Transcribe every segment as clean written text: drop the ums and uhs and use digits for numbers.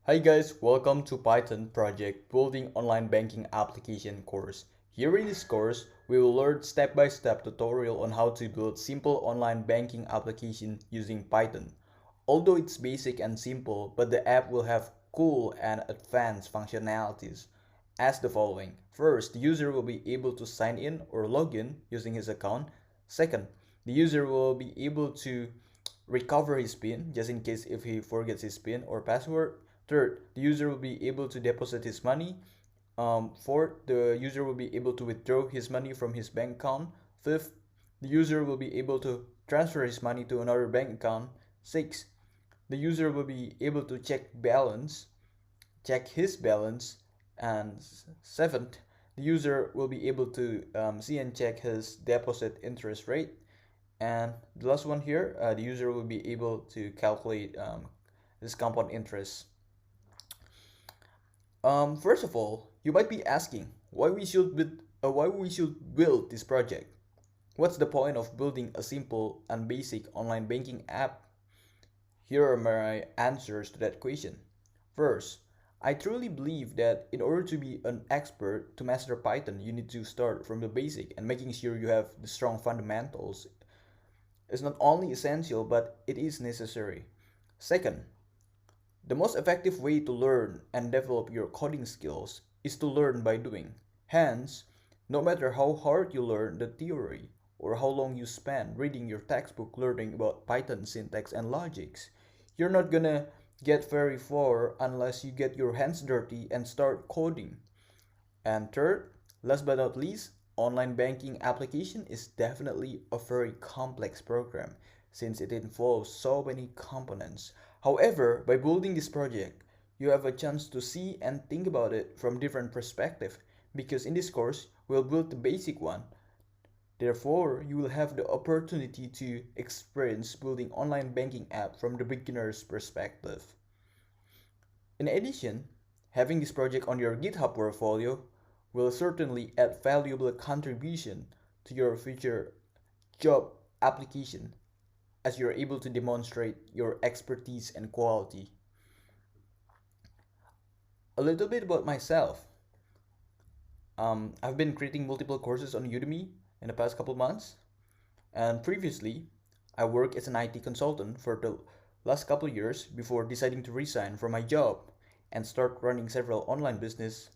Hi guys, welcome to Python project Building Online Banking Application course. Here in this course, we will learn step-by-step tutorial on how to build simple online banking application using Python. Although it's basic and simple, but the app will have cool and advanced functionalities as the following. First, the user will be able to sign in or log in using his account. Second, the user will be able to recover his PIN just in case if he forgets his PIN or password. Third, the user will be able to deposit his money. Fourth, the user will be able to withdraw his money from his bank account. Fifth, the user will be able to transfer his money to another bank account. Sixth, the user will be able to check his balance. And seventh, the user will be able to see and check his deposit interest rate. And the last one here, the user will be able to calculate this compound interest. First of all, you might be asking why we should build this project. What's the point of building a simple and basic online banking app? Here are my answers to that question. First, I truly believe that in order to be an expert to master Python, you need to start from the basic, and making sure you have the strong fundamentals is not only essential but it is necessary. Second, the most effective way to learn and develop your coding skills is to learn by doing. Hence, no matter how hard you learn the theory or how long you spend reading your textbook learning about Python syntax and logics, you're not gonna get very far unless you get your hands dirty and start coding. And third, last but not least, online banking application is definitely a very complex program since it involves so many components. However, by building this project, you have a chance to see and think about it from different perspectives because in this course, we'll build the basic one. Therefore, you will have the opportunity to experience building online banking app from the beginner's perspective. In addition, having this project on your GitHub portfolio will certainly add valuable contribution to your future job application as you're able to demonstrate your expertise and quality. A little bit about myself. I've been creating multiple courses on Udemy in the past couple months, and previously, I worked as an IT consultant for the last couple years before deciding to resign from my job and start running several online business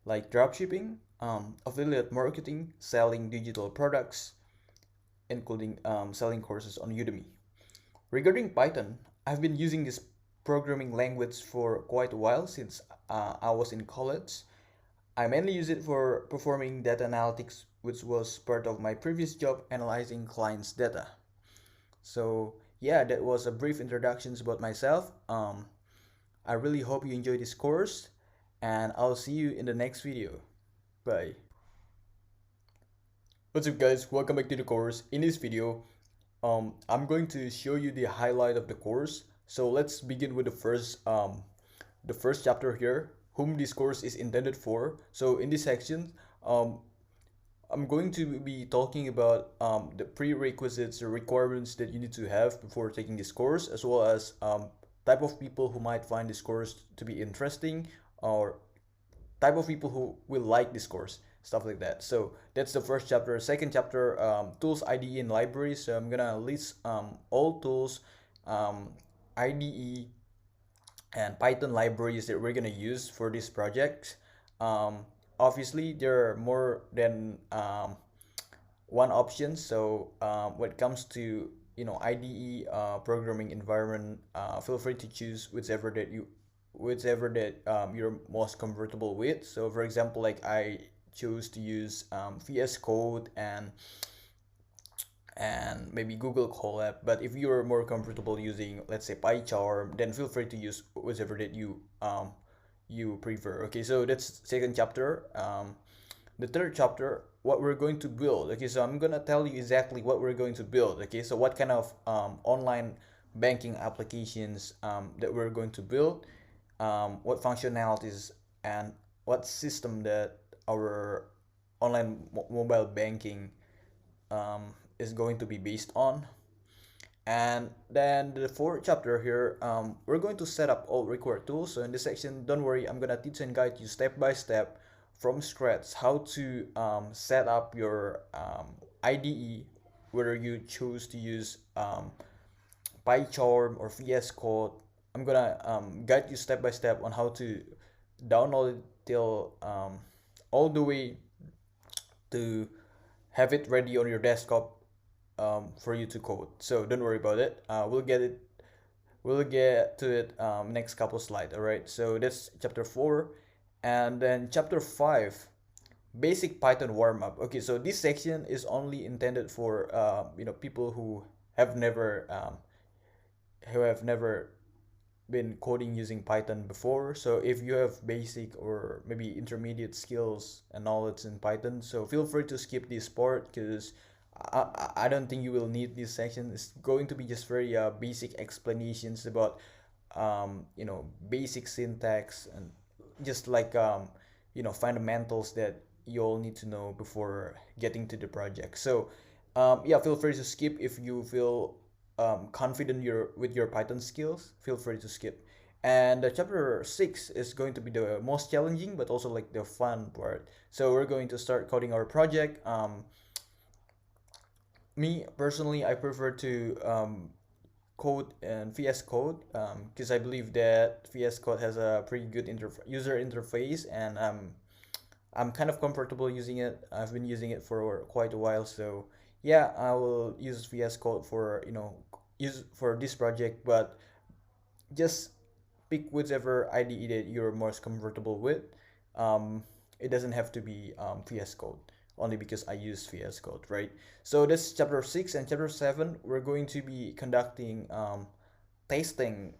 like dropshipping, affiliate marketing, selling digital products, including selling courses on Udemy. Regarding Python, I've been using this programming language for quite a while since I was in college. I mainly use it for performing data analytics, which was part of my previous job analyzing clients' data. So yeah, that was a brief introductions about myself. I really hope you enjoy this course, and I'll see you in the next video. Bye. What's up guys, welcome back to the course. In this video, I'm going to show you the highlight of the course. So let's begin with the first chapter here, whom this course is intended for. So in this section, um, I'm going to be talking about the prerequisites or requirements that you need to have before taking this course, as well as type of people who might find this course to be interesting, or type of people who will like this course, stuff like that. So that's the first chapter. Second chapter, tools, IDE, and libraries. So I'm gonna list all tools, IDE, and Python libraries that we're gonna use for this project. Um, Obviously, there are more than one option. So when it comes to IDE programming environment, feel free to choose whichever that you're most comfortable with. So for example, like I chose to use VS Code and maybe Google Colab. But if you're more comfortable using, let's say, PyCharm, then feel free to use whichever that you prefer. Okay, so that's second chapter. The third chapter, what we're going to build. Okay, so I'm gonna tell you exactly what we're going to build. Okay, so what kind of online banking applications that we're going to build, what functionalities and what system that our online mobile banking is going to be based on, And then the fourth chapter here, we're going to set up all required tools. So in this section, don't worry, I'm gonna teach and guide you step by step from scratch how to set up your IDE, whether you choose to use PyCharm or VS Code. I'm gonna guide you step by step on how to download it till all the way to have it ready on your desktop for you to code. So don't worry about it. We'll get to it next couple slides. All right. So that's chapter 4, and then chapter 5, basic Python warm up. Okay. So this section is only intended for people who have never been coding using Python before. So if you have basic or maybe intermediate skills and knowledge in Python, so feel free to skip this part because I don't think you will need this section. It's going to be just very basic explanations about basic syntax and just like fundamentals that you all need to know before getting to the project. So yeah, feel free to skip if you feel confident with your Python skills. Feel free to skip. And chapter 6 is going to be the most challenging but also like the fun part. So we're going to start coding our project. Me personally, I prefer to code in VS Code because I believe that VS Code has a pretty good user interface, and I'm kind of comfortable using it. I've been using it for quite a while, so yeah, I will use VS Code for use for this project, but just pick whichever IDE that you're most comfortable with. It doesn't have to be VS Code only because I use VS Code, right? So this chapter 6 and chapter 7, we're going to be conducting testing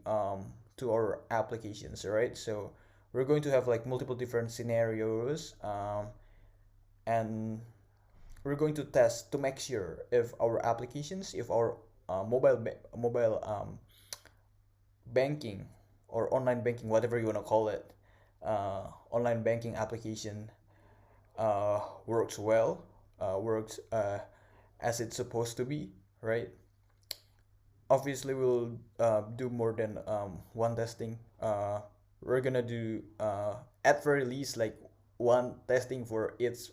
to our applications, right? So we're going to have like multiple different scenarios, and we're going to test to make sure if our applications, if our mobile banking or online banking, whatever you want to call it, online banking application works well, works as it's supposed to be, right? Obviously, we'll do more than one testing. We're gonna do at very least like one testing for each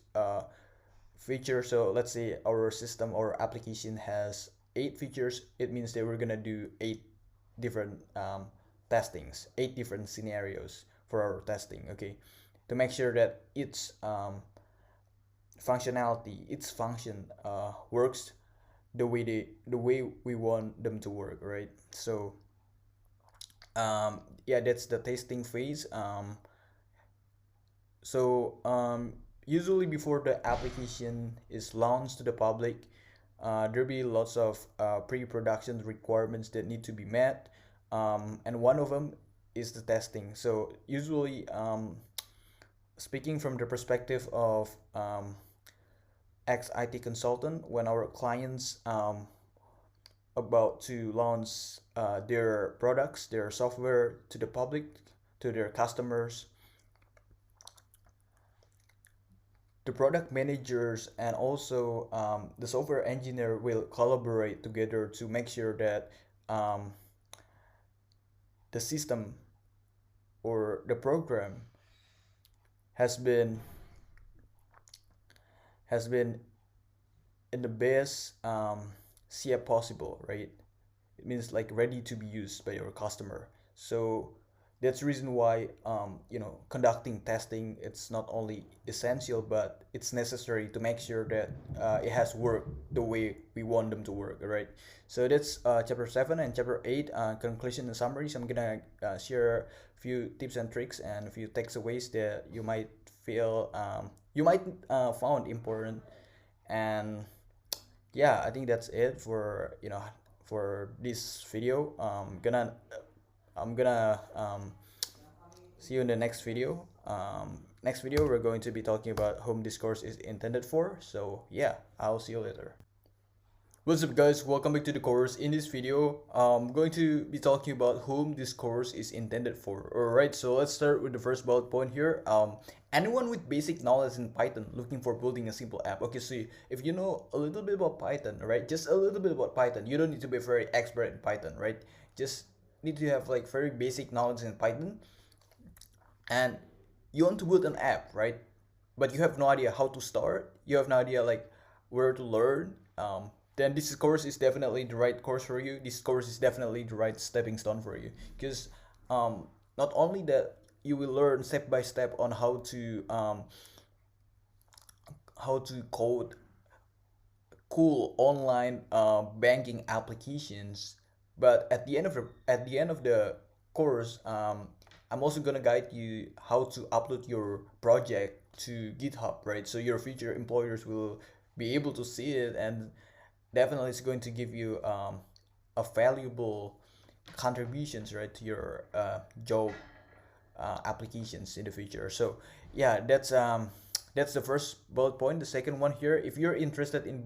feature. So let's say our system or application has 8 features. It means that we're gonna do 8 different testings, 8 different scenarios for our testing. Okay, to make sure that its functionality, its function works the way we want them to work, right? So yeah, that's the testing phase. Usually before the application is launched to the public, there'll be lots of pre-production requirements that need to be met, and one of them is the testing. So usually, speaking from the perspective of ex-IT consultant, when our clients about to launch their products, their software to the public, to their customers, the product managers and also the software engineer will collaborate together to make sure that the system or the program has been in the best shape possible, right? It means like ready to be used by your customer. So that's the reason why conducting testing, it's not only essential but it's necessary to make sure that it has worked the way we want them to work, right? So that's chapter 7 and chapter 8, conclusion and summary. So I'm gonna share a few tips and tricks and a few takeaways that you might feel you might found important. And yeah, I think that's it for for this video. I'm gonna see you in the next video. Next video we're going to be talking about whom this course is intended for. So yeah, I'll see you later. What's up guys, welcome back to the course. In this video, I'm going to be talking about whom this course is intended for. Alright, so let's start with the first bullet point here. Anyone with basic knowledge in Python looking for building a simple app. Okay, so if you know a little bit about Python, right, just a little bit about Python, you don't need to be very expert in Python, right? Just need to have like very basic knowledge in Python, and you want to build an app, right? But you have no idea how to start, you have no idea like where to learn, then this course is definitely the right course for you. This course is definitely the right stepping stone for you, because not only that you will learn step by step on how to code cool online banking applications, but at the end of the course, I'm also gonna guide you how to upload your project to GitHub, right? So your future employers will be able to see it, and definitely it's going to give you a valuable contributions, right, to your job applications in the future. So yeah, that's the first bullet point. The second one here, if you're interested in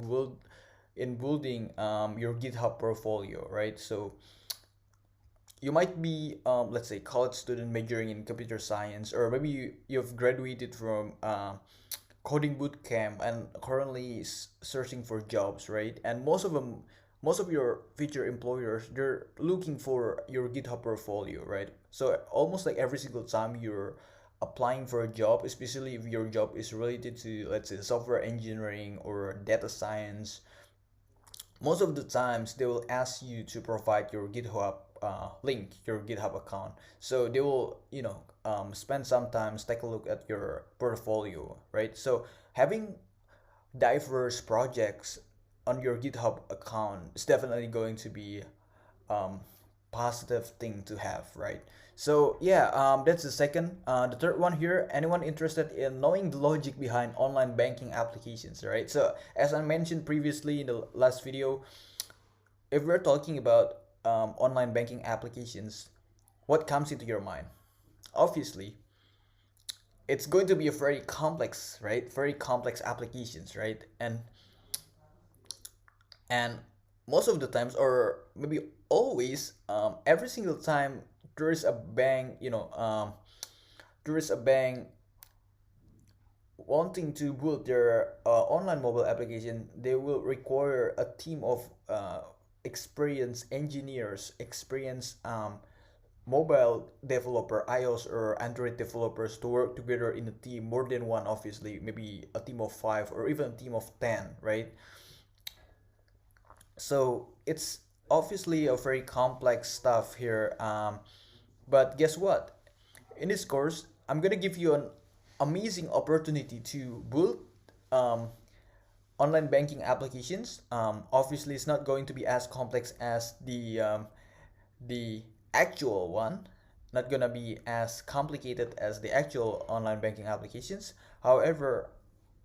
building your GitHub portfolio, right? So you might be let's say college student majoring in computer science, or maybe you've graduated from coding boot camp and currently searching for jobs, right? And most of your future employers, they're looking for your GitHub portfolio, right? So almost like every single time you're applying for a job, especially if your job is related to, let's say, software engineering or data science, most of the times they will ask you to provide your GitHub link, your GitHub account. So they will, spend some time, take a look at your portfolio, right? So having diverse projects on your GitHub account is definitely going to be um, positive thing to have, right? So yeah, that's the second. The third one here, anyone interested in knowing the logic behind online banking applications, right? So as I mentioned previously in the last video, if we're talking about online banking applications, what comes into your mind? Obviously, it's going to be a very complex, right? Very complex applications, right? And most of the times, or maybe always, every single time there is a bank, there is a bank wanting to build their online mobile application, they will require a team of experienced engineers, experienced mobile developer, iOS or Android developers to work together in a team, more than one, obviously, maybe a team of 5 or even a team of 10, right? So it's obviously a very complex stuff here. But guess what? In this course, I'm gonna give you an amazing opportunity to build um, online banking applications. Obviously, it's not going to be as complex as the actual one. Not gonna be as complicated as the actual online banking applications. However,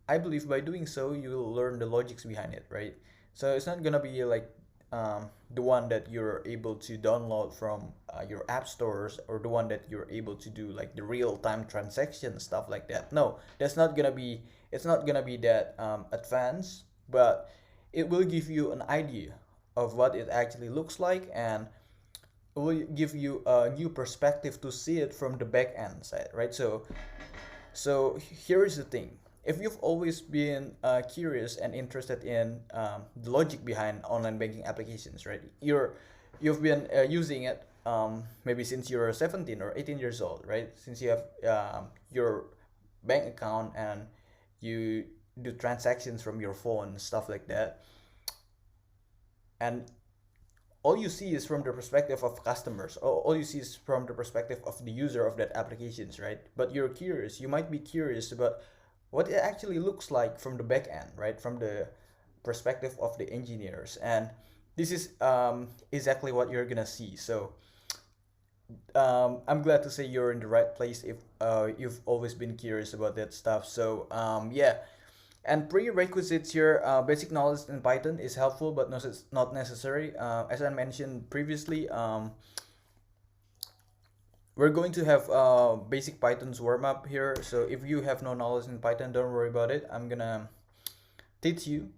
I believe by doing so, you will learn the logics behind it, right? So it's not gonna be like the one that you're able to download from your app stores, or the one that you're able to do like the real-time transaction stuff like that. No, that's not gonna be. It's not gonna be that advanced, but it will give you an idea of what it actually looks like, and it will give you a new perspective to see it from the back end side, right? So here is the thing. If you've always been curious and interested in the logic behind online banking applications, right? You've been using it maybe since you're 17 or 18 years old, right? Since you have your bank account and you do transactions from your phone, stuff like that, and all you see is from the perspective of customers, all you see is from the perspective of the user of that applications, right? But you're curious, you might be curious about what it actually looks like from the back end, right? From the perspective of the engineers. And this is exactly what you're gonna see. So I'm glad to say you're in the right place if you've always been curious about that stuff. So yeah, and prerequisites here, basic knowledge in Python is helpful but not necessary. As I mentioned previously, we're going to have basic Python's warm up here. So if you have no knowledge in Python, don't worry about it. I'm gonna teach you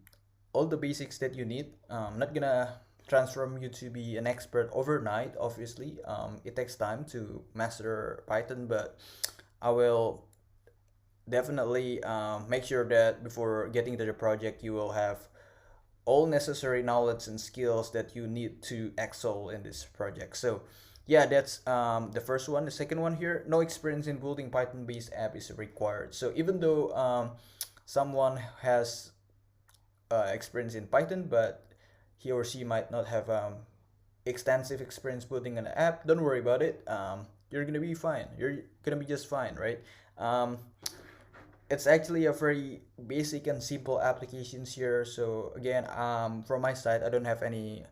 all the basics that you need. Not gonna transform you to be an expert overnight, obviously. It takes time to master Python, but I will definitely make sure that before getting to the project, you will have all necessary knowledge and skills that you need to excel in this project. So yeah, that's the first one. The second one here, no experience in building Python based app is required. So even though someone has experience in Python, but he or she might not have extensive experience building an app, don't worry about it. You're gonna be fine. You're gonna be just fine, right? um, it's actually a very basic and simple applications here. So again, from my side, I don't have any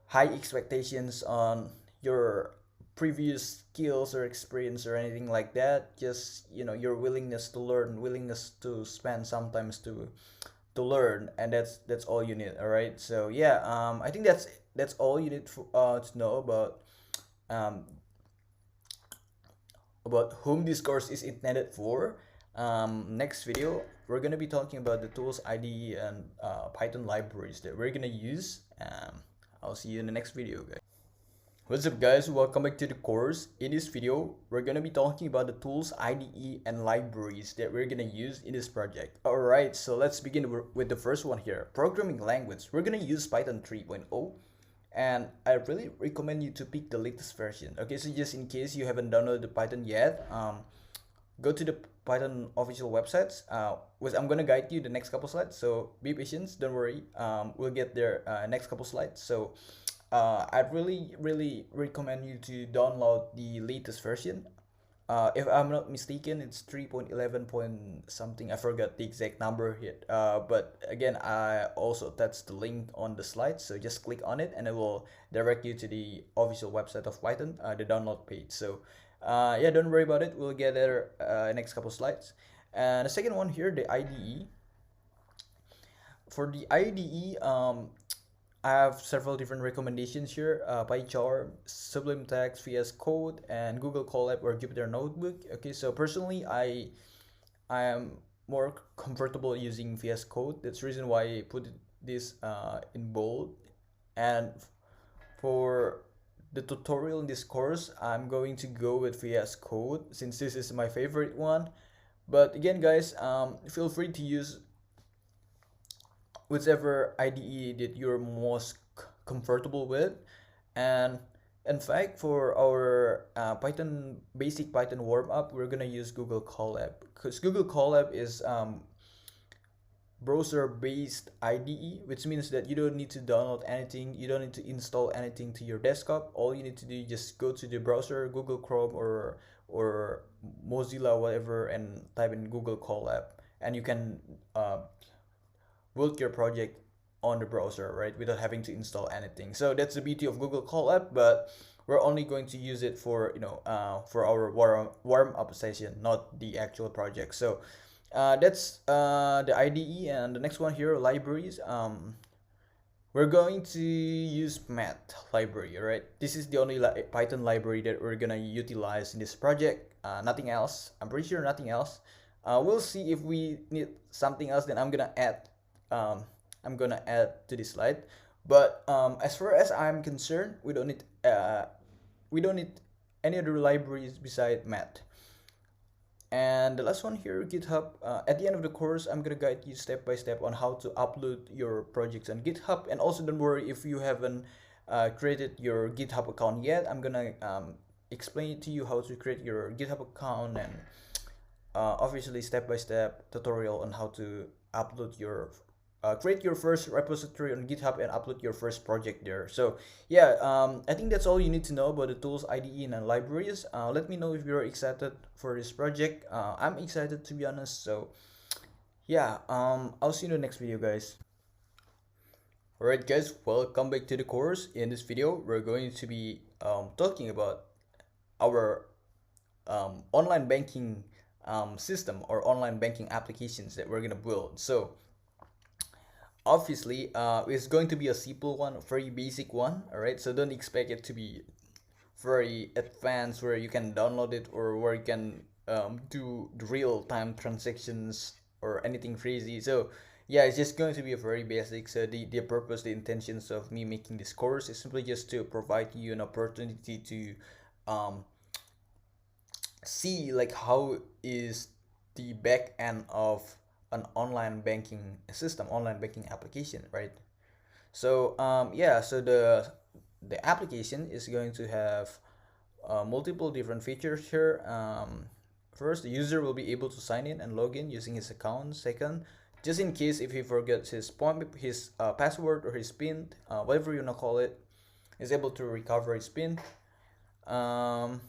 high expectations on your previous skills or experience or anything like that. Just, you know, your willingness to learn, willingness to spend sometimes to learn, and that's all you need. All right. So yeah, I think that's all you need to know um, about whom this course is intended for. Next video, we're gonna be talking about the tools, IDE, and Python libraries that we're gonna use. I'll see you in the next video, guys. What's up, guys? Welcome back to the course. In this video, we're gonna be talking about the tools, IDE, and libraries that we're gonna use in this project. Alright, so let's begin with the first one here. Programming language. We're gonna use Python 3.0. And I really recommend you to pick the latest version. Okay, so just in case you haven't downloaded the Python yet, go to the Python official websites, which I'm gonna guide you the next couple slides. So be patient, don't worry. We'll get there next couple slides. So I'd really recommend you to download the latest version. If I'm not mistaken, it's 3.11 point something. I forgot the exact number here. But again, I also attached the link on the slide. So just click on it and it will direct you to the official website of Python, the download page. So yeah, don't worry about it. We'll get there next couple slides. And the second one here, the IDE. For the IDE, I have several different recommendations here: PyCharm, Sublime Text, VS Code, and Google Colab or Jupyter Notebook. Okay, so personally, I am more comfortable using VS Code. That's the reason why I put this in bold. And for the tutorial in this course, I'm going to go with VS Code since this is my favorite one. But again, guys, feel free to use whichever IDE that you're most comfortable with. And in fact, for our basic Python warm up, we're gonna use Google Colab because Google Colab is browser based IDE, which means that you don't need to download anything, you don't need to install anything to your desktop. All you need to do is just go to the browser, Google Chrome or Mozilla, whatever, and type in Google Colab, and you can build your project on the browser, right, without having to install anything. So that's the beauty of Google Colab, but we're only going to use it for, you know, for our warm up session, not the actual project. So that's the IDE. And the next one here, libraries. We're going to use math library. Right, this is the only Python library that we're gonna utilize in this project. Nothing else. I'm pretty sure nothing else. We'll see if we need something else, then I'm gonna add to this slide. But as far as I'm concerned, we don't need any other libraries beside math. And the last one here, GitHub. At the end of the course, I'm gonna guide you step by step on how to upload your projects on GitHub. And also, don't worry if you haven't created your GitHub account yet. I'm gonna explain to you how to create your GitHub account, and obviously step by step tutorial on how to upload your create your first repository on GitHub and upload your first project there. So yeah, I think that's all you need to know about the tools, IDE, and libraries. Let me know if you're excited for this project. I'm excited, to be honest. So yeah, I'll see you in the next video, guys. Alright, guys, welcome back to the course. In this video, we're going to be talking about our online banking system or online banking applications that we're gonna build. So obviously it's going to be a simple one, a very basic one. All right, so don't expect it to be very advanced where you can download it or where you can do real-time transactions or anything crazy. So yeah, it's just going to be a very basic. So the purpose, the intentions of me making this course is simply just to provide you an opportunity to um, see like how is the back end of an online banking system, online banking application, right? So yeah, so the application is going to have multiple different features here. First, the user will be able to sign in and log in using his account. Second, just in case if he forgets his password or his PIN, whatever you wanna call it, is able to recover his PIN. Um,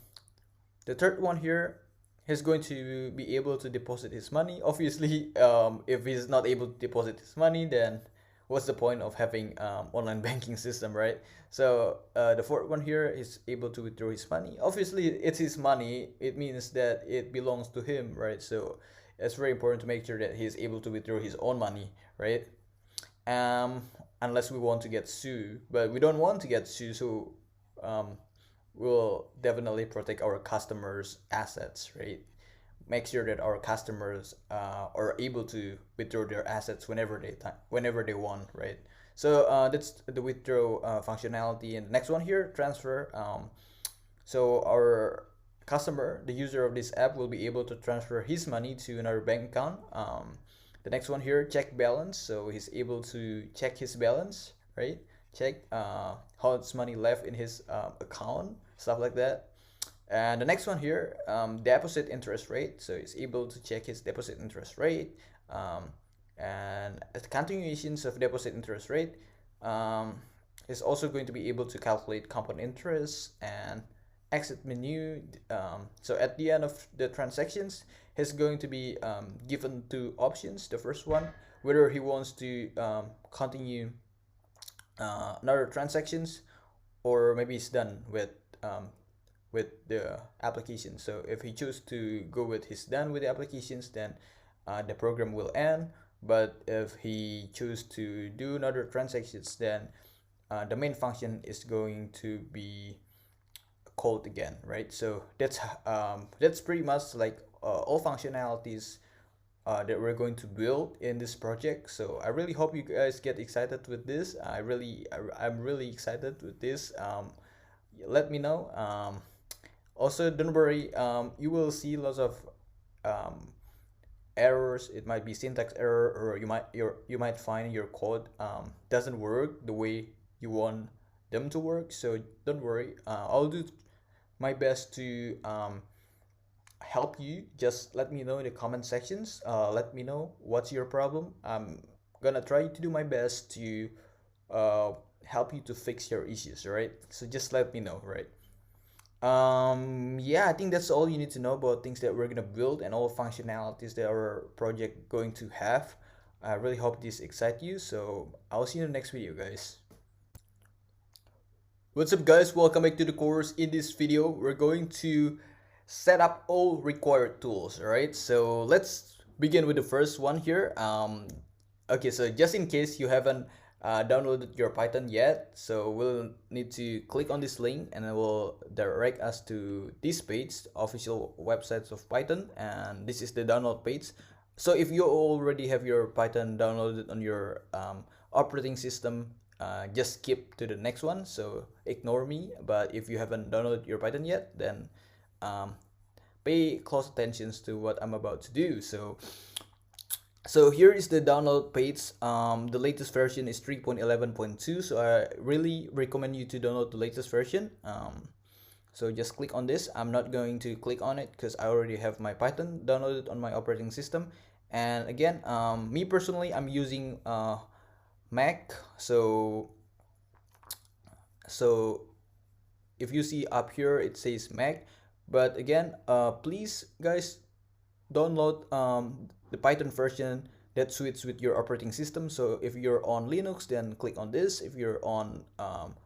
the third one here, he's going to be able to deposit his money. Obviously, if he's not able to deposit his money, then what's the point of having online banking system, right? So the fourth one here is able to withdraw his money. Obviously, it's his money. It means that it belongs to him, right? So it's very important to make sure that he's able to withdraw his own money, right? Um, Unless we want to get sued, but we don't want to get sued, so um, we'll definitely protect our customers' assets, right? Make sure that our customers are able to withdraw their assets whenever they want, right? So that's the withdraw functionality. And the next one here, transfer. So our customer, the user of this app, will be able to transfer his money to another bank account. The next one here, check balance. So he's able to check his balance, right? Check how much money left in his account, stuff like that. And the next one here, deposit interest rate. So he's able to check his deposit interest rate, and continuations of deposit interest rate. Is also going to be able to calculate compound interest and exit menu. So at the end of the transactions, he's going to be given two options. The first one, whether he wants to continue another transactions, or maybe he's done with the application. So if he chooses to go with he's done with the applications, then the program will end. But if he chooses to do another transactions, then the main function is going to be called again, right? So that's pretty much like all functionalities that we're going to build in this project. So I really hope you guys get excited with this. I'm really excited with this. Let me know. Also, don't worry. You will see lots of um, errors. It might be syntax error, or you might find your code doesn't work the way you want them to work. So don't worry. I'll do my best to help you. Just let me know in the comment sections. Let me know what's your problem. I'm gonna try to do my best to uh, help you to fix your issues, right? So just let me know, right? Yeah, I think that's all you need to know about things that we're gonna build and all functionalities that our project going to have. I really hope this excites you. So I'll see you in the next video, guys. What's up, guys? Welcome back to the course. In this video, we're going to set up all required tools. All right, so let's begin with the first one here. Okay, so just in case you haven't downloaded your Python yet, so we'll need to click on this link, and it will direct us to this page, official websites of Python, and this is the download page. So if you already have your Python downloaded on your operating system, just skip to the next one, so ignore me. But if you haven't downloaded your Python yet, then pay close attention to what I'm about to do. So here is the download page. The latest version is 3.11.2, so I really recommend you to download the latest version. So just click on this. I'm not going to click on it because I already have my Python downloaded on my operating system. And again, me personally, I'm using Mac. So if you see up here, it says Mac. But again, please guys, download the Python version that suits with your operating system. So if you're on Linux, then click on this. If you're on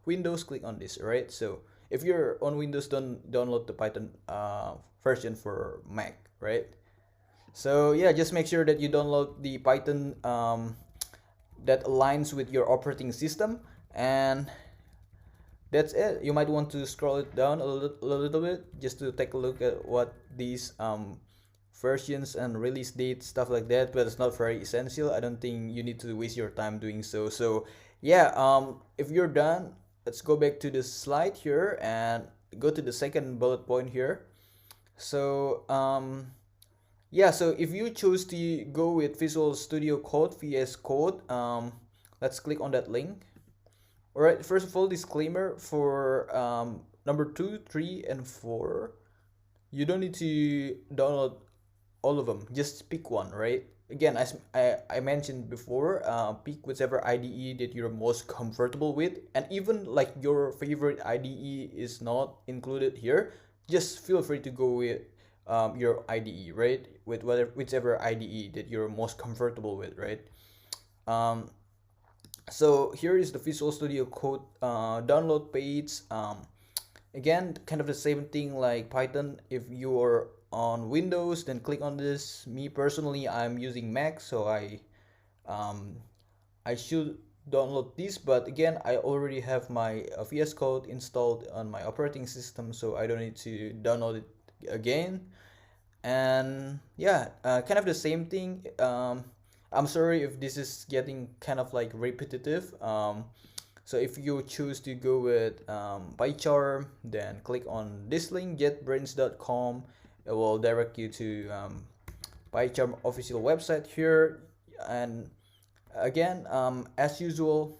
Windows, click on this. Right? So if you're on Windows, don't download the Python version for Mac, right? So yeah, just make sure that you download the Python that aligns with your operating system, and that's it. You might want to scroll it down a little bit just to take a look at what these versions and release dates, stuff like that, but it's not very essential. I don't think you need to waste your time doing so. So yeah, if you're done, let's go back to the slide here and go to the second bullet point here. So yeah, so if you choose to go with Visual Studio Code, VS Code, let's click on that link. All right, first of all, disclaimer for number 2, 3, and 4. You don't need to download all of them. Just pick one, right? Again, as I mentioned before, pick whichever IDE that you're most comfortable with. And even like your favorite IDE is not included here, just feel free to go with your IDE, right? With whichever IDE that you're most comfortable with, right? So here is the Visual Studio Code download page. Again, kind of the same thing like Python. If you're on Windows, then click on this. Me personally, I'm using Mac, so I should download this, but again, I already have my VS Code installed on my operating system, so I don't need to download it again. And yeah, kind of the same thing. I'm sorry if this is getting kind of like repetitive. So if you choose to go with PyCharm, then click on this link, jetbrains.com. It will direct you to PyCharm official website here. And again, as usual,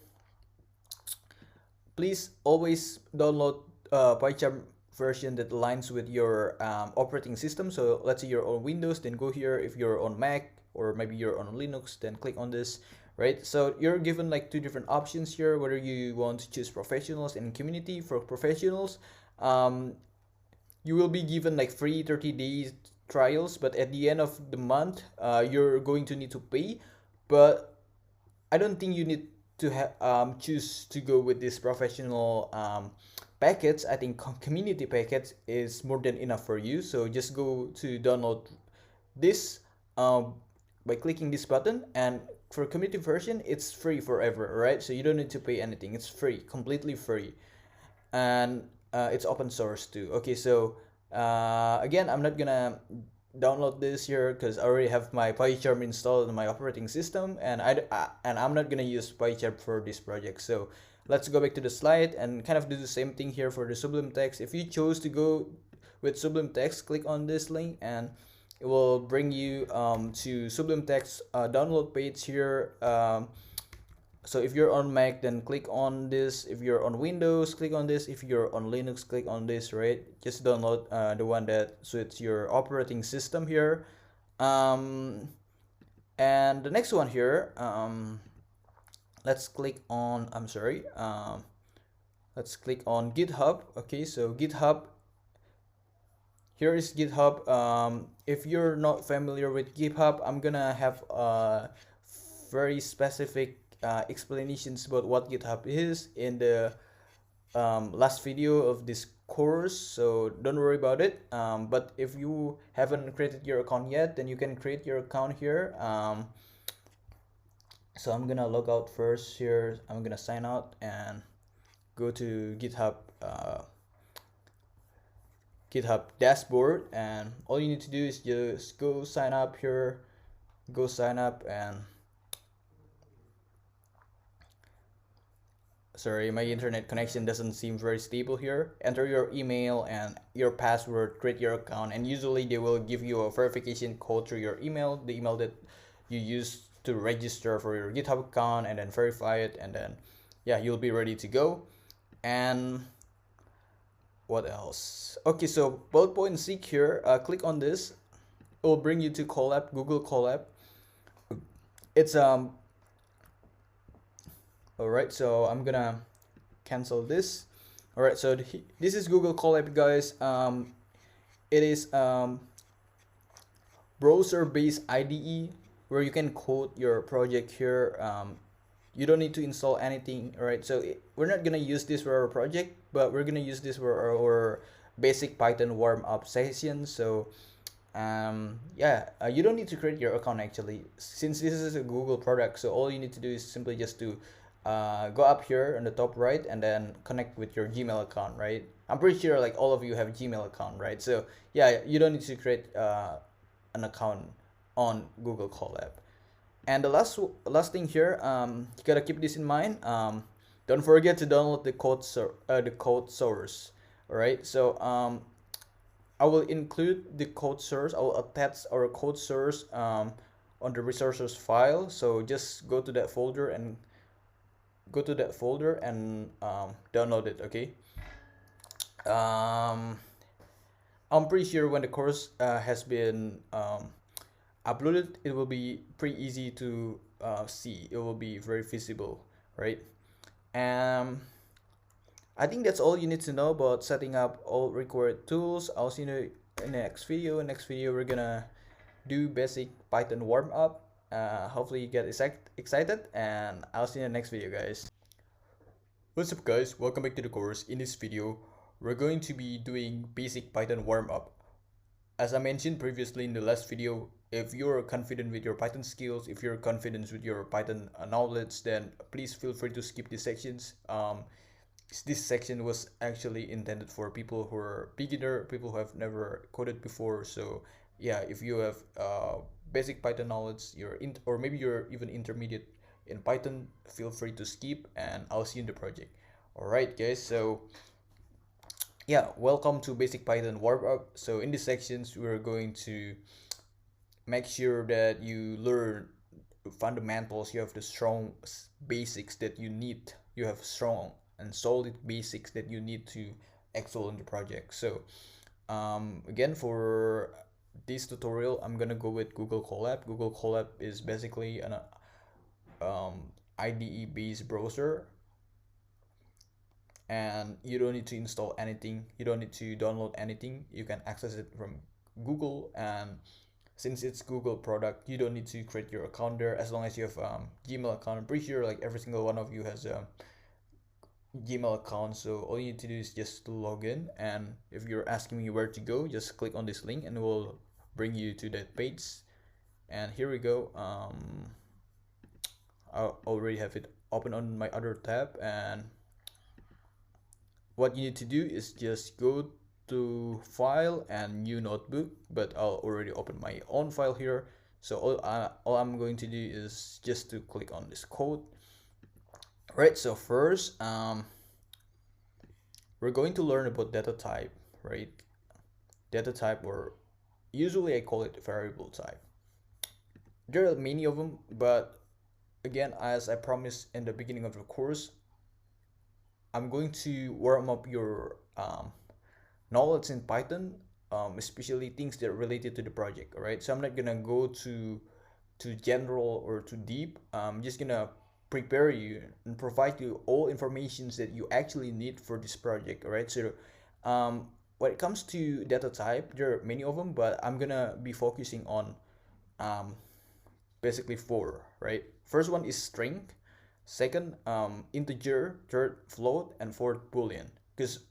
please always download PyCharm version that aligns with your operating system. So let's say you're on Windows, then go here. If you're on Mac or maybe you're on Linux, then click on this, right? So you're given like two different options here, whether you want to choose professionals and community. For professionals, you will be given like free 30 days trials, but at the end of the month, you're going to need to pay. But I don't think you need to choose to go with this professional package. I think community package is more than enough for you. So just go to download this by clicking this button, and for community version, it's free forever, right? So you don't need to pay anything. It's free, completely free, and it's open source too. Okay, so again, I'm not gonna download this here because I already have my PyCharm installed on my operating system, and I'm not gonna use PyCharm for this project. So let's go back to the slide and kind of do the same thing here for the Sublime Text. If you chose to go with Sublime Text, click on this link and it will bring you to Sublime Text download page here. So if you're on Mac, then click on this. If you're on Windows, click on this. If you're on Linux, click on this, right? Just download the one that suits your operating system here. And the next one here, let's click on, let's click on GitHub. Okay, so GitHub, here is GitHub. If you're not familiar with GitHub, I'm gonna have very specific explanations about what GitHub is in the last video of this course, so don't worry about it. But if you haven't created your account yet, then you can create your account here. So I'm gonna log out first here. I'm gonna sign out and go to GitHub GitHub dashboard, and all you need to do is just go sign up here, go sign up. And sorry, my internet connection doesn't seem very stable here. Enter your email and your password, create your account, and usually they will give you a verification code through your email, the email that you use to register for your GitHub account, and then verify it, and then yeah, you'll be ready to go. And what else? Okay, so bullet point seek here, click on this. It will bring you to Colab, Google Colab. It's all right, so I'm gonna cancel this. All right, so this is Google Colab, guys. It is browser-based IDE where you can code your project here. You don't need to install anything, right? So we're not gonna use this for our project, but we're gonna use this for our basic Python warm-up session. So yeah, you don't need to create your account actually, since this is a Google product. So all you need to do is simply just to go up here on the top right and then connect with your Gmail account, right? I'm pretty sure like all of you have Gmail account, right? So yeah, you don't need to create an account on Google Colab. And the last thing here, you gotta keep this in mind. Don't forget to download the code source. All right. So I will include the code source. I will attach our code source on the resources file. So just go to that folder and download it. Okay. I'm pretty sure when the course has been uploaded, it will be pretty easy to see. It will be very visible, right? I think that's all you need to know about setting up all required tools. I'll see you in the next video. Next video, we're gonna do basic Python warm up. Hopefully you get excited, and I'll see you in the next video, guys. What's up, guys? Welcome back to the course. In this video, we're going to be doing basic Python warm up. As I mentioned previously in the last video, if you're confident with your Python skills, if you're confident with your Python knowledge, then please feel free to skip these sections. This section was actually intended for people who are beginner, people who have never coded before. So yeah, if you have basic Python knowledge, or maybe you're even intermediate in Python, feel free to skip, and I'll see you in the project. All right, guys. So yeah, welcome to basic Python warm up. So in these sections, we're going to make sure that you learn fundamentals. You have the strong basics that you need. You have strong and solid basics that you need to excel in the project. So again, for this tutorial, I'm gonna go with Google Colab. Google Colab is basically an IDE based browser, and you don't need to install anything, you don't need to download anything. You can access it from Google, and since it's Google product, you don't need to create your account there. As long as you have Gmail account, I'm pretty sure like every single one of you has a Gmail account. So all you need to do is just to log in, and if you're asking me where to go, just click on this link and it will bring you to that page. And here we go. I already have it open on my other tab, and what you need to do is just go to file and new notebook, but I'll already open my own file here. So all I'm going to do is just to click on this code. Right, so first we're going to learn about data type, right? Data type, or usually I call it variable type. There are many of them, but again, as I promised in the beginning of the course, I'm going to warm up your knowledge in Python, especially things that are related to the project. All right, so I'm not gonna go to general or too deep. I'm just gonna prepare you and provide you all informations that you actually need for this project. All right, so when it comes to data type, there are many of them, but I'm gonna be focusing on basically 4. Right, first one is string, second integer, third float, and fourth boolean, because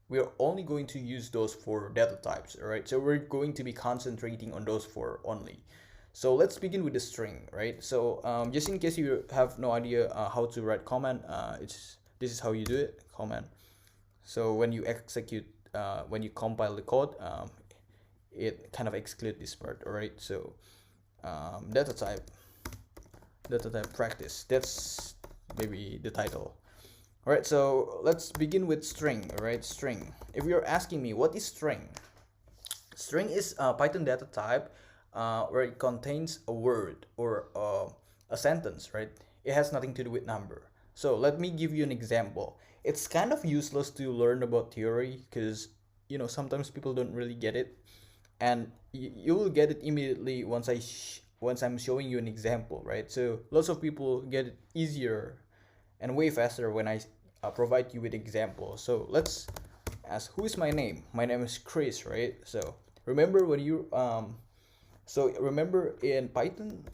we are only going to use those 4 data types. All right, so we're going to be concentrating on those 4 only. So let's begin with the string, right? So just in case you have no idea how to write command, this is how you do it, command. So when you execute, when you compile the code, it kind of excludes this part. All right, so data type practice, that's maybe the title. All right, so let's begin with string. All right, string. If you're asking me what is string, string is a Python data type where it contains a word or a sentence, right? It has nothing to do with number. So let me give you an example. It's kind of useless to learn about theory because sometimes people don't really get it, and you will get it immediately once I'm showing you an example, right? So lots of people get it easier and way faster when I provide you with examples. So let's ask, who is my name? My name is Chris, right? So remember when you remember in Python,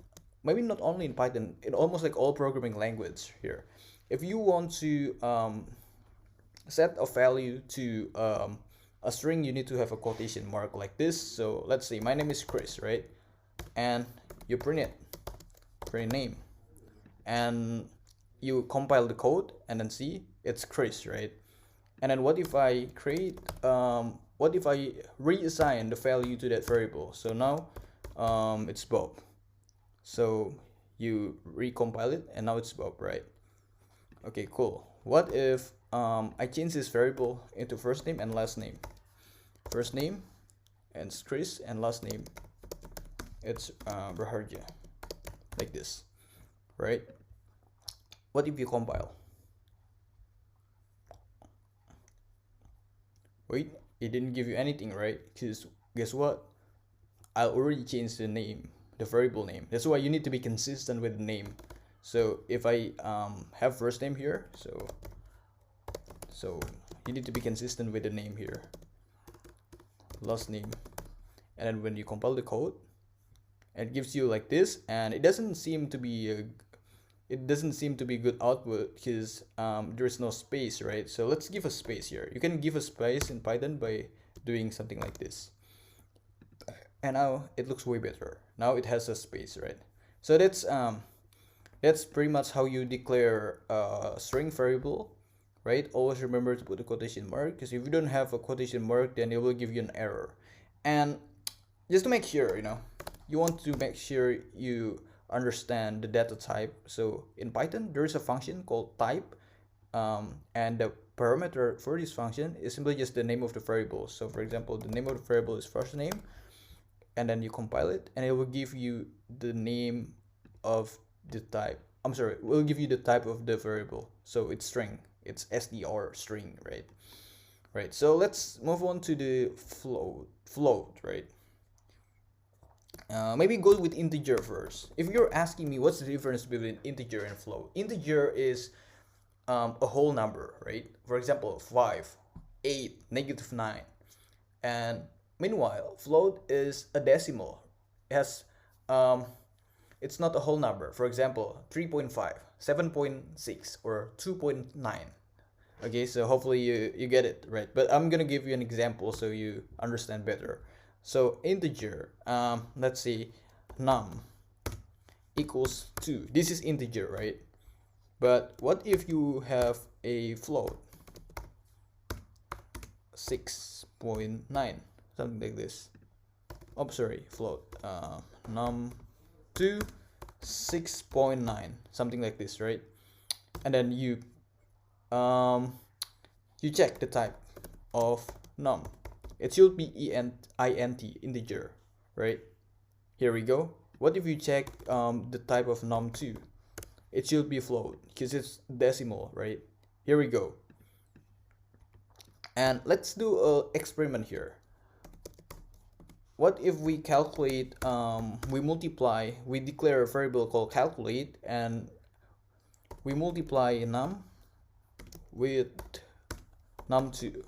maybe not only in Python, in almost like all programming language here, if you want to set a value to a string, you need to have a quotation mark like this. So let's say my name is Chris, right? And you print name, and you compile the code and then see it's Chris, right? And then what if I reassign the value to that variable? So now it's Bob. So you recompile it and now it's Bob, right? Okay, cool. What if I change this variable into first name and last name? First name and it's Chris, and last name it's Raharja, like this, right? What if you compile? Wait, it didn't give you anything, right? Because guess what? I already changed the name, the variable name. That's why you need to be consistent with the name. So if I have first name here, so you need to be consistent with the name here, last name, and then when you compile the code, it gives you like this, and it doesn't seem to be good output because there's no space, right? So let's give a space here. You can give a space in Python by doing something like this, and now it looks way better. Now it has a space, right? So that's pretty much how you declare a string variable, right? Always remember to put a quotation mark, because if you don't have a quotation mark, then it will give you an error. And just to make sure, you want to make sure you understand the data type. So in Python, there is a function called type, and the parameter for this function is simply just the name of the variable. So for example, the name of the variable is first name, and then you compile it, and it will give you the name of the type. I'm sorry, it will give you the type of the variable. So it's string. It's str string, right? Right. So let's move on to the float, right? Maybe go with integer first. If you're asking me what's the difference between integer and float, integer is a whole number, right? For example, 5, 8, -9. And meanwhile, float is a decimal. It has it's not a whole number. For example, 3.5, 7.6, or 2.9. Okay, so hopefully you get it, right? But I'm gonna give you an example so you understand better. So integer, let's say num equals 2. This is integer, right? But what if you have a float, 6.9, something like this? Oh, sorry, float, num2 6.9, something like this, right? And then you check the type of num. It should be int, integer, right? Here we go. What if you check the type of num2? It should be float because it's decimal, right? Here we go. And let's do an experiment here. What if we calculate, we declare a variable called calculate, and we multiply num with num2.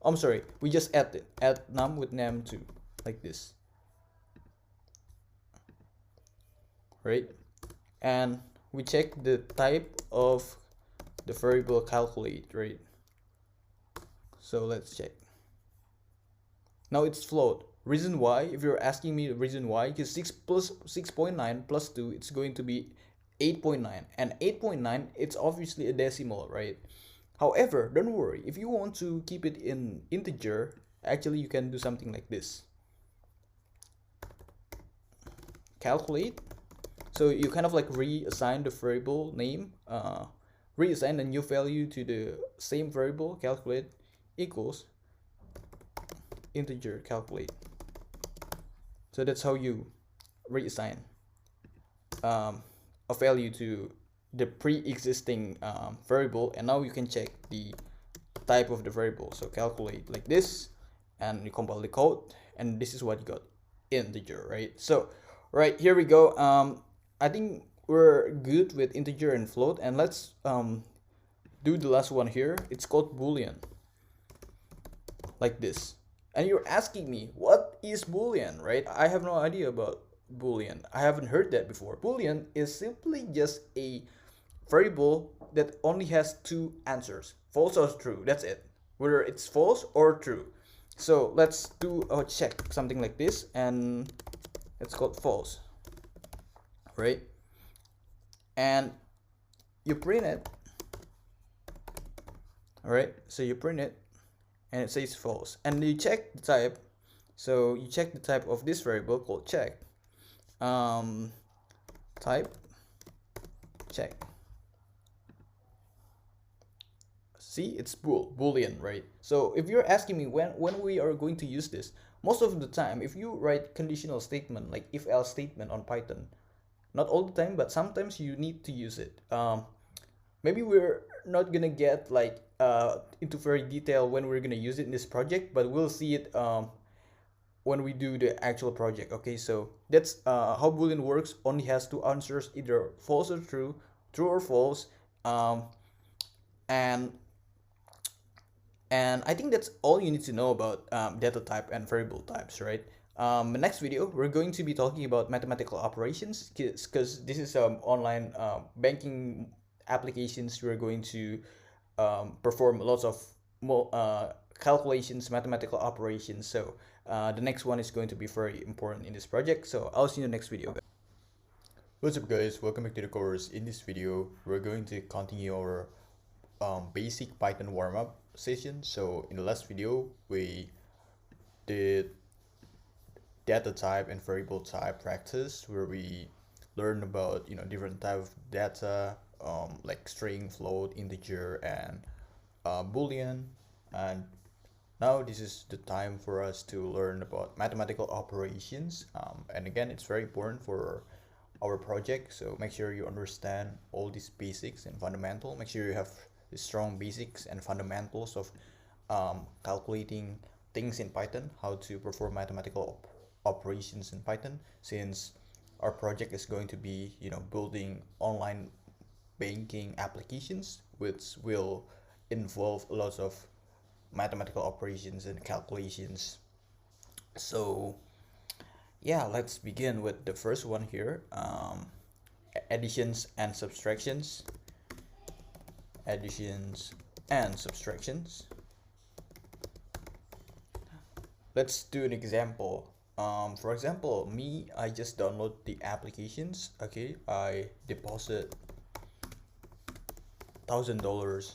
I'm sorry, we just add num with num2, like this, right? And we check the type of the variable calculate, right? So let's check. Now it's float. Reason why, if you're asking me the reason why, because 6 plus 6.9 plus 2, it's going to be 8.9, and 8.9, it's obviously a decimal, right? However, don't worry, if you want to keep it in integer, actually you can do something like this. Calculate. So you kind of like reassign the variable name, reassign a new value to the same variable, calculate equals integer calculate. So that's how you reassign a value to the pre-existing variable, and now you can check the type of the variable. So calculate like this, and you compile the code, and this is what you got, integer, right? So right, here we go. I think we're good with integer and float, and let's do the last one here. It's called boolean, like this. And you're asking me, what is boolean, right? I have no idea about boolean. I haven't heard that before. Boolean is simply just a variable that only has two answers, false or true. That's it, whether it's false or true. So let's do a check, something like this, and it's called false, right? And you print it, all right? So you print it, and it says false, and you check the type. So you check the type of this variable called check, Type check. See, it's boolean, right? So if you're asking me when we are going to use this, most of the time if you write conditional statement like if else statement on Python, not all the time but sometimes you need to use it. Maybe we're not gonna get like into very detail when we're gonna use it in this project, but we'll see it when we do the actual project. Okay, so that's how boolean works. Only has two answers, either false or true, true or false. And And I think that's all you need to know about data type and variable types, right? The next video, we're going to be talking about mathematical operations because this is online banking applications. We're going to perform lots of calculations, mathematical operations. So the next one is going to be very important in this project. So I'll see you in the next video. What's up guys, welcome back to the course. In this video, we're going to continue our basic Python warm-up session. So in the last video we did data type and variable type practice, where we learned about different type of data, like string, float, integer, and boolean. And now this is the time for us to learn about mathematical operations, and again it's very important for our project, so make sure you understand all these basics and fundamental. Make sure you have the strong basics and fundamentals of calculating things in Python, how to perform mathematical operations in Python, since our project is going to be building online banking applications, which will involve lots of mathematical operations and calculations. So yeah, let's begin with the first one here. Additions and subtractions. Additions and subtractions. Let's do an example. For example, I just download the applications. Okay, I deposit $1,000,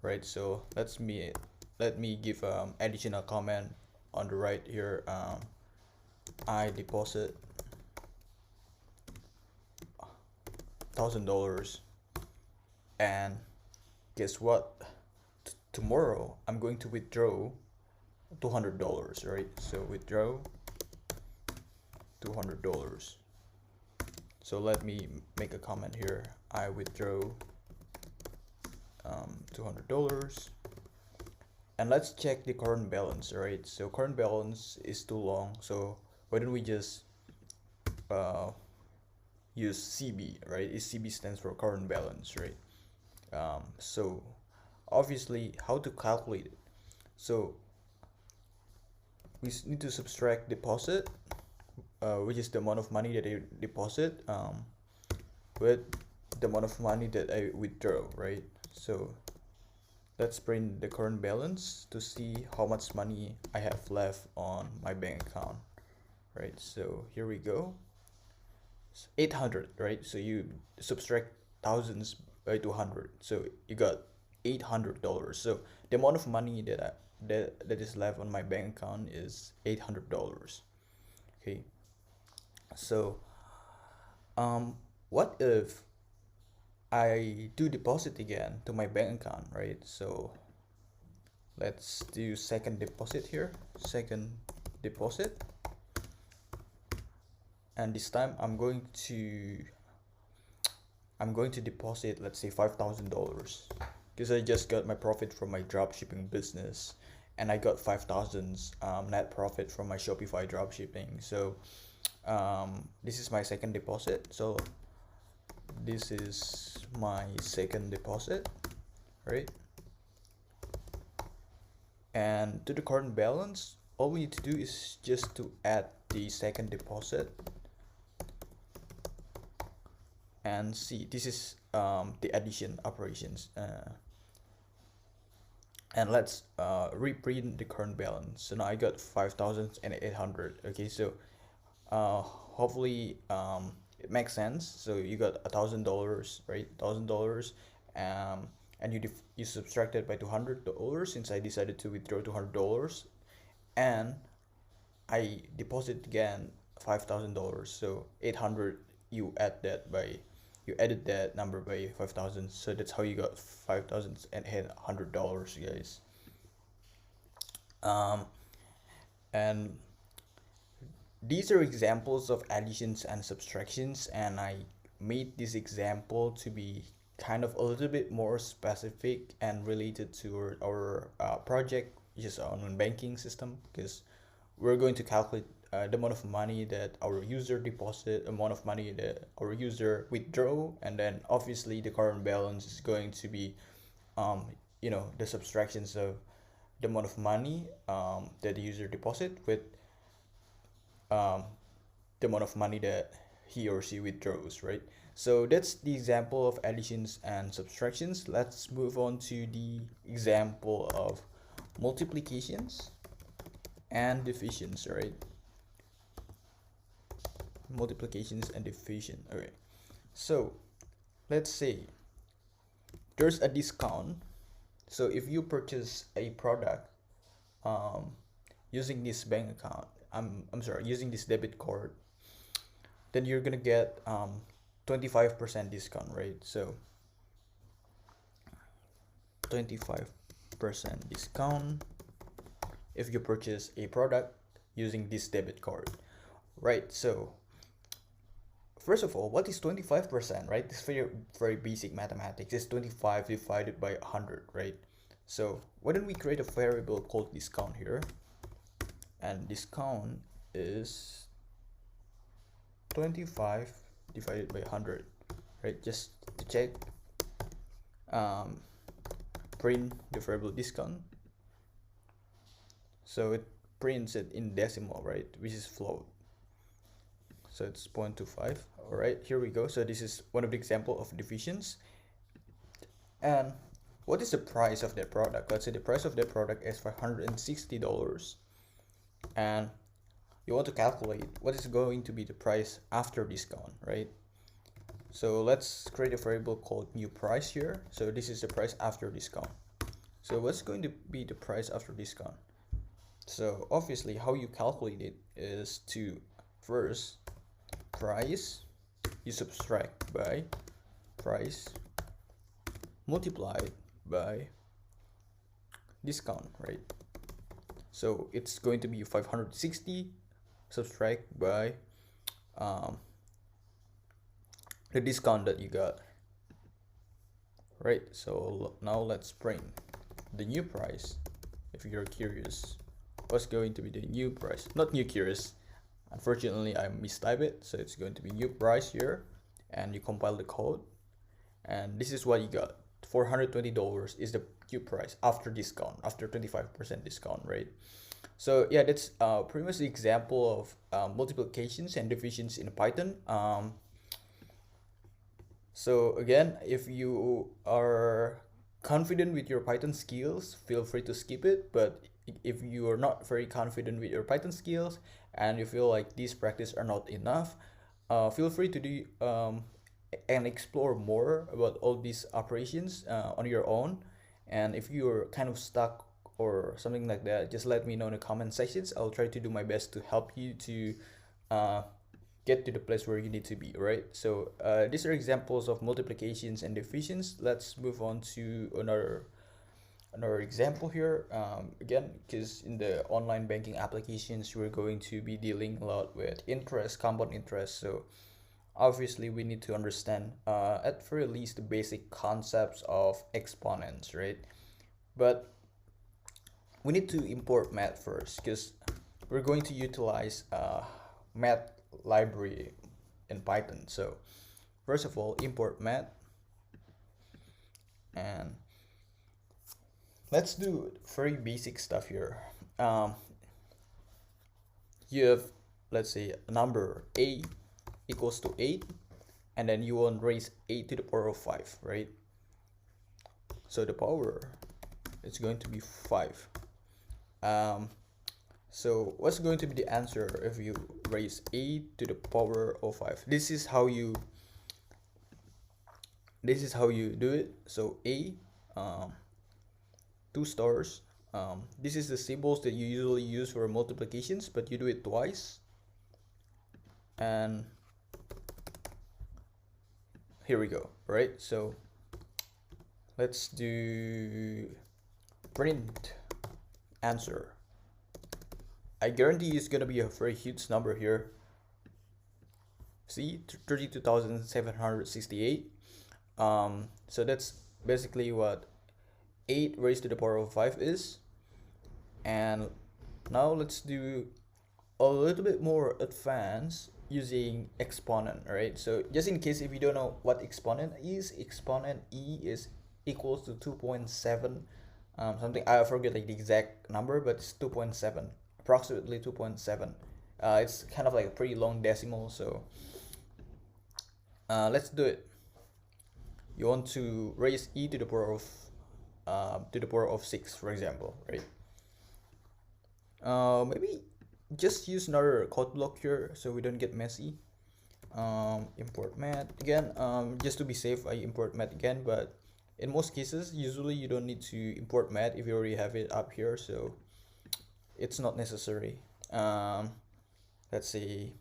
right? So let me give additional comment on the right here. I deposit $1,000, and guess what? Tomorrow I'm going to withdraw $200, right? So withdraw $200. So let me make a comment here. I withdraw $200, and let's check the current balance, right? So current balance is too long, so why don't we just use CB, right? CB stands for current balance, right? So obviously how to calculate it. So we need to subtract deposit, which is the amount of money that I deposit, with the amount of money that I withdraw, right? So let's print the current balance to see how much money I have left on my bank account, right? So here we go. 800, right? So you subtract thousands by 200, so you got $800. So the amount of money that is left on my bank account is $800. Okay, so what if I do deposit again to my bank account, right? So let's do second deposit here. Second deposit, and this time I'm going to deposit, let's say $5,000, because I just got my profit from my dropshipping business, and I got 5,000 net profit from my Shopify dropshipping. So this is my second deposit. So this is my second deposit, right? And to the current balance, all we need to do is just to add the second deposit, and see, this is the addition operations, and let's reprint the current balance. So now I got 5,800. Okay, so hopefully it makes sense. So you got $1,000, right? $1,000, and you subtracted by $200, since I decided to withdraw $200, and I deposit again $5,000. So 800, you added that number by 5,000. So that's how you got 5,000 and $100, guys. And these are examples of additions and subtractions, and I made this example to be kind of a little bit more specific and related to our project, which is our online banking system, because we're going to calculate the amount of money that our user deposit, amount of money that our user withdraw, and then obviously the current balance is going to be the subtractions of the amount of money that the user deposit with the amount of money that he or she withdraws, right? So that's the example of additions and subtractions. Let's move on to the example of multiplications and divisions, right? Multiplications and division. Okay, so let's say there's a discount. So if you purchase a product using this bank account, I'm sorry, using this debit card, then you're gonna get 25% discount, right? So 25% discount if you purchase a product using this debit card, right? So first of all, what is 25%, right? This is very basic mathematics. It's 25 divided by 100, right? So why don't we create a variable called discount here, and discount is 25 divided by 100, right? Just to check, print the variable discount, so it prints it in decimal, right, which is float, so it's 0.25. All right, here we go. So this is one of the example of divisions. And what is the price of that product? Let's say the price of that product is $560, and you want to calculate what is going to be the price after discount, right? So let's create a variable called new price here. So this is the price after discount. So what's going to be the price after discount? So obviously how you calculate it is to first price, you subtract by price multiplied by discount, right? So it's going to be 560 subtract by the discount that you got, right? So now let's print the new price. If you're curious what's going to be the new price, not new curious, unfortunately I mistyped it, so it's going to be new price here, and you compile the code, and this is what you got. $420 is the new price after discount, after 25% discount, right? So yeah, that's pretty much the example of multiplications and divisions in Python. So again, if you are confident with your Python skills, feel free to skip it. But if you are not very confident with your Python skills and you feel like these practice are not enough, feel free to do and explore more about all these operations on your own. And if you're kind of stuck or something like that, just let me know in the comment sections. I'll try to do my best to help you to get to the place where you need to be, right? So these are examples of multiplications and divisions. Let's move on to another example here. Again, because in the online banking applications, we're going to be dealing a lot with interest, compound interest. So obviously we need to understand at very least the basic concepts of exponents, right? But we need to import math first, because we're going to utilize math library in Python. So first of all, import math, and let's do very basic stuff here. You have, let's say, a number a equals to 8, and then you want to raise 8 to the power of 5, right? So the power is going to be 5. So what's going to be the answer if you raise 8 to the power of 5? This is how you do it. So a 2 stars. This is the symbols that you usually use for multiplications, but you do it twice. and here we go. Right, so let's do print answer. I guarantee it's gonna be a very huge number here. See, 32,768. So that's basically what 8 raised to the power of 5 is. And now let's do a little bit more advanced using exponent. Right, so just in case if you don't know what exponent E is equals to 2.7 something. I forget like the exact number, but it's 2.7, approximately 2.7. It's kind of like a pretty long decimal, so let's do it. You want to raise e to the power of 6, for example, right? Maybe just use another code block here so we don't get messy. Import math again. Just to be safe, I import math again, but in most cases usually you don't need to import math if you already have it up here, so it's not necessary. Let's say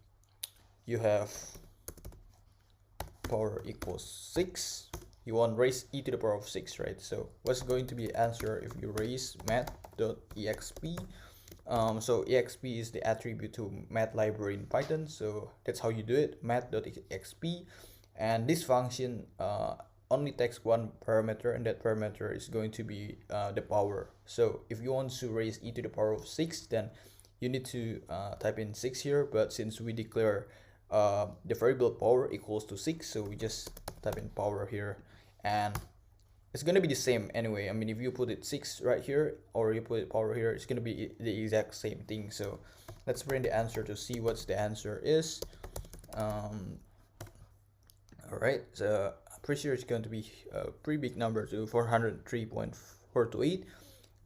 you have power equals 6, you want raise e to the power of 6, right? So what's going to be the answer if you raise math.exp? So exp is the attribute to math library in Python, so that's how you do it, math.exp. And this function only takes one parameter, and that parameter is going to be the power. So if you want to raise e to the power of 6, then you need to type in 6 here, but since we declare the variable power equals to 6, so we just type in power here, and it's gonna be the same anyway. I mean, if you put it 6 right here or you put it power here, it's gonna be the exact same thing. So let's print the answer to see what's the answer is. All right, so I'm pretty sure it's going to be a pretty big number, to 403.428.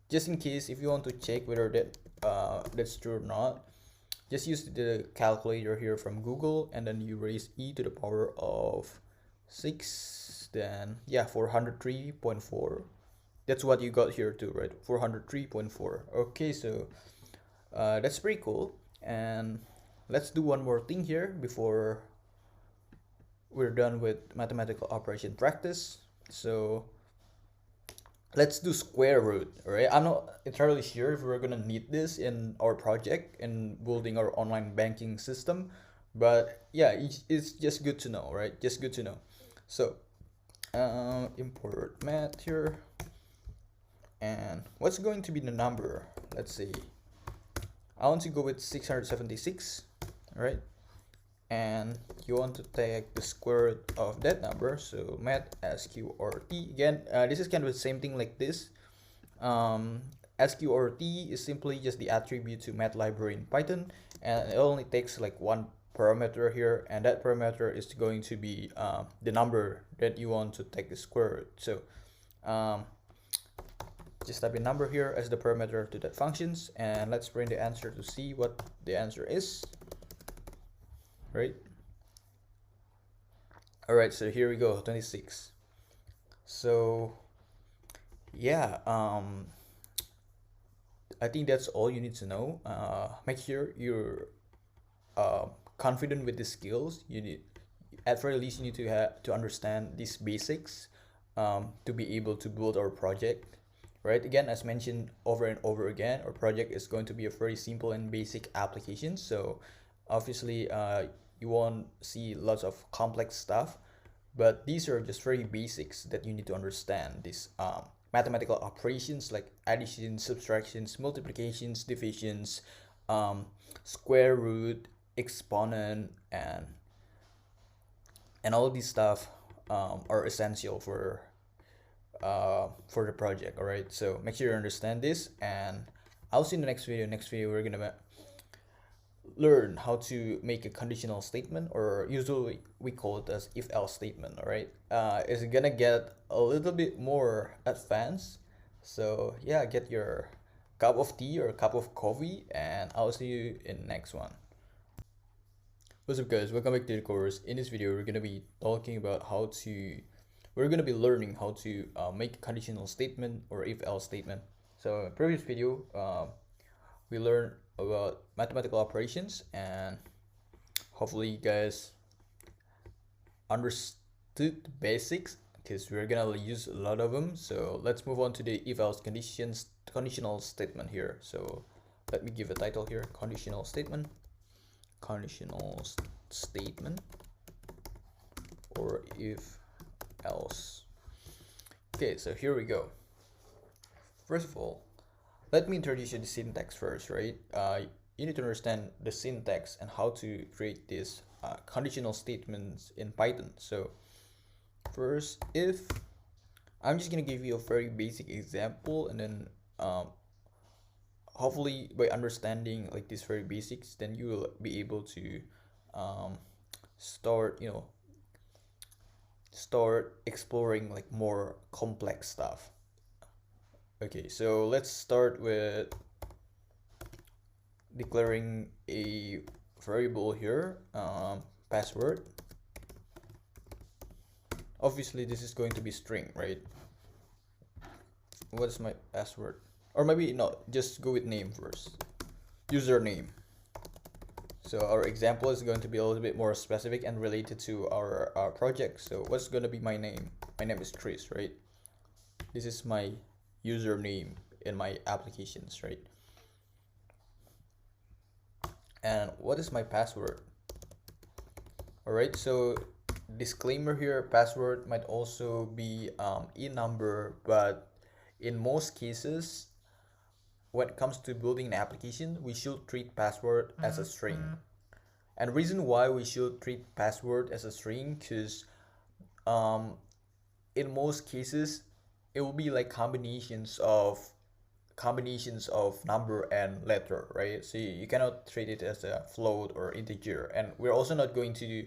Just in case if you want to check whether that's true or not, just use the calculator here from Google, and then you raise e to the power of 6, then yeah, 403.4. That's what you got here too, right? 403.4. Okay, so that's pretty cool. And let's do one more thing here before we're done with mathematical operation practice. So let's do square root. All right, I'm not entirely sure if we're gonna need this in our project in building our online banking system, but yeah, it's just good to know, right? Just good to know. So import math here, and what's going to be the number? Let's see, I want to go with 676, right? And you want to take the square root of that number, so math sqrt. Again, this is kind of the same thing like this. Sqrt is simply just the attribute to math library in Python, and it only takes like one parameter here, and that parameter is going to be the number that you want to take the square root. So just type in number here as the parameter to that functions, and let's print the answer to see what the answer is. Right, all right, so here we go, 26. So yeah, I think that's all you need to know. Make sure you're confident with the skills. You need, at very least, you need to have to understand these basics to be able to build our project, right? Again, as mentioned over and over again, our project is going to be a very simple and basic application. So obviously you won't see lots of complex stuff, but these are just very basics that you need to understand. These mathematical operations like addition, subtractions, multiplications, divisions, square root, exponent, and all these stuff are essential for the project. All right, so make sure you understand this, and I'll see you in the next video. Next video we're gonna learn how to make a conditional statement, or usually we call it as if else statement. All right, it's gonna get a little bit more advanced, so yeah, get your cup of tea or cup of coffee, and I'll see you in the next one. What's up guys, welcome back to the course. In this video we're gonna be talking about we're gonna be learning how to make a conditional statement or if else statement. So in previous video we learned about mathematical operations, and Hopefully you guys understood the basics, because we're gonna use a lot of them. So let's move on to the if else conditional statement here. So let me give a title here: conditional statement, statement, or if else. Okay, so here we go. First of all, let me introduce you the syntax first, right? You need to understand the syntax and how to create these conditional statements in Python. So first, if I'm just gonna give you a very basic example, and then hopefully by understanding like these very basics, then you will be able to start exploring like more complex stuff. Okay, so let's start with declaring a variable here, password. Obviously this is going to be string, right? What is my password? Or maybe no, just go with name first. Username. So our example is going to be a little bit more specific and related to our project. So what's going to be my name? My name is Chris, right? This is my username in my applications, right? And what is my password? All right, so disclaimer here, password might also be a number, but in most cases, when it comes to building an application, we should treat password as a string. And reason why we should treat password as a string, because in most cases, it will be like combinations of number and letter, right? So you cannot treat it as a float or integer, and we're also not going to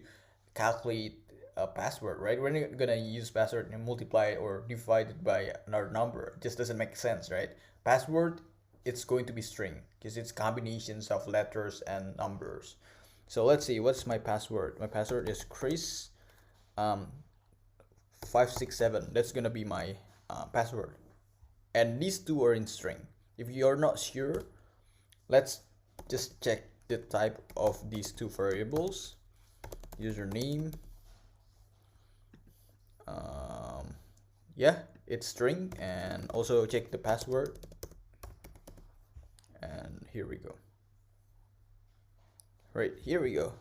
calculate a password, right? We're not gonna use password and multiply or divide it by another number. It just doesn't make sense, right? Password, it's going to be string because it's combinations of letters and numbers. So let's see, what's my password? My password is Chris 567. That's gonna be my password, and these two are in string. If you're not sure, let's just check the type of these two variables. Username, yeah, it's string, and also check the password, and here we go. Right, here we go.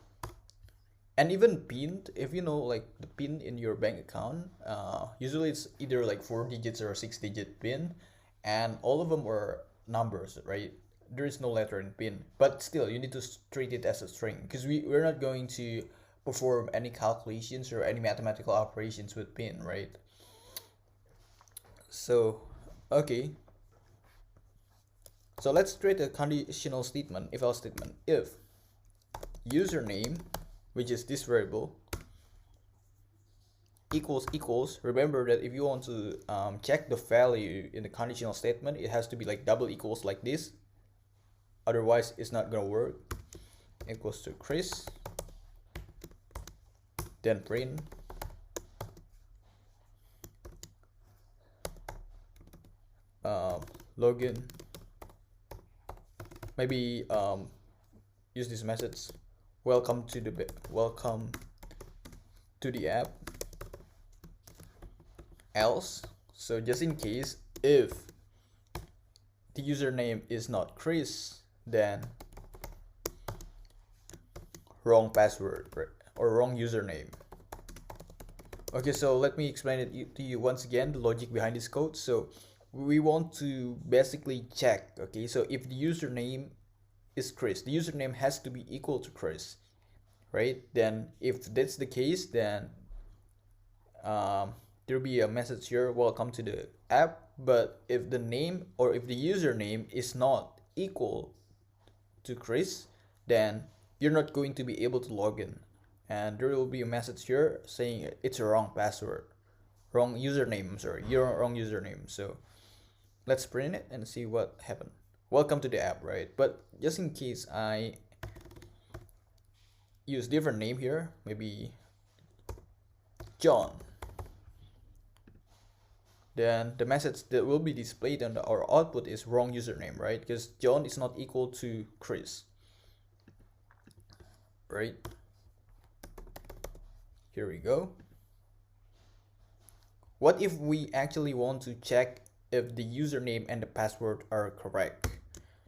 And even PIN, if you know like the PIN in your bank account, usually it's either like 4 digits or a 6-digit PIN, and all of them are numbers, right? There is no letter in PIN, but still you need to treat it as a string, because we're not going to perform any calculations or any mathematical operations with PIN, right? So okay, so let's create a conditional statement, if else statement. If username, which is this variable, equals, remember that if you want to check the value in the conditional statement, it has to be like double equals like this, otherwise it's not gonna work. Equals to Chris, then print login. Maybe use this message: welcome to the app. Else, so just in case, if the username is not Chris, then wrong password or wrong username. Okay, so let me explain it to you once again, the logic behind this code. So we want to basically check, okay, so if the username is Chris, the username has to be equal to Chris, right? Then if that's the case, then there'll be a message here: welcome to the app. But if the name or if the username is not equal to Chris, then you're not going to be able to log in, and there will be a message here saying it's a wrong password, wrong username. I'm sorry, you're wrong username. So let's print it and see what happened. Welcome to the app, right? But just in case I use different name here, maybe John, then the message that will be displayed on our output is wrong username, right? Because John is not equal to Chris, right? Here we go. What if we actually want to check if the username and the password are correct?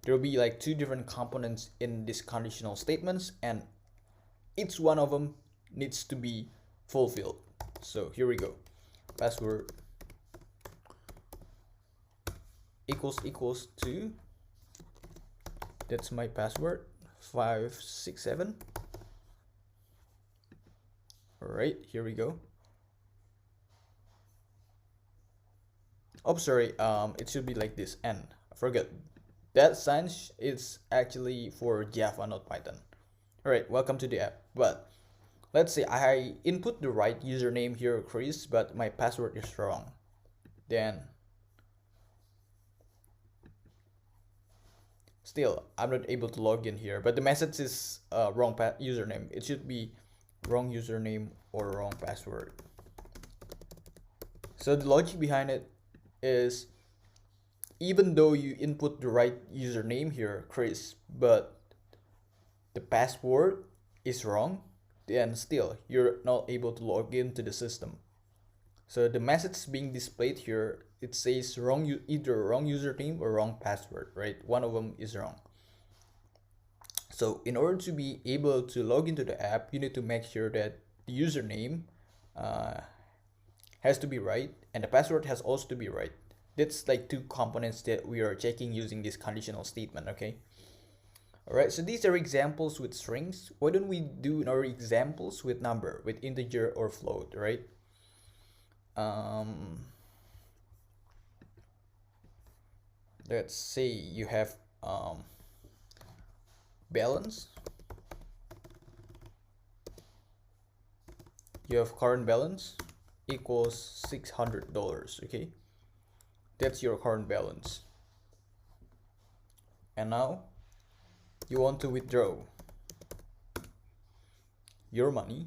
There will be like two different components in this conditional statements, and each one of them needs to be fulfilled. So here we go. Password equals to, that's my password, 567. All right, here we go. Oh, sorry, it should be like this. And I forgot that sign is actually for Java, not Python. All right, welcome to the app. But let's say I input the right username here, Chris, but my password is wrong. Then still, I'm not able to log in here, but the message is wrong username. It should be wrong username or wrong password. So the logic behind it is, even though you input the right username here, Chris, but the password is wrong, then still you're not able to log into the system. So the message being displayed here, it says either wrong username or wrong password, right? One of them is wrong. So in order to be able to log into the app, you need to make sure that the username has to be right and the password has also to be right. That's like two components that we are checking using this conditional statement, okay? All right, so these are examples with strings. Why don't we do our examples with number, with integer or float, right? Let's say you have balance. You have current balance equals $600, okay? That's your current balance. And now you want to withdraw your money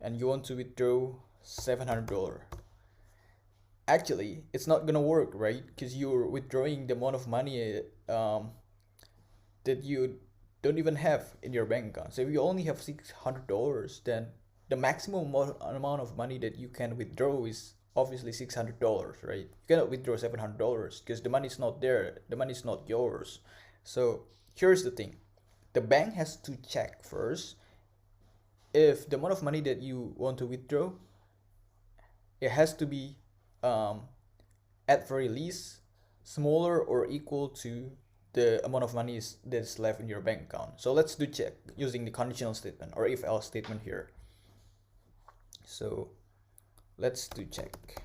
and you want to withdraw $700. Actually, it's not gonna work, right? Because you're withdrawing the amount of money that you don't even have in your bank account. So if you only have $600, then the maximum amount of money that you can withdraw is obviously $600, right? You cannot withdraw $700 because the money is not there. The money is not yours. So here's the thing. The bank has to check first if the amount of money that you want to withdraw, it has to be at very least smaller or equal to the amount of money that's left in your bank account. So let's do check using the conditional statement or if else statement here. So let's do check.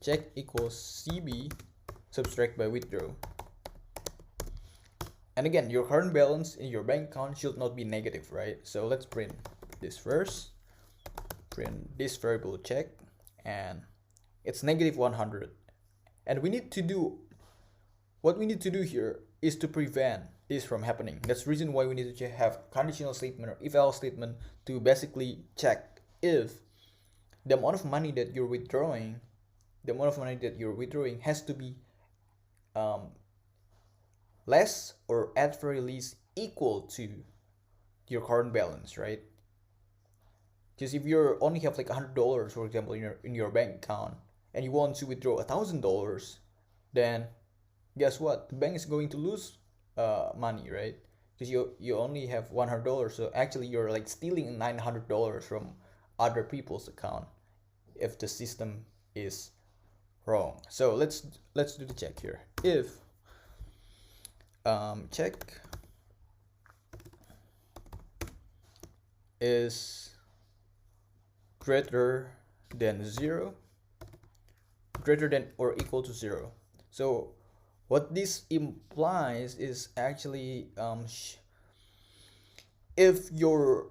Check equals CB subtract by withdraw. And again, your current balance in your bank account should not be negative, right? So let's print this first. Print this variable check, and it's negative 100. And we need to do, what we need to do here is to prevent this from happening. That's the reason why we need to have conditional statement or if else statement to basically check if the amount of money that you're withdrawing, has to be less or at very least equal to your current balance, right? Because if you only have like $100, for example, in your bank account, and you want to withdraw $1,000, then guess what? The bank is going to lose money, right? Because you only have $100, so actually you're like stealing $900 from other people's account if the system is wrong. So let's do the check here. If check is greater than 0, greater than or equal to 0. So what this implies is actually if your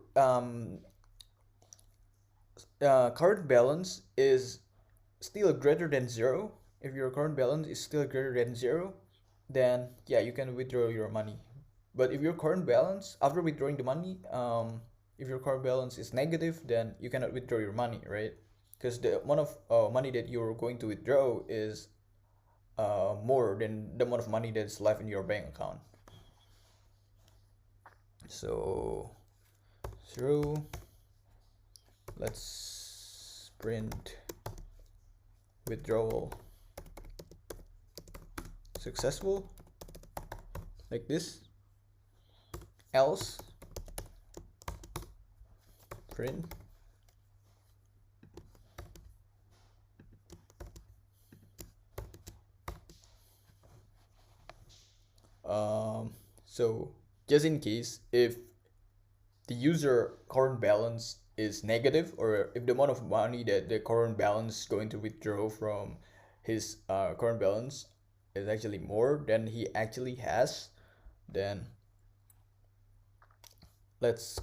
current balance is still greater than 0, if your current balance is still greater than 0, then yeah, you can withdraw your money. But if your current balance after withdrawing the money, if your current balance is negative, then you cannot withdraw your money, right? Because the amount of money that you're going to withdraw is more than the amount of money that's left in your bank account. So 0 let's print withdrawal successful, like this. Else print so just in case if the user current balance is negative, or if the amount of money that the current balance is going to withdraw from his current balance is actually more than he actually has, then let's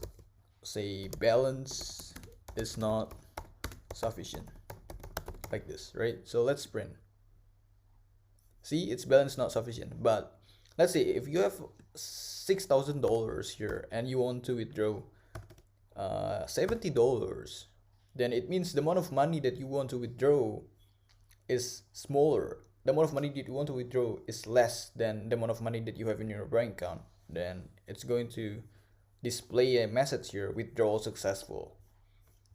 say balance is not sufficient, like this, right? So let's print. See, it's balance not sufficient. But let's say if you have $6,000 here and you want to withdraw $70, then it means the amount of money that you want to withdraw is smaller. The amount of money that you want to withdraw is less than the amount of money that you have in your bank account. Then it's going to display a message here, withdrawal successful,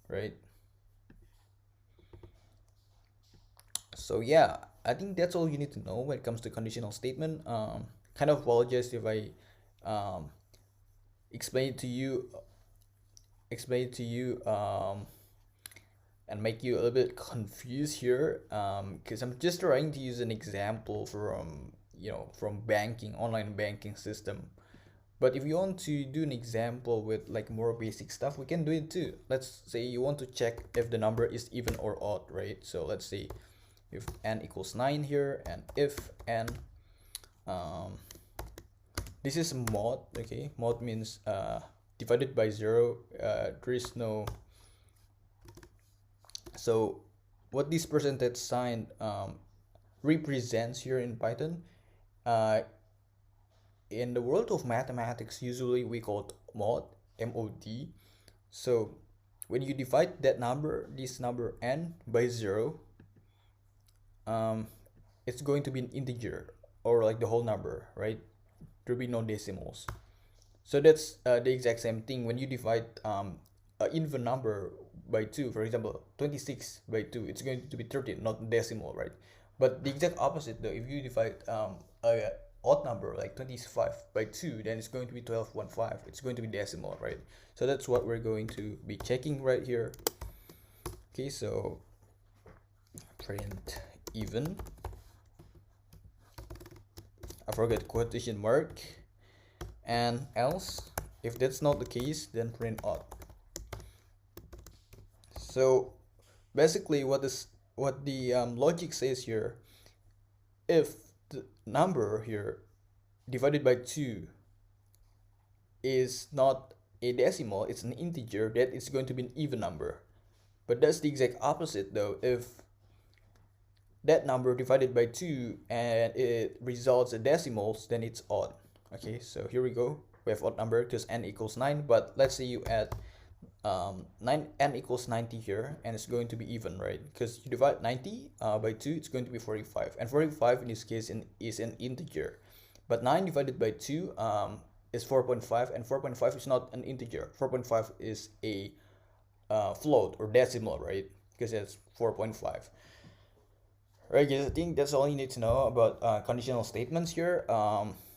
right? So yeah, I think that's all you need to know when it comes to conditional statement. Kind of apologize if I explain it to you and make you a little bit confused here, because I'm just trying to use an example from from banking, online banking system. But if you want to do an example with like more basic stuff, we can do it too. Let's say you want to check if the number is even or odd, right? So let's say if n equals 9 here, and if n this is mod. Okay, mod means divided by 0. There is no, so what this percentage sign represents here in Python, in the world of mathematics, usually we call it mod, mod. So when you divide that number, this number n, by 0, it's going to be an integer, or like the whole number, right? There will be no decimals. So that's the exact same thing when you divide an even number by 2. For example, 26 by 2, it's going to be 13, not decimal, right? But the exact opposite though, if you divide a odd number like 25 by 2, then it's going to be 12.15. It's going to be decimal, right? So that's what we're going to be checking right here. Okay, so print even. I forgot quotation mark. And else, if that's not the case, then print odd. So basically what the logic says here, if the number here divided by 2 is not a decimal, it's an integer, that is going to be an even number. But that's the exact opposite though. If that number divided by 2 and it results in decimals, then it's odd. Okay, so here we go. We have odd number because n equals 9, but let's say you add n equals 90 here, and it's going to be even, right? Because you divide 90 by 2, it's going to be 45, and 45 in this case is an integer. But 9 divided by 2 is 4.5, and 4.5 is not an integer. 4.5 is a float or decimal, right? Because it's 4.5. Right, guys, I think that's all you need to know about conditional statements here.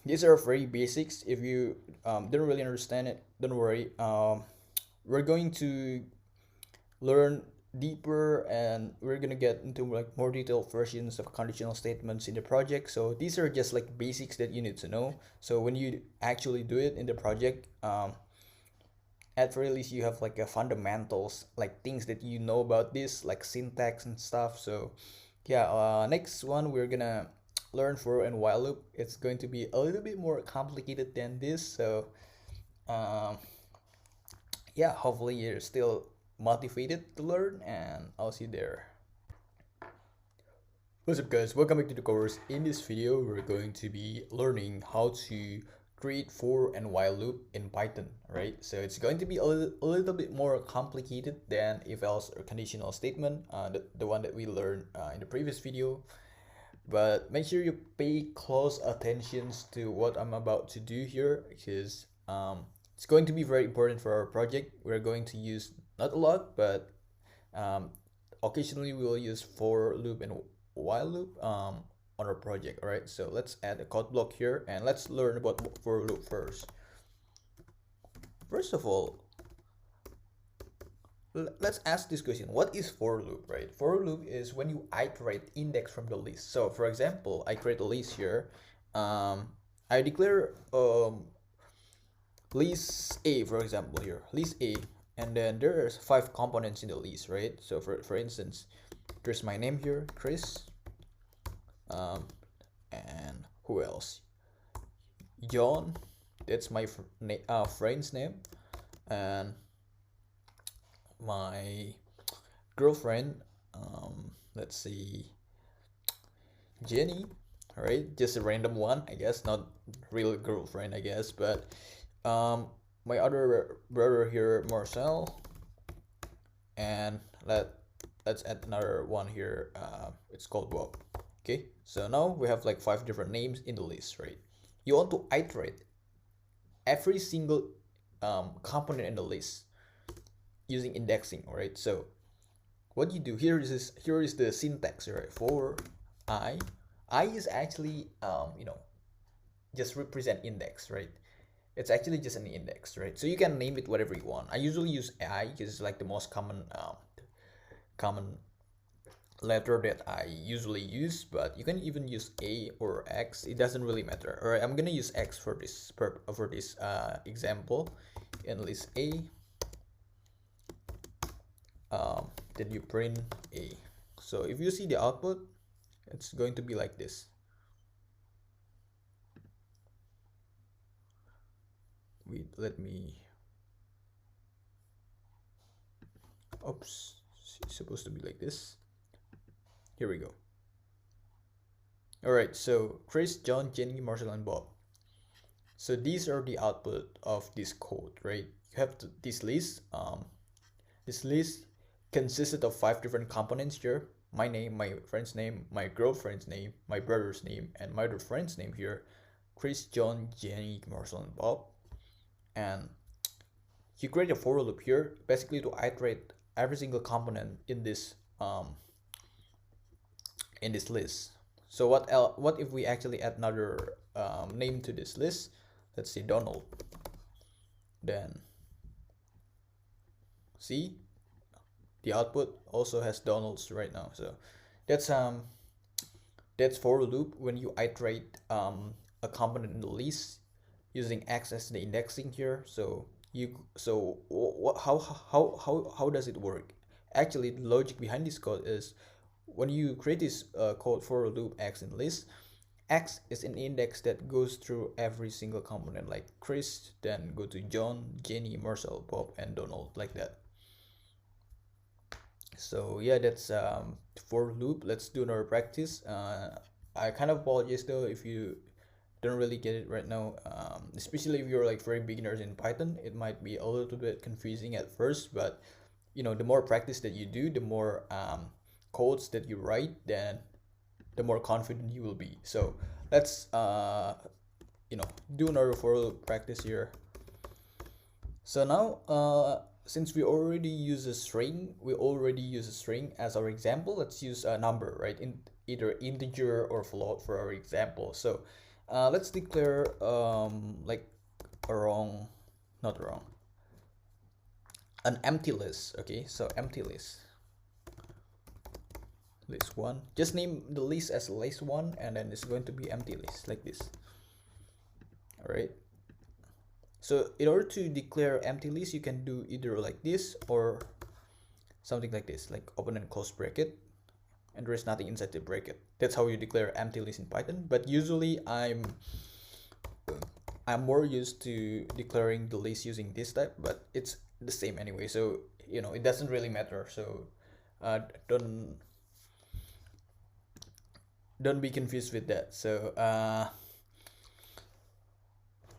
These are very basics. If you don't really understand it, don't worry. We're going to learn deeper, and we're gonna get into like more detailed versions of conditional statements in the project. So these are just like basics that you need to know. So when you actually do it in the project, at very least you have like a fundamentals, like things that you know about this, like syntax and stuff. So yeah, next one we're gonna learn for and while loop. It's going to be a little bit more complicated than this. So yeah, hopefully you're still motivated to learn, and I'll see you there. What's up guys, welcome back to the course. In this video we're going to be learning how to create for and while loop in Python, right? So it's going to be a little bit more complicated than if else or conditional statement, the one that we learned in the previous video. But make sure you pay close attention to what I'm about to do here, because it's going to be very important for our project. We're going to use not a lot, but um, occasionally we will use for loop and while loop on our project. All right, so let's add a code block here and let's learn about for loop first. First of all, let's ask this question: what is for loop? Right, for loop is when you iterate index from the list. So for example, I create a list here. I declare list A, for example, here list A, and then there's 5 components in the list, right? So for instance, there's my name here, Chris, and who else? John, that's my friend's name, and my girlfriend, let's see, Jenny. All right, just a random one, I guess, not real girlfriend, I guess, but my other brother here, Marcel, and let's add another one here. It's called Bob. Okay, so now we have like 5 different names in the list, right? You want to iterate every single component in the list using indexing, right? So what you do here is the syntax, right? For I is actually just represent index, right? It's actually just an index, right? So you can name it whatever you want. I usually use I because it's like the most common letter that I usually use, but you can even use A or X. It doesn't really matter. All right, I'm gonna use X for this example. In list A, then you print A. So if you see the output, it's going to be like this. Let me. Oops, it's supposed to be like this. Here we go. All right, so Chris, John, Jenny, Marcel, and Bob. So these are the output of this code, right? You have this list. This list consisted of 5 different components here: my name, my friend's name, my girlfriend's name, my brother's name, and my other friend's name here: Chris, John, Jenny, Marcel, and Bob. And you create a for loop here, basically to iterate every single component in this list. So what if we actually add another name to this list? Let's say Donald. Then see, the output also has Donald's right now. So that's for loop when you iterate a component in the list using X as the indexing here. So how does it work? Actually, the logic behind this code is when you create this code for loop X in list, X is an index that goes through every single component, like Chris, then go to John, Jenny, Marcel, Bob, and Donald, like that. So yeah, that's for loop. Let's do another practice. I kind of apologize though if you don't really get it right now, especially if you're like very beginners in Python. It might be a little bit confusing at first, but the more practice that you do, the more codes that you write, then the more confident you will be. So let's do another for loop practice here. So now since we already use a string as our example, let's use a number, right? In either integer or float for our example. So let's declare like an empty list. Okay, so empty list 1. Just name the list as list 1, and then it's going to be empty list like this. All right. So in order to declare empty list, you can do either like this or something like this, like open and close bracket, and there is nothing inside the bracket. That's how you declare empty list in Python. But usually I'm more used to declaring the list using this type, but it's the same anyway. So it doesn't really matter. So don't be confused with that. So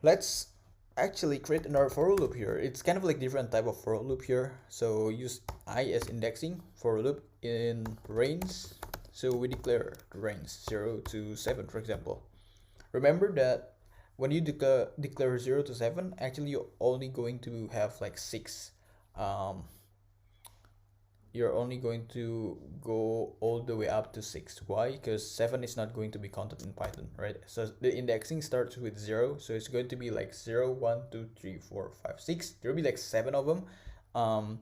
let's actually create another for loop here. It's kind of like different type of for loop here. So use I as indexing for loop in range. So we declare range 0 to 7, for example. Remember that when you declare 0 to 7, actually you're only going to have like 6 you're only going to go all the way up to 6. Why? Because 7 is not going to be counted in Python, right? So the indexing starts with 0, so it's going to be like 0, 1, 2, 3, 4, 5, 6. There'll be like 7 of them,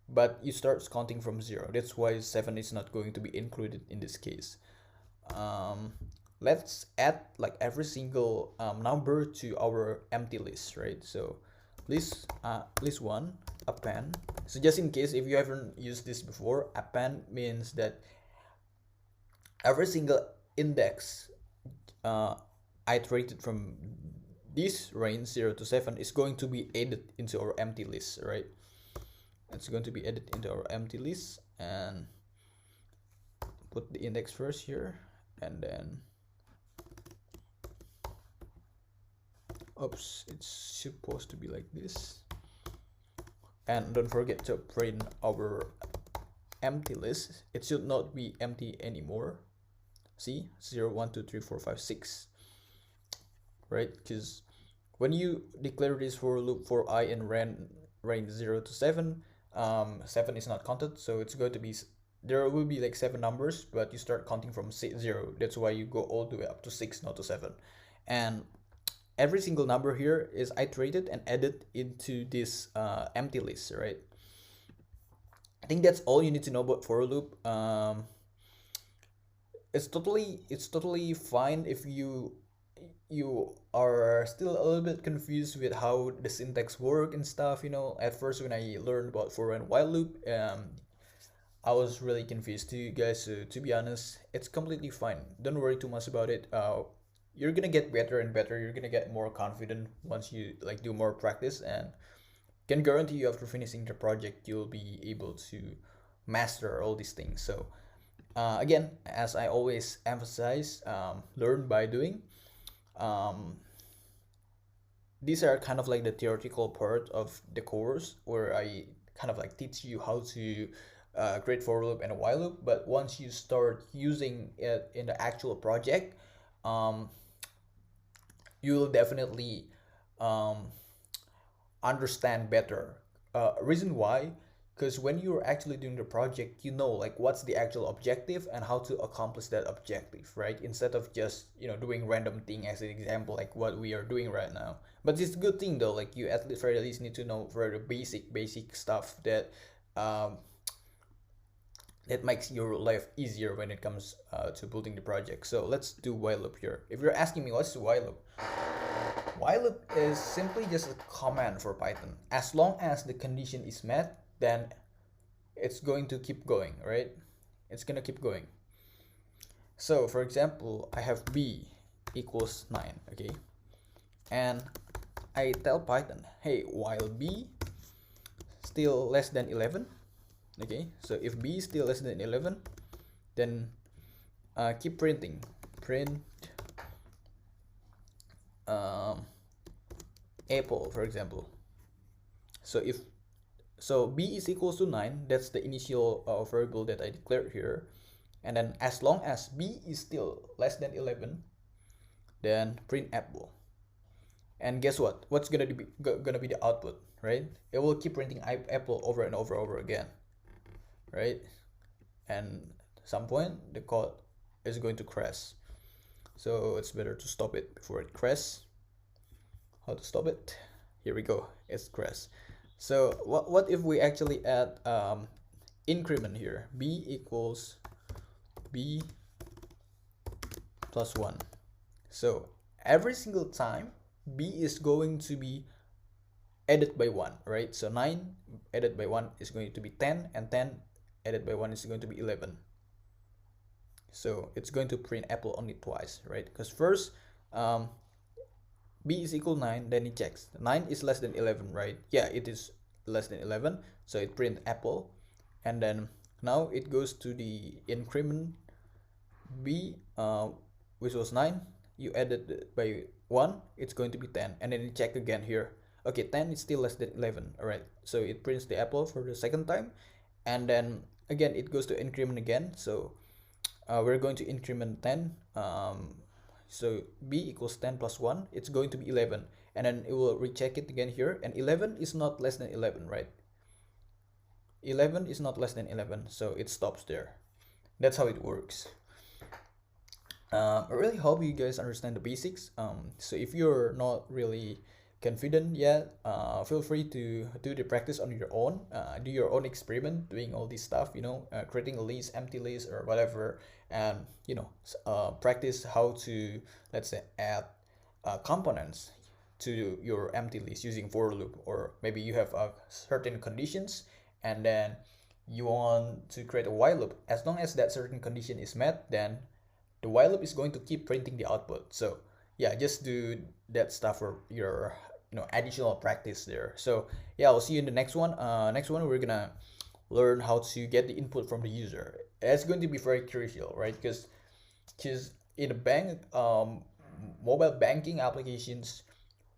but you start counting from 0. That's why 7 is not going to be included in this case. Let's add like every single number to our empty list, right? So list 1 append. So just in case if you haven't used this before, append means that every single index iterated from this range 0 to 7 is going to be added into our empty list, right? It's going to be added into our empty list, and put the index first here, and then oops, it's supposed to be like this. And don't forget to print our empty list. It should not be empty anymore. See, 0, 1, 2, 3, 4, 5, 6, right? Because when you declare this for loop for I in range 0 to 7, 7 is not counted, so it's going to be, there will be like 7 numbers, but you start counting from 0. That's why you go all the way up to 6, not to 7. And every single number here is iterated and added into this empty list, right? I think that's all you need to know about for loop. It's totally fine if you are still a little bit confused with how the syntax work and stuff. You know, at first when I learned about for and while loop, I was really confused too, guys. So to be honest, it's completely fine. Don't worry too much about it. You're gonna get better and better. You're gonna get more confident once you like do more practice, and can guarantee you after finishing the project you'll be able to master all these things. So again, as I always emphasize, learn by doing. These are kind of like the theoretical part of the course where I kind of like teach you how to create for loop and a while loop. But once you start using it in the actual project, you will definitely understand better. Reason why? Because when you're actually doing the project, you know like what's the actual objective and how to accomplish that objective, right? Instead of just doing random thing as an example, like what we are doing right now. But it's a good thing though, like you at least very least need to know very basic stuff that that makes your life easier when it comes to building the project. So let's do while loop here. If you're asking me what's the while loop, while loop is simply just a command for Python. As long as the condition is met, then it's going to keep going, right? It's gonna keep going. So for example, I have b equals 9, okay? And I tell Python, hey, while b still less than 11, okay? So if b is still less than 11, then keep printing. Print apple, for example. So if b is equals to 9, that's the initial variable that I declared here. And then as long as b is still less than 11, then print apple. And guess what? What's gonna be the output, right? It will keep printing apple over and over again, right? And at some point the code is going to crash. So it's better to stop it before it crashes. How to stop it? Here we go. It's crashed. So what if we actually add increment here? B equals b plus 1. So every single time b is going to be added by 1, right? So 9 added by 1 is going to be 10, and 10 added by 1 is going to be 11. So it's going to print apple only twice, right? Because first b is equal 9, then it checks 9 is less than 11, right? Yeah, it is less than 11, so it print apple. And then now it goes to the increment b, which was 9, you added by 1, it's going to be 10, and then you check again here. Okay, 10 is still less than 11, all right? So it prints the apple for the second time, and then again it goes to increment again. So we're going to increment 10. So b equals 10 plus 1, it's going to be 11, and then it will recheck it again here, and 11 is not less than 11, right? 11 is not less than 11, so it stops there. That's how it works. I really hope you guys understand the basics. So if you're not really confident yet, feel free to do the practice on your own. Do your own experiment, doing all this stuff. Creating a list, empty list, or whatever, and practice how to, let's say, add components to your empty list using for loop, or maybe you have certain conditions and then you want to create a while loop. As long as that certain condition is met, then the while loop is going to keep printing the output. So yeah, just do that stuff for your additional practice there. So yeah, I'll see you in the next one. Next one we're gonna learn how to get the input from the user. That's going to be very crucial, right? Because in a bank, mobile banking applications,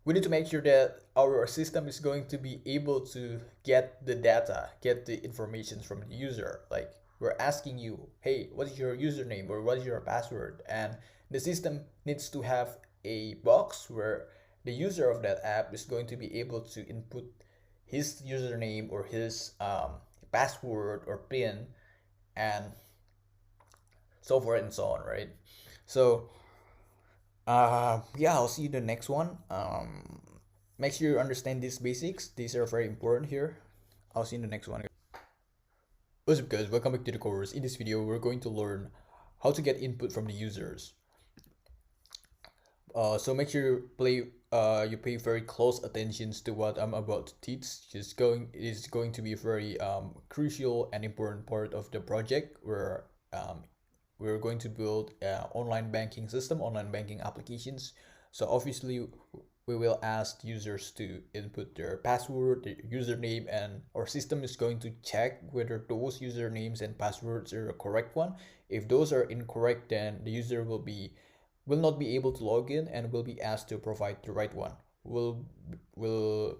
we need to make sure that our system is going to be able to get the data, get the information from the user. Like, we're asking you, hey, what is your username or what is your password? And the system needs to have a box where the user of that app is going to be able to input his username or his password or PIN and so forth and so on, right? So yeah, I'll see you in the next one. Make sure you understand these basics. These are very important here. I'll see you in the next one. What's up, guys? Welcome back to the course. In this video, we're going to learn how to get input from the users. So make sure you pay very close attention to what I'm about to teach. It is going to be a very crucial and important part of the project where we're going to build an online banking system, online banking applications. So obviously we will ask users to input their password, their username, and our system is going to check whether those usernames and passwords are the correct one. If those are incorrect, then the user will not be able to log in and will be asked to provide the right one. Will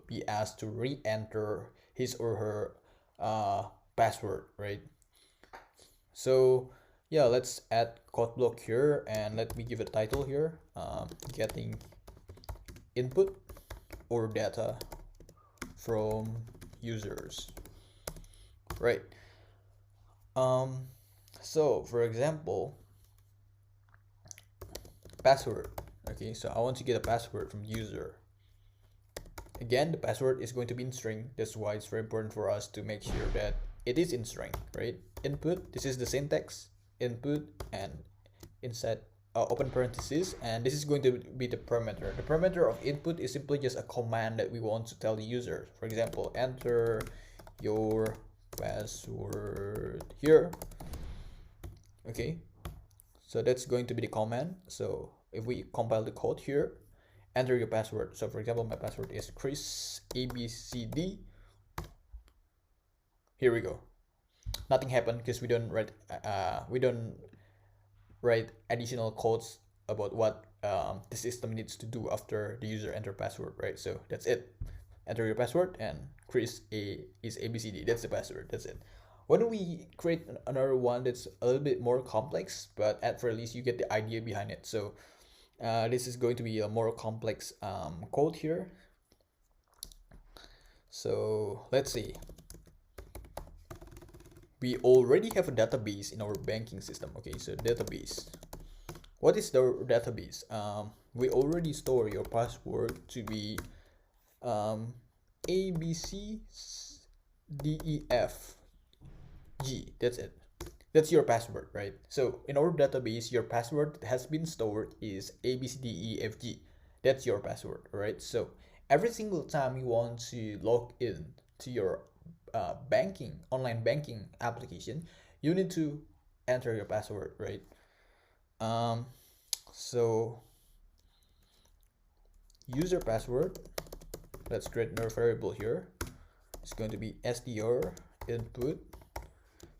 be asked to re-enter his or her password, right? So yeah, let's add code block here and let me give a title here, getting input or data from users, right? So for example, password. Okay, so I want to get a password from user. Again, the password is going to be in string. That's why it's very important for us to make sure that it is in string, right? Input, this is the syntax, input, and inside open parentheses, and this is going to be the parameter. The parameter of input is simply just a command that we want to tell the user. For example, enter your password here. Okay, so that's going to be the command. So if we compile the code here, enter your password. So for example, my password is Chris ABCD. Here we go. Nothing happened because we don't write additional codes about what the system needs to do after the user enter password, right? So that's it. Enter your password and Chris is ABCD. That's the password. That's it. Why don't we create another one that's a little bit more complex, but at very least you get the idea behind it. So this is going to be a more complex code here. So let's see. We already have a database in our banking system. Okay, so database. What is the database? We already store your password to be ABCDEFG. That's it. That's your password, right? So in our database, your password that has been stored is ABCDEFG. That's your password, right? So every single time you want to log in to your online banking application, you need to enter your password, right? So user password, let's create another variable here. It's going to be str input.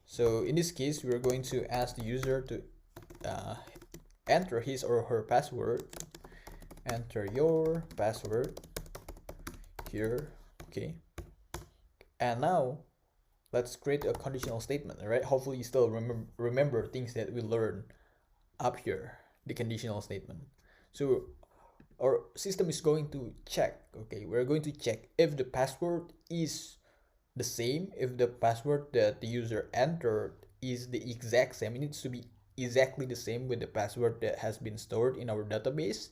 So in this case, we're going to ask the user to enter his or her password. Enter your password here. Okay, and now let's create a conditional statement. All right, hopefully you still remember things that we learned up here, the conditional statement. So our system is going to check, okay, we're going to check if the password is the same if the password that the user entered is the exact same. It needs to be exactly the same with the password that has been stored in our database.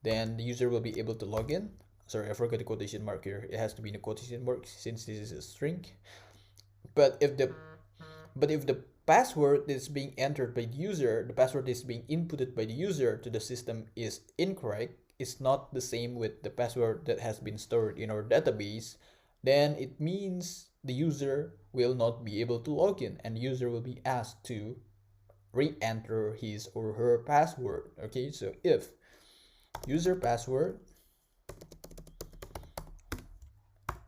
Then the user will be able to log in. Sorry, I forgot the quotation mark here. It has to be in a quotation mark since this is a string. But if the password is being entered by the user, the password is being inputted by the user to the system is incorrect, it's not the same with the password that has been stored in our database, then it means the user will not be able to log in, and the user will be asked to re-enter his or her password. Okay, so if user password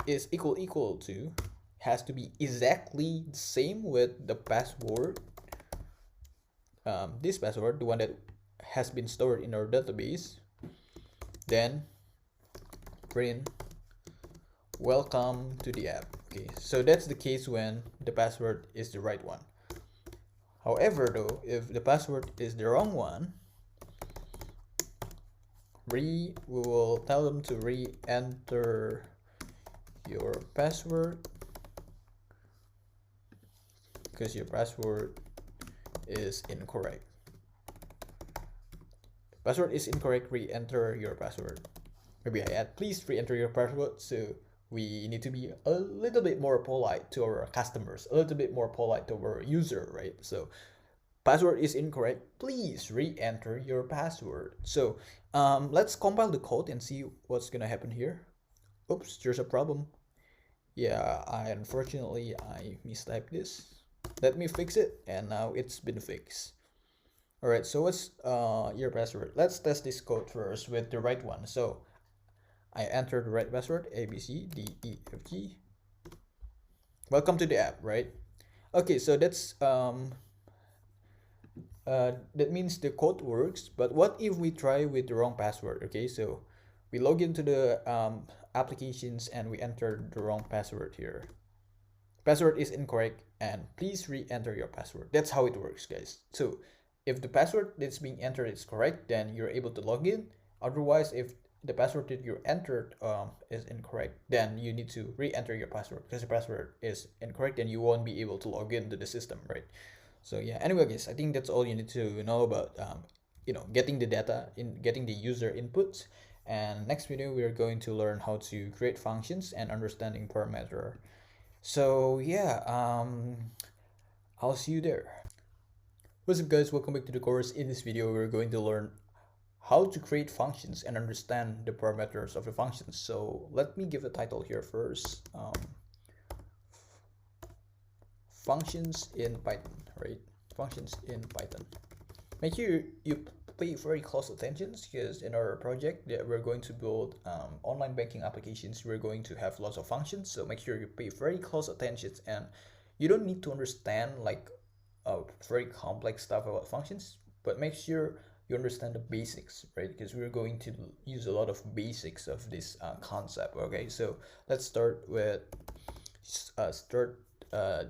is equal to has to be exactly the same with the password, this password, the one that has been stored in our database, then print welcome to the app. Okay, so that's the case when the password is the right one. However, though, if the password is the wrong one, we will tell them to re-enter your password because your password is incorrect. Password is incorrect, re-enter your password. Maybe I add, please re-enter your password, so we need to be a little bit more polite to our customers, a little bit more polite to our user, right? So password is incorrect, please re-enter your password. So let's compile the code and see what's gonna happen here. Oops, there's a problem. Yeah, unfortunately I mistyped this. Let me fix it, and now it's been fixed. All right, so what's your password? Let's test this code first with the right one. So I entered the right password, ABCDEFG. Welcome to the app, right? Okay, so that's that means the code works. But what if we try with the wrong password? Okay, so we log into the applications and we enter the wrong password here. Password is incorrect, and please re-enter your password. That's how it works, guys. So if the password that's being entered is correct, then you're able to log in. Otherwise, if the password that you entered is incorrect, then you need to re-enter your password because the password is incorrect and you won't be able to log into the system, right? So yeah, anyway guys, I think that's all you need to know about getting the data, getting the user inputs. And next video we're going to learn how to create functions and understanding parameter. So yeah, I'll see you there. What's up guys, welcome back to the course. In this video we're going to learn how to create functions and understand the parameters of the functions. So let me give a title here first. Functions in Python, right? Functions in Python. Make sure you pay very close attention because in our project that we're going to build online banking applications, we're going to have lots of functions. So make sure you pay very close attention, and you don't need to understand like very complex stuff about functions, but make sure you understand the basics, right? Because we're going to use a lot of basics of this concept. Okay, so let's start with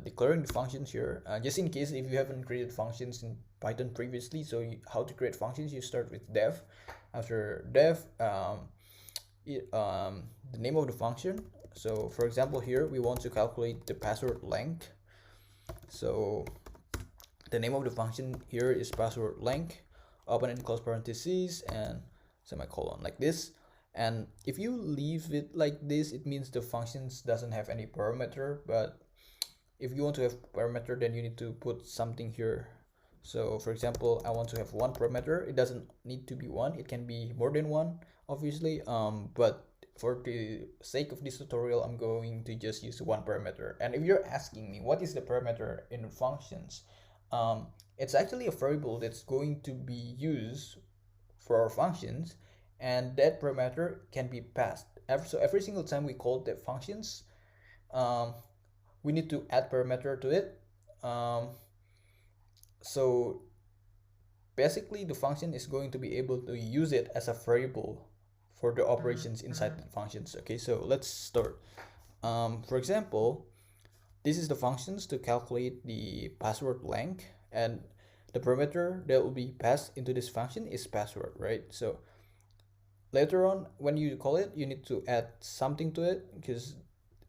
declaring the functions here. Just in case if you haven't created functions in Python previously, so how to create functions, you start with def. After def, the name of the function. So for example here we want to calculate the password length, so the name of the function here is password length, open and close parentheses and semicolon, like this. And if you leave it like this, it means the functions doesn't have any parameter. But if you want to have parameter, then you need to put something here. So for example, I want to have one parameter. It doesn't need to be one, it can be more than one, obviously, but for the sake of this tutorial I'm going to just use one parameter. And if you're asking me what is the parameter in functions, it's actually a variable that's going to be used for our functions, and that parameter can be passed. So every single time we call the functions, we need to add parameter to it. So basically the function is going to be able to use it as a variable for the operations inside the functions. Okay, so let's start. For example, this is the functions to calculate the password length, and the parameter that will be passed into this function is password, right? So later on when you call it, you need to add something to it because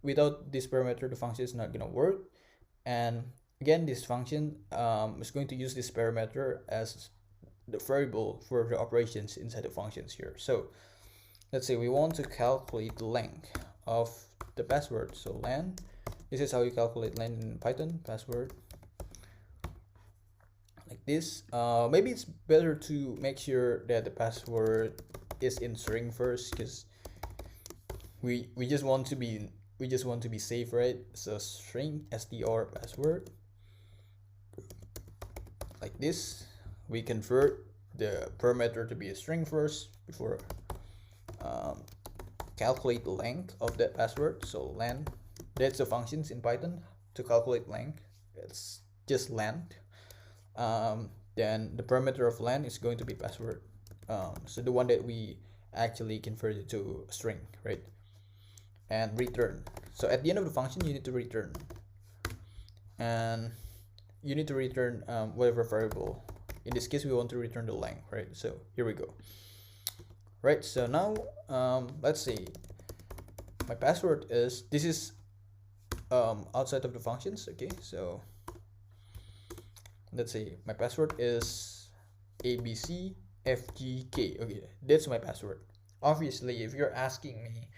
without this parameter, the function is not gonna work. And again, this function is going to use this parameter as the variable for the operations inside the functions here. So let's say we want to calculate the length of the password. So len, this is how you calculate len in Python, password, like this. Maybe it's better to make sure that the password is in string first, because we just want to be safe, right? So string str password, like this. We convert the parameter to be a string first before calculate the length of that password. So len, that's the functions in Python to calculate length. It's just length. Then the parameter of len is going to be password. So the one that we actually converted to a string, right? And return. So at the end of the function, you need to return, and you need to return whatever variable. In this case, we want to return the length, right? So here we go. Right, so now let's say my password is, this is outside of the functions. Okay, so let's say my password is abcfgk. Okay, that's my password. Obviously, if you're asking me,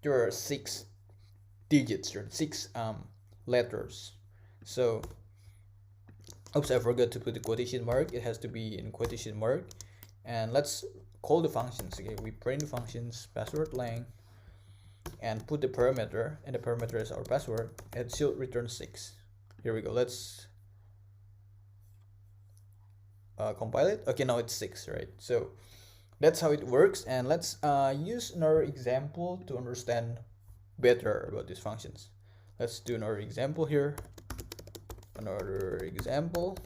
there are 6 digits or 6 letters. So oops, I forgot to put the quotation mark. It has to be in quotation mark. And let's call the functions. Okay, we print the functions password length and put the parameter, and the parameter is our password. It should return 6. Here we go. Let's compile it. Okay, now it's 6, right? So that's how it works, and let's use another example to understand better about these functions. Let's do another example here. Another example.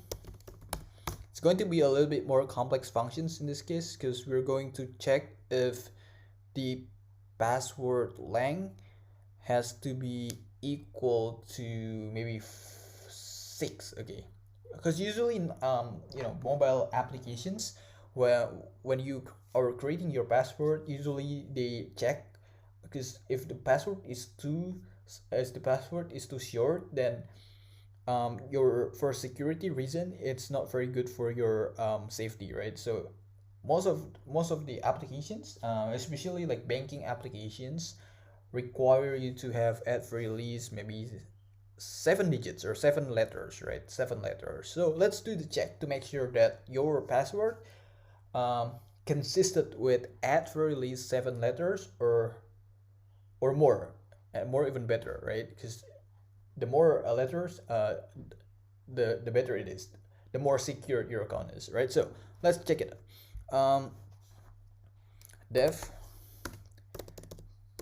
It's going to be a little bit more complex functions in this case, because we're going to check if the password length has to be equal to maybe 6. Okay, because usually in mobile applications, where when you are creating your password, usually they check, because if the password is too short, then for security reason, it's not very good for your safety, right? So most of the applications, especially like banking applications, require you to have at very least maybe 7 digits or 7 letters, right? 7 letters. So let's do the check to make sure that your password consisted with at very least 7 letters or more, and more even better, right? Because the more letters, the better it is, the more secure your account is, right? So let's check it. Def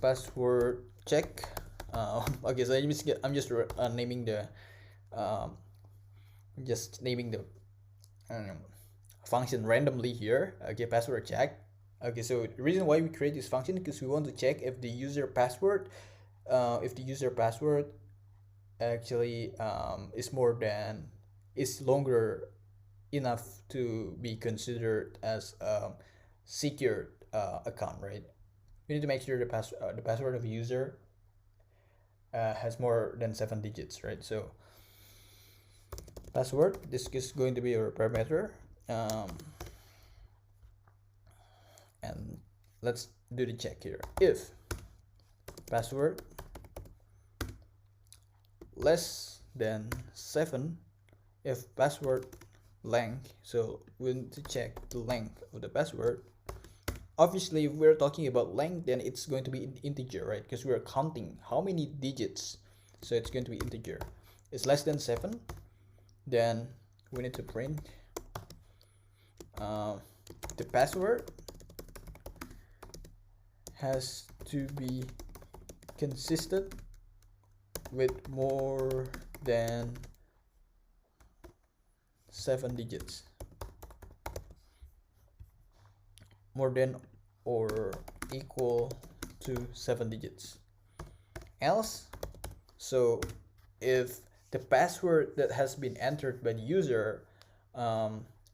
password check. Okay, so I'm just naming the function randomly here. Okay, password check. Okay, so the reason why we create this function is because we want to check if the user password actually is longer enough to be considered as a secure account, right? We need to make sure the password of a user has more than 7 digits, right? So password, this is going to be our parameter, and let's do the check here. If password less than 7, if password length, so we need to check the length of the password. Obviously, if we're talking about length, then it's going to be in integer, right? Because we're counting how many digits, so it's going to be integer. It's less than 7, then we need to print the password has to be consistent with more than 7 digits, more than or equal to 7 digits. Else, so if the password that has been entered by the user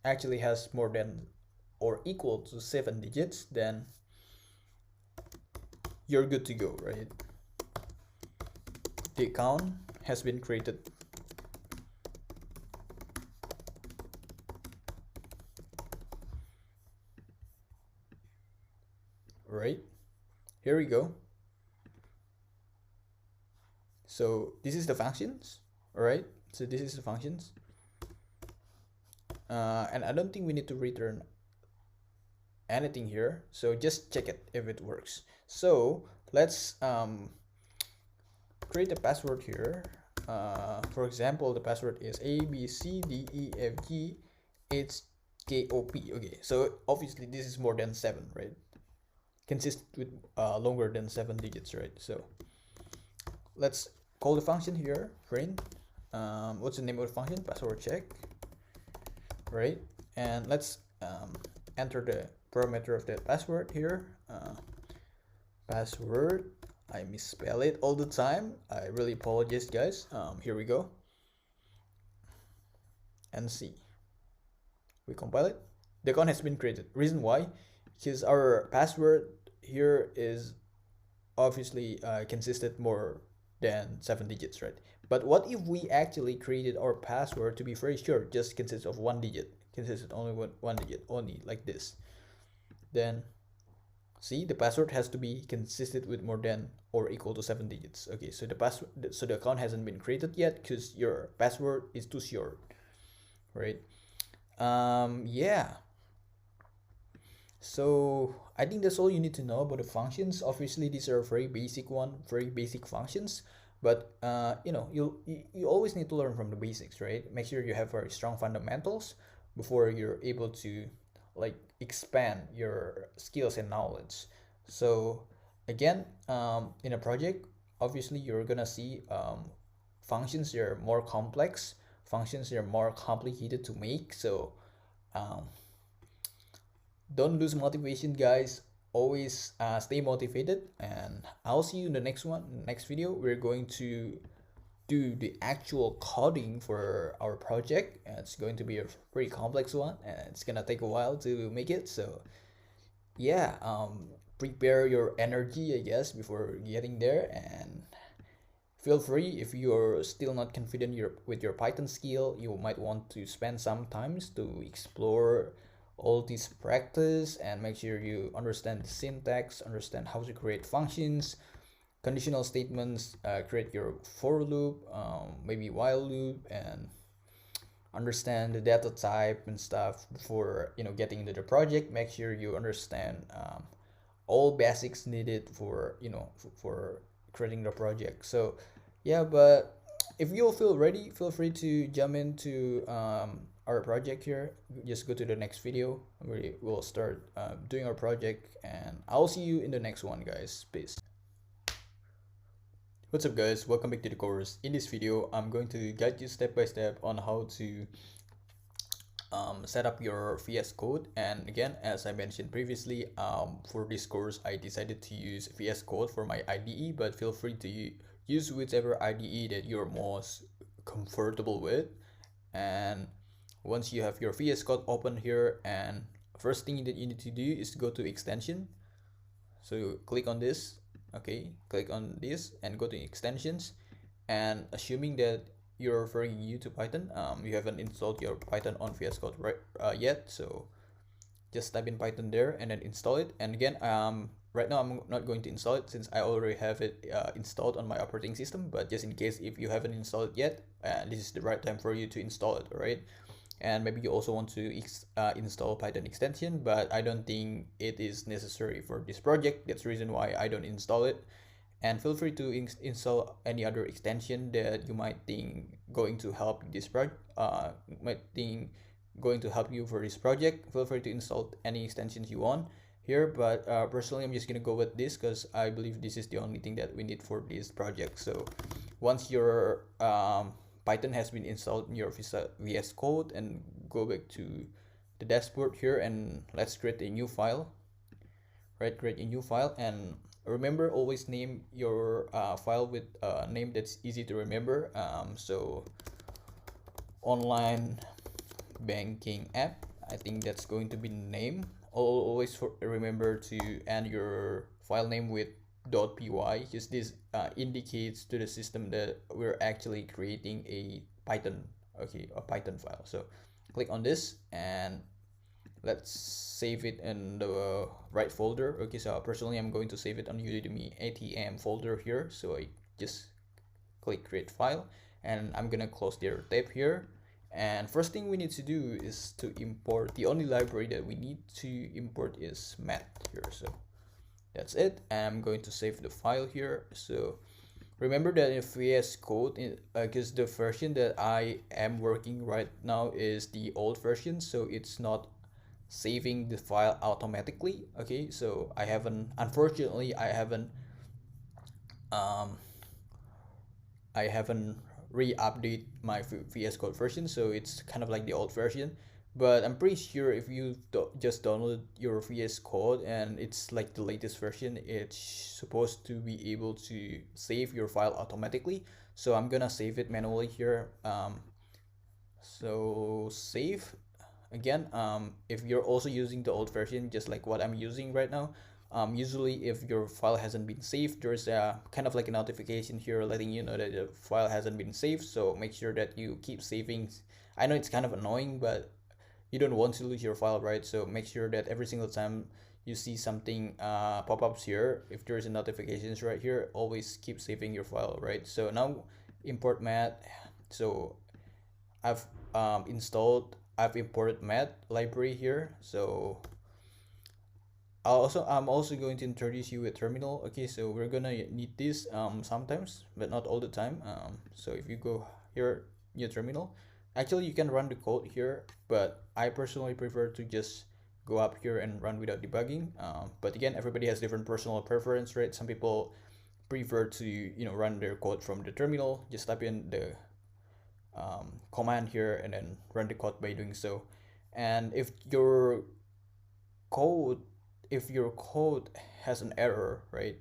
actually has more than or equal to 7 digits, then you're good to go, right? the account has been created. Right, here we go. So this is the functions. All right, so this is the functions, and I don't think we need to return anything here, so just check it if it works. So let's create a password here. For example, the password is ABCDEFGHKOP. Okay, so obviously this is more than 7, right? Consists with longer than 7 digits, right? So let's call the function here, print. What's the name of the function? Password check, right? And let's enter the parameter of that password here. Password, I misspell it all the time, I really apologize, guys. Here we go, and see, we compile it. The account has been created. Reason why? Because our password here is obviously consisted more than 7 digits, right? But what if we actually created our password to be very sure just consists of 1 digit, consisted only one digit only, like this? Then see, the password has to be consisted with more than or equal to 7 digits. Okay, so the password, so the account hasn't been created yet because your password is too short, right? Yeah, so I think that's all you need to know about the functions. Obviously these are very basic functions, but you always need to learn from the basics, right? Make sure you have very strong fundamentals before you're able to like expand your skills and knowledge. So again, in a project, obviously you're gonna see functions that are more complex, functions that are more complicated to make. So don't lose motivation, guys. Always stay motivated, and I'll see you in the next video. We're going to do the actual coding for our project, and it's going to be a pretty complex one, and it's gonna take a while to make it. So yeah, prepare your energy, I guess, before getting there. And feel free, if you're still not confident with your Python skill, you might want to spend some times to explore all this practice and make sure you understand the syntax, understand how to create functions, conditional statements, create your for loop, maybe while loop, and understand the data type and stuff before getting into the project. Make sure you understand all basics needed for for creating the project. So yeah, but if you feel ready, feel free to jump into our project here. Just go to the next video. We will start doing our project, and I'll see you in the next one, guys. Peace. What's up, guys? Welcome back to the course. In this video, I'm going to guide you step by step on how to set up your VS Code. And again, as I mentioned previously, for this course I decided to use VS Code for my IDE, but feel free to use whichever IDE that you're most comfortable with. And once you have your VS Code open here, and first thing that you need to do is go to extension. So click on this. Okay, click on this and go to extensions. And assuming that you're very new to Python, you haven't installed your Python on VS Code yet, so just type in Python there and then install it. And again, right now I'm not going to install it since I already have it installed on my operating system, but just in case if you haven't installed it yet, this is the right time for you to install it. All right, and maybe you also want to install Python extension, but I don't think it is necessary for this project. That's the reason why I don't install it. And feel free to install any other extension that you might think going to help this project, going to help you for this project. Feel free to install any extensions you want here, but personally I'm just gonna go with this because I believe this is the only thing that we need for this project. So once your Python has been installed in your VS Code, and go back to the dashboard here, and let's create a new file. Right, create a new file, and remember, always name your file with a name that's easy to remember. So online banking app, I think that's going to be the name. Always remember to end your file name with .py, because this indicates to the system that we're actually creating a Python, okay, a Python file. So click on this and let's save it in the right folder. Okay, so personally I'm going to save it on Udemy ATM folder here. So I just click create file and I'm gonna close the tab here. And first thing we need to do is to import. The only library that we need to import is math here. So that's it. And I'm going to save the file here. So remember that in VS Code, because the version that I am working right now is the old version, so it's not saving the file automatically. Okay, so unfortunately um I haven't re-update my VS Code version, so it's kind of like the old version. But I'm pretty sure if you just download your VS Code and it's like the latest version, it's supposed to be able to save your file automatically. So I'm gonna save it manually here. So save again. If you're also using the old version, just like what I'm using right now, usually if your file hasn't been saved, there's a kind of like a notification here letting you know that the file hasn't been saved. So make sure that you keep saving. I know it's kind of annoying, but you don't want to lose your file, right? So make sure that every single time you see something pop-ups here, if there's a notifications right here, always keep saving your file, right? So now import math. So I've imported math library here. So I'm also going to introduce you a terminal. Okay, so we're gonna need this sometimes, but not all the time. So if you go here, new terminal, actually you can run the code here, but I personally prefer to just go up here and run without debugging. But again, everybody has different personal preference, right? Some people prefer to run their code from the terminal, just type in the command here and then run the code by doing so. And if your code has an error, right,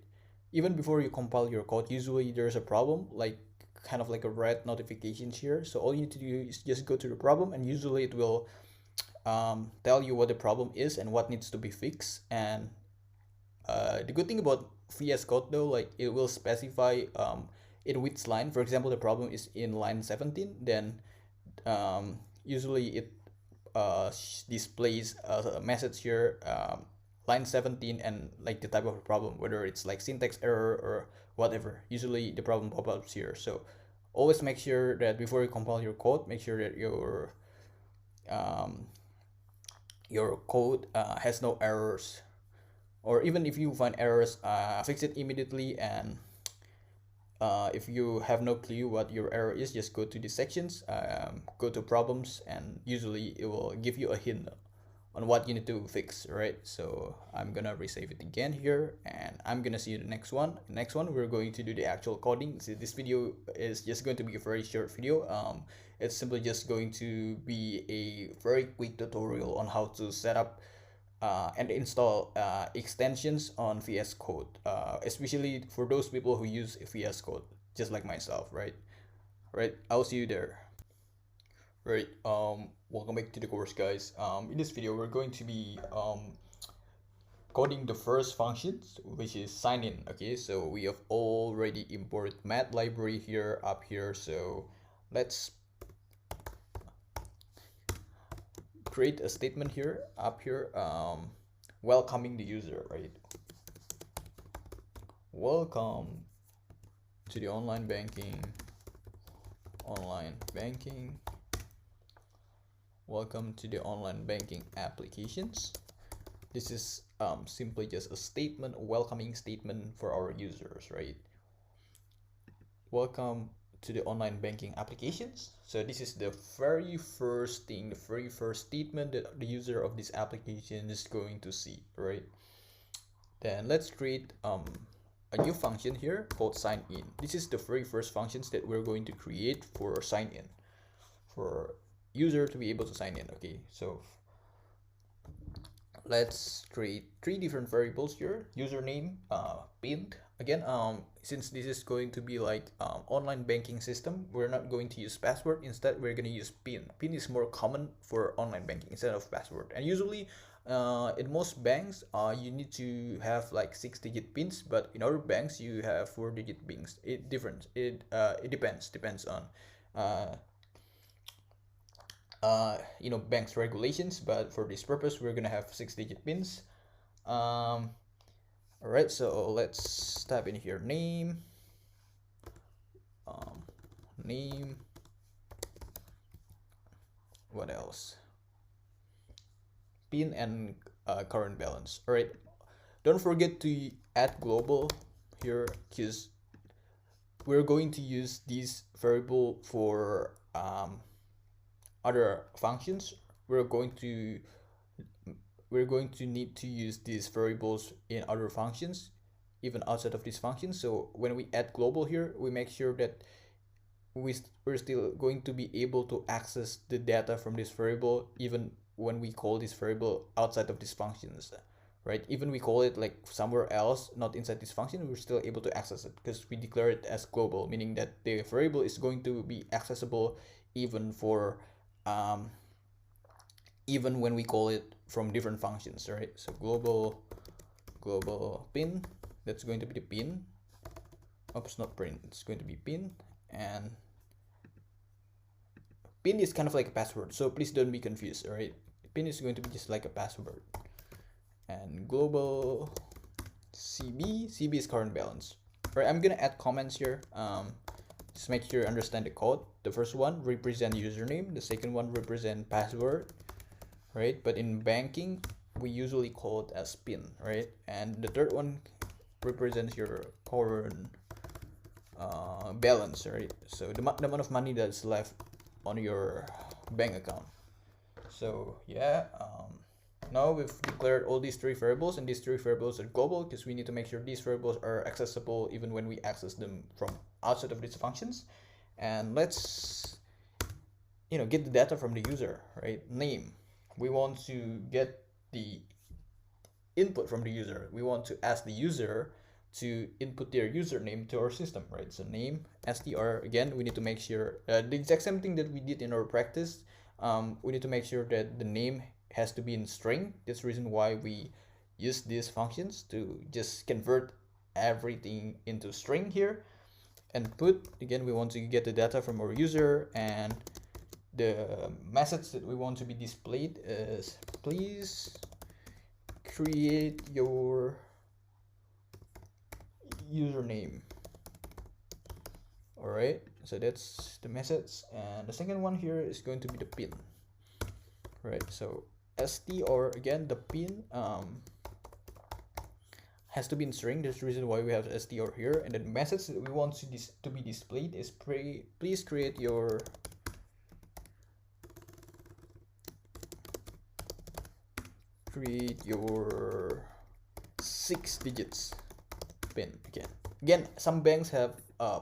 even before you compile your code, usually there's a problem, like kind of like a red notifications here. So all you need to do is just go to the problem, and usually it will tell you what the problem is and what needs to be fixed. And the good thing about VS Code though, like it will specify in which line. For example, the problem is in line 17, then usually it displays a message here, line 17, and like the type of problem, whether it's like syntax error or whatever. Usually the problem pop-ups here. So always make sure that before you compile your code, make sure that your code has no errors, or even if you find errors, fix it immediately. And if you have no clue what your error is, just go to the sections, go to problems, and usually it will give you a hint on what you need to fix, right? So I'm gonna resave it again here, and I'm gonna see you the next one. Next one, we're going to do the actual coding. So this video is just going to be a very short video. It's simply just going to be a very quick tutorial on how to set up and install extensions on VS Code, especially for those people who use VS Code, just like myself, right? Right, I'll see you there. Right, welcome back to the course, guys. In this video, we're going to be coding the first functions, which is sign in. Okay, so we have already imported math library here up here. So let's create a statement here up here, welcoming the user, right? Welcome to the online banking. Welcome to the online banking applications. This is simply just a statement, a welcoming statement for our users, right? Welcome to the online banking applications. So this is the very first thing, the very first statement that the user of this application is going to see, right? Then let's create a new function here called sign in. This is the very first functions that we're going to create for sign in, for user to be able to sign in. Okay, so let's create three different variables here: username, pin. Again, since this is going to be like online banking system, we're not going to use password. Instead, we're going to use pin. Pin is more common for online banking instead of password. And usually, in most banks, you need to have like 6-digit pins, but in other banks, you have 4-digit pins. It depends on uh, banks regulations, but for this purpose we're gonna have 6-digit pins. All right, so let's type in here name, name, what else, pin, and current balance. All right, don't forget to add global here, because we're going to use this variable for other functions. We're going to need to use these variables in other functions, even outside of these functions. So when we add global here, we make sure that we're still going to be able to access the data from this variable even when we call this variable outside of these functions, right? Even we call it like somewhere else, not inside this function, we're still able to access it because we declare it as global, meaning that the variable is going to be accessible even for even when we call it from different functions, right? So global pin, that's going to be the pin. Oops, not print, it's going to be pin. And pin is kind of like a password, so please don't be confused. All right, pin is going to be just like a password. And global cb is current balance. All right, I'm gonna add comments here. Just make sure you understand the code. The first one represent username, the second one represent password, right? But in banking we usually call it as pin, right? And the third one represents your current balance, right? So the amount of money that's left on your bank account. So yeah, now we've declared all these three variables, and these three variables are global because we need to make sure these variables are accessible even when we access them from outside of these functions. And let's get the data from the user, right? Name, we want to get the input from the user. We want to ask the user to input their username to our system, right? So name str. Again, we need to make sure the exact same thing that we did in our practice. We need to make sure that the name has to be in string. That's the reason why we use these functions to just convert everything into string here. And put, again, we want to get the data from our user, and the message that we want to be displayed is please create your username. All right, so that's the message. And the second one here is going to be the pin, right? So str, again, the pin has to be in string. That's the reason why we have str here. And the message that we want to be displayed is please create your create your 6 digits pin. Again, some banks have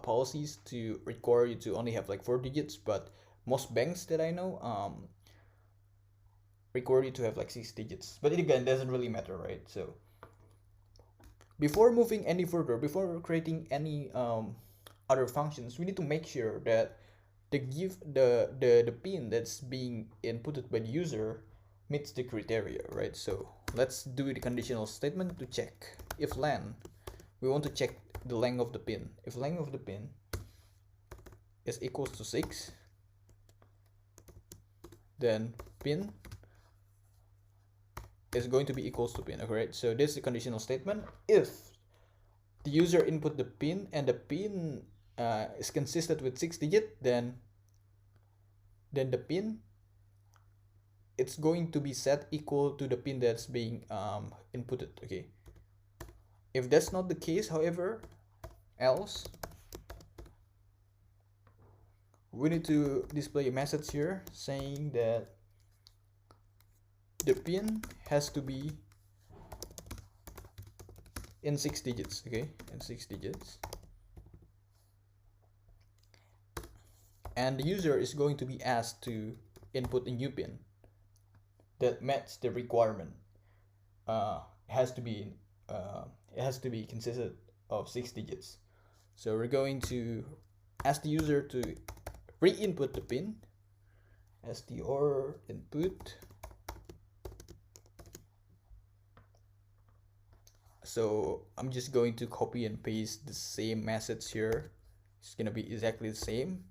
policies to require you to only have like 4 digits, but most banks that I know require you to have like 6 digits. But it again doesn't really matter, right? So before moving any further, before creating any other functions, we need to make sure that the pin that's being inputted by the user meets the criteria, right? So let's do the conditional statement to check. If len, we want to check the length of the pin. If length of the pin is equals to 6, then pin is going to be equals to pin. Okay, so this is the conditional statement. If the user input the pin and the pin is consistent with 6 digit, then the pin, it's going to be set equal to the pin that's being inputted. Okay, if that's not the case, however, else we need to display a message here saying that the pin has to be in 6 digits. Okay, in 6 digits, and the user is going to be asked to input a new pin that match the requirement. has to be it has to be consisted of 6 digits. So we're going to ask the user to re-input the pin. str input. So I'm just going to copy and paste the same message here. It's gonna be exactly the same.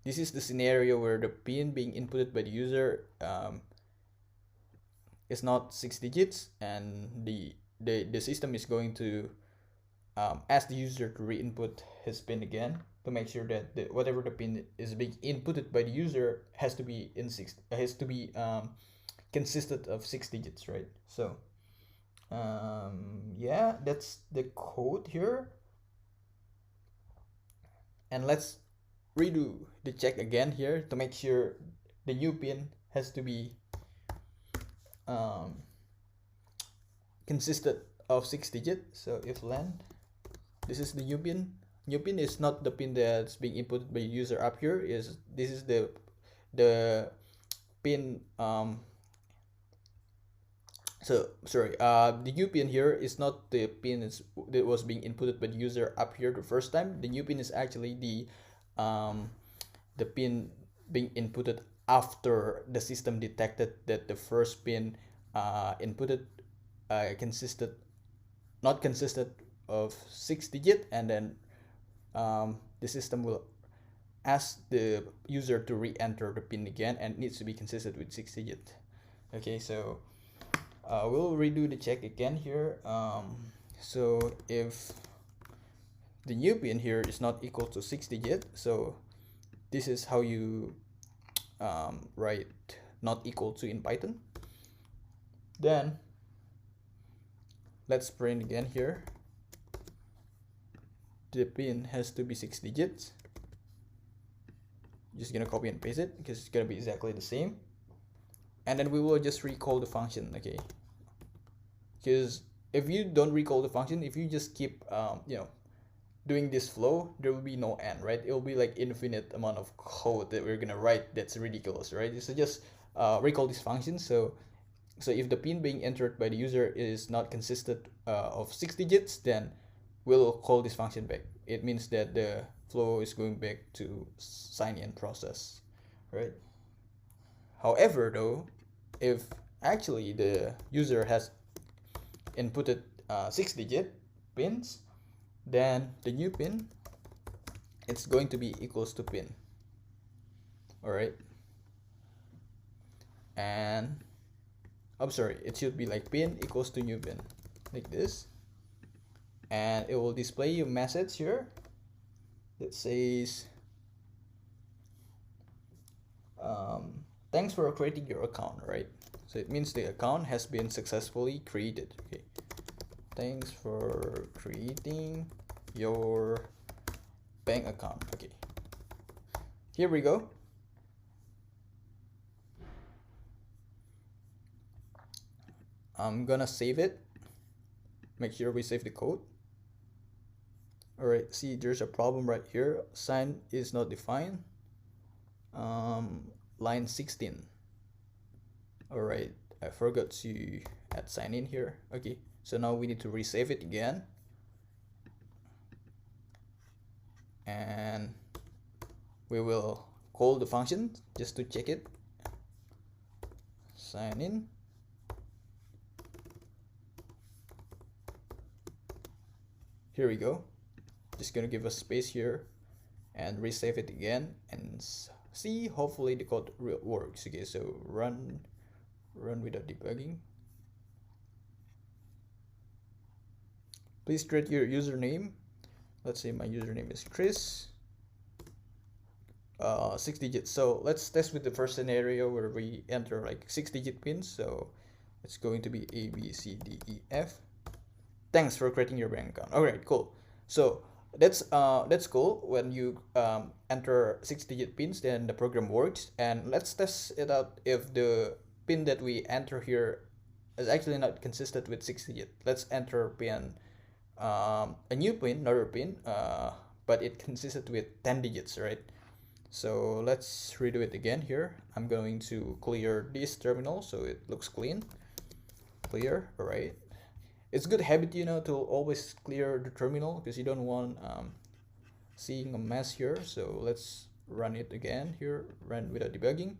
This is the scenario where the pin being inputted by the user is not 6 digits, and the system is going to ask the user to re-input his pin again to make sure that whatever the pin is being inputted by the user has to be consisted of 6 digits, right? So yeah, that's the code here. And let's redo the check again here to make sure the new pin has to be consisted of 6 digits. So if len, this is the new pin. New pin is not the pin that's being inputted by user up here. This is the pin so sorry, the new pin here is not the pin that was being inputted by the user up here the first time. The new pin is actually the pin being inputted after the system detected that the first pin inputted consisted of 6 digits, and then the system will ask the user to re-enter the pin again, and it needs to be consistent with 6 digits. Okay, so we'll redo the check again here. So if the new pin here is not equal to 6 digits, so this is how you write not equal to in Python. Then let's print again here. The pin has to be 6 digits. Just gonna copy and paste it because it's gonna be exactly the same. And then we will just recall the function, okay? Because if you don't recall the function, if you just keep doing this flow, there will be no end, right? It will be like infinite amount of code that we're gonna write. That's ridiculous, right? So just recall this function. So if the pin being entered by the user is not consistent of 6 digits, then we'll call this function back. It means that the flow is going back to sign-in process, right? However, though, if actually the user has inputted 6-digit pins, then the new pin, it's going to be equals to pin. All right. And I'm sorry, it should be like pin equals to new pin, like this. And it will display you a message here that says thanks for creating your account, right? So it means the account has been successfully created. Okay, thanks for creating your bank account. Okay, here we go. I'm gonna save it. Make sure we save the code. All right, see, there's a problem right here. Sign is not defined. Line 16. All right, I forgot to add sign in here. Okay, so now we need to resave it again. And we will call the function just to check it. Sign in. Here we go. Just gonna give a space here and resave it again and see, hopefully the code works. Okay, so run without debugging. Please create your username. Let's say my username is Chris. 6 digits. So let's test with the first scenario where we enter like 6-digit pins. So it's going to be A, B, C, D, E, F. Thanks for creating your bank account. All right, cool. So that's cool. When you enter 6-digit pins, then the program works. And let's test it out if the pin that we enter here is actually not consistent with 6 digit. Let's enter pin a new pin, another pin, but it consisted with 10 digits, right? So let's redo it again here. I'm going to clear this terminal so it looks clean. clear. All right, it's good habit, you know, to always clear the terminal because you don't want seeing a mess here. So let's run it again here, run without debugging.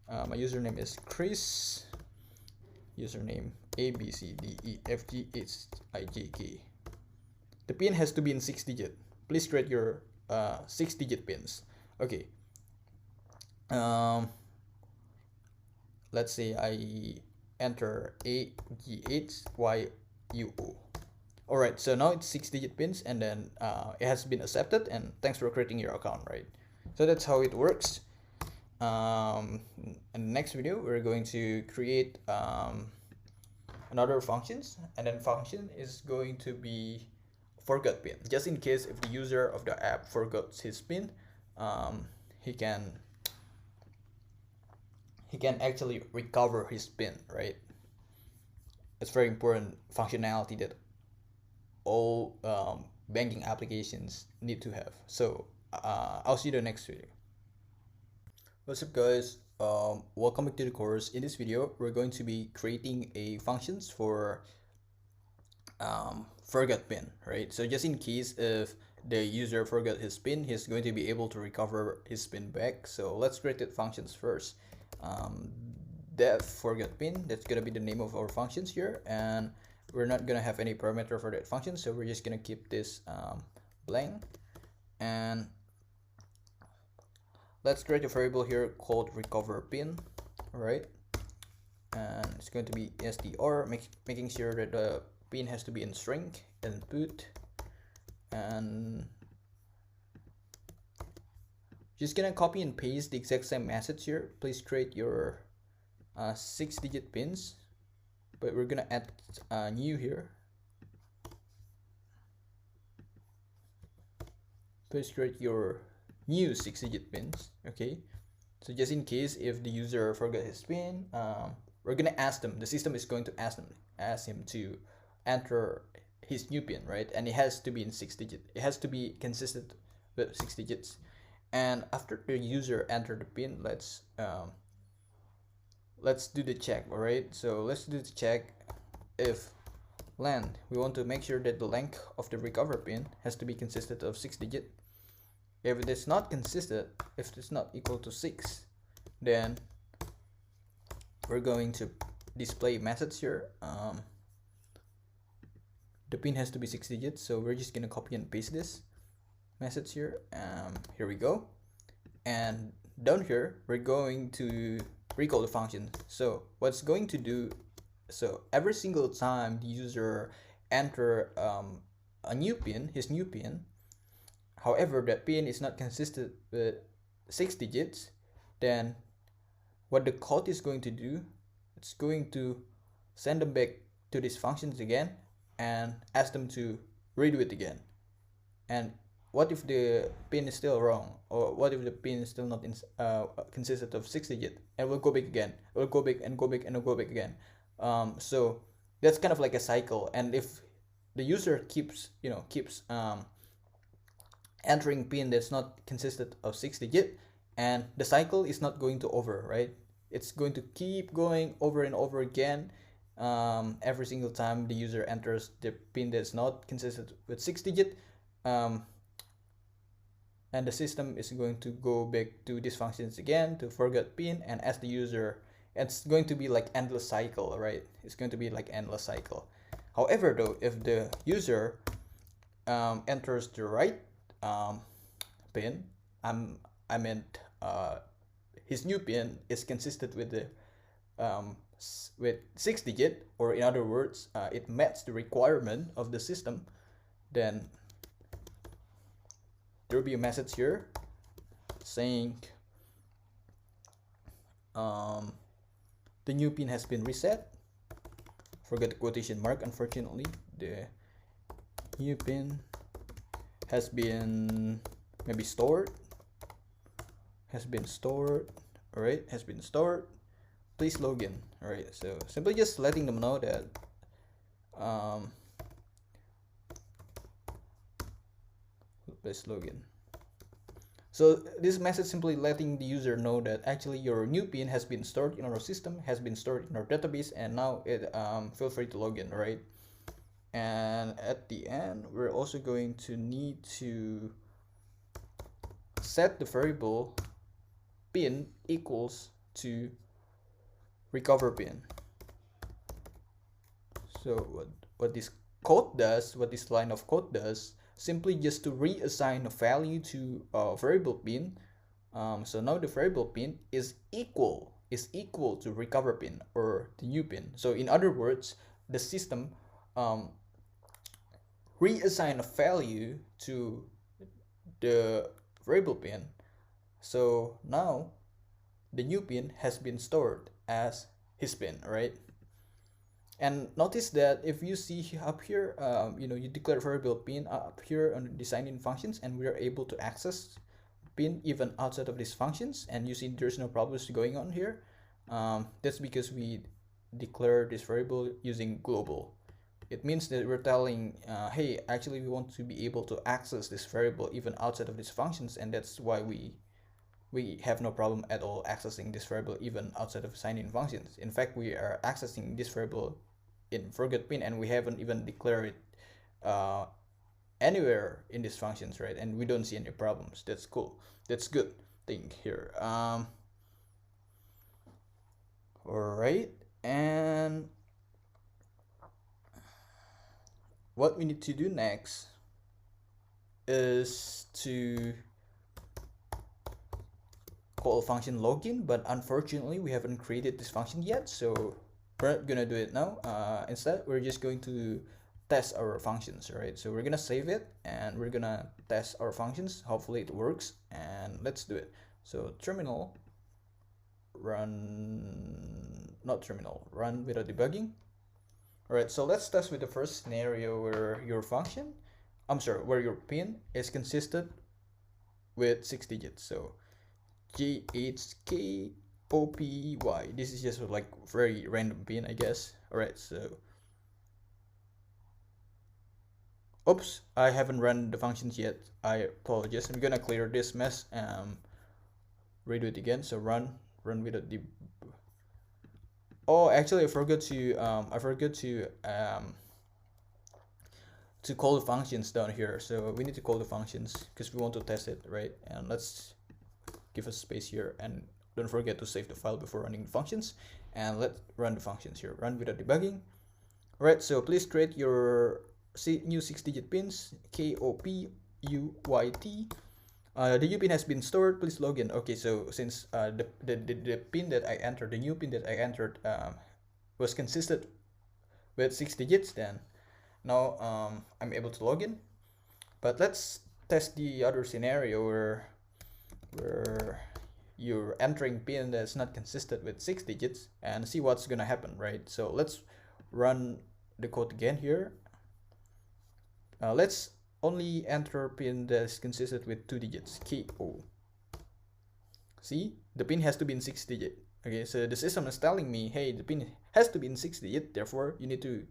My username is Chris, username ABCDEFGHIJK. The pin has to be in 6-digit. Please create your 6-digit pins. Okay, let's say I enter AGHYUO. Alright, so now it's 6-digit pins, and then it has been accepted, and thanks for creating your account, right? So that's how it works. In the next video, we're going to create another functions, and then function is going to be forgot pin. Just in case if the user of the app forgets his pin, he can actually recover his pin, right? It's very important functionality that all banking applications need to have. So I'll see you in the next video. What's up, guys? Welcome back to the course. In this video, we're going to be creating a functions for forgot pin, right? So just in case if the user forgot his pin, he's going to be able to recover his pin back. So let's create the functions first. Def forgot pin, that's gonna be the name of our functions here, and we're not gonna have any parameter for that function, so we're just gonna keep this blank. And let's create a variable here called recover pin. All right, and it's going to be str, making sure that the pin has to be in string input, and just gonna copy and paste the exact same message here. Please create your 6-digit pins, but we're gonna add new here. Please create your new 6-digit pins. Okay, so just in case if the user forgot his pin, we're gonna ask them, the system is going to ask him to enter his new pin, right? And it has to be in 6-digit. It has to be consistent with 6 digits. And after the user entered the pin, let's do the check. All right, so let's do the check. If length, we want to make sure that the length of the recover pin has to be consistent of 6-digit. If it is not consistent, if it's not equal to 6, then we're going to display a message here. The pin has to be 6 digits, so we're just gonna copy and paste this message here. Here we go, and down here we're going to recall the function. So what's going to do, so every single time the user enter a new pin, his new pin, however that pin is not consistent with 6 digits, then what the code is going to do, it's going to send them back to these functions again and ask them to redo it again. And what if the pin is still wrong, or what if the pin is still not consistent of 6 digit, and we'll go back again, we'll go back and go back and we'll go back again. So that's kind of like a cycle, and if the user keeps entering pin that's not consistent of 6 digit, and the cycle is not going to over, right? It's going to keep going over and over again. Every single time the user enters the pin that's not consistent with 6 digit, and the system is going to go back to these functions again to forget pin and ask the user. It's going to be like endless cycle, right? It's going to be like endless cycle. However, though, if the user enters the right pin, I meant his new pin is consistent with the with 6 digit, or in other words, it meets the requirement of the system, then there will be a message here saying the new pin has been reset. Forget the quotation mark, unfortunately. The new pin has been maybe stored. Has been stored. Alright, has been stored. Please log in. Alright, so simply just letting them know that let's log in. So this message simply letting the user know that actually your new PIN has been stored in our system, has been stored in our database, and now it feel free to log in, right? And at the end, we're also going to need to set the variable PIN equals to recover PIN. So what this code does, what this line of code does, simply just to reassign a value to a variable PIN. So now the variable PIN is equal to recover PIN or the new PIN. So in other words, the system reassign a value to the variable PIN. So now the new PIN has been stored as his PIN, right? And notice that if you see up here, you declare variable PIN up here on the design-in functions, and we are able to access PIN even outside of these functions, and you see there's no problems going on here. That's because we declare this variable using global. It means that we're telling, hey, actually we want to be able to access this variable even outside of these functions, and that's why we have no problem at all accessing this variable even outside of sign-in functions. In fact, we are accessing this variable in forget PIN, and we haven't even declared it anywhere in these functions, right? And we don't see any problems. That's cool. That's good thing here. All right, and what we need to do next is to call function login, but unfortunately we haven't created this function yet, so we're not gonna do it now. Instead, we're just going to test our functions, right? So we're gonna save it and we're gonna test our functions. Hopefully it works, and let's do it. So terminal run, not terminal, run without debugging. All right, so let's test with the first scenario where your function, where your PIN is consistent with 6 digits. So GHKOPY. This is just like very random PIN, I guess. All right, so oops, I haven't run the functions yet. I apologize. I'm gonna clear this mess and redo it again. So run without the. Oh, actually, I forgot to call the functions down here. So we need to call the functions because we want to test it, right? And let's give us space here, and don't forget to save the file before running the functions. And let's run the functions here. Run without debugging. All right, so please create your new 6-digit pins, KOPUYT. The new pin has been stored. Please log in. Okay, so since the pin that I entered, the new pin that I entered was consistent with 6 digits, then now I'm able to log in. But let's test the other scenario where you're entering pin that's not consistent with 6 digits and see what's gonna happen, right? So let's run the code again here. Let's only enter pin that's consistent with 2 digits, KO. See, the pin has to be in 6 digit. Okay, so the system is telling me, hey, the pin has to be in 6 digit, therefore you need to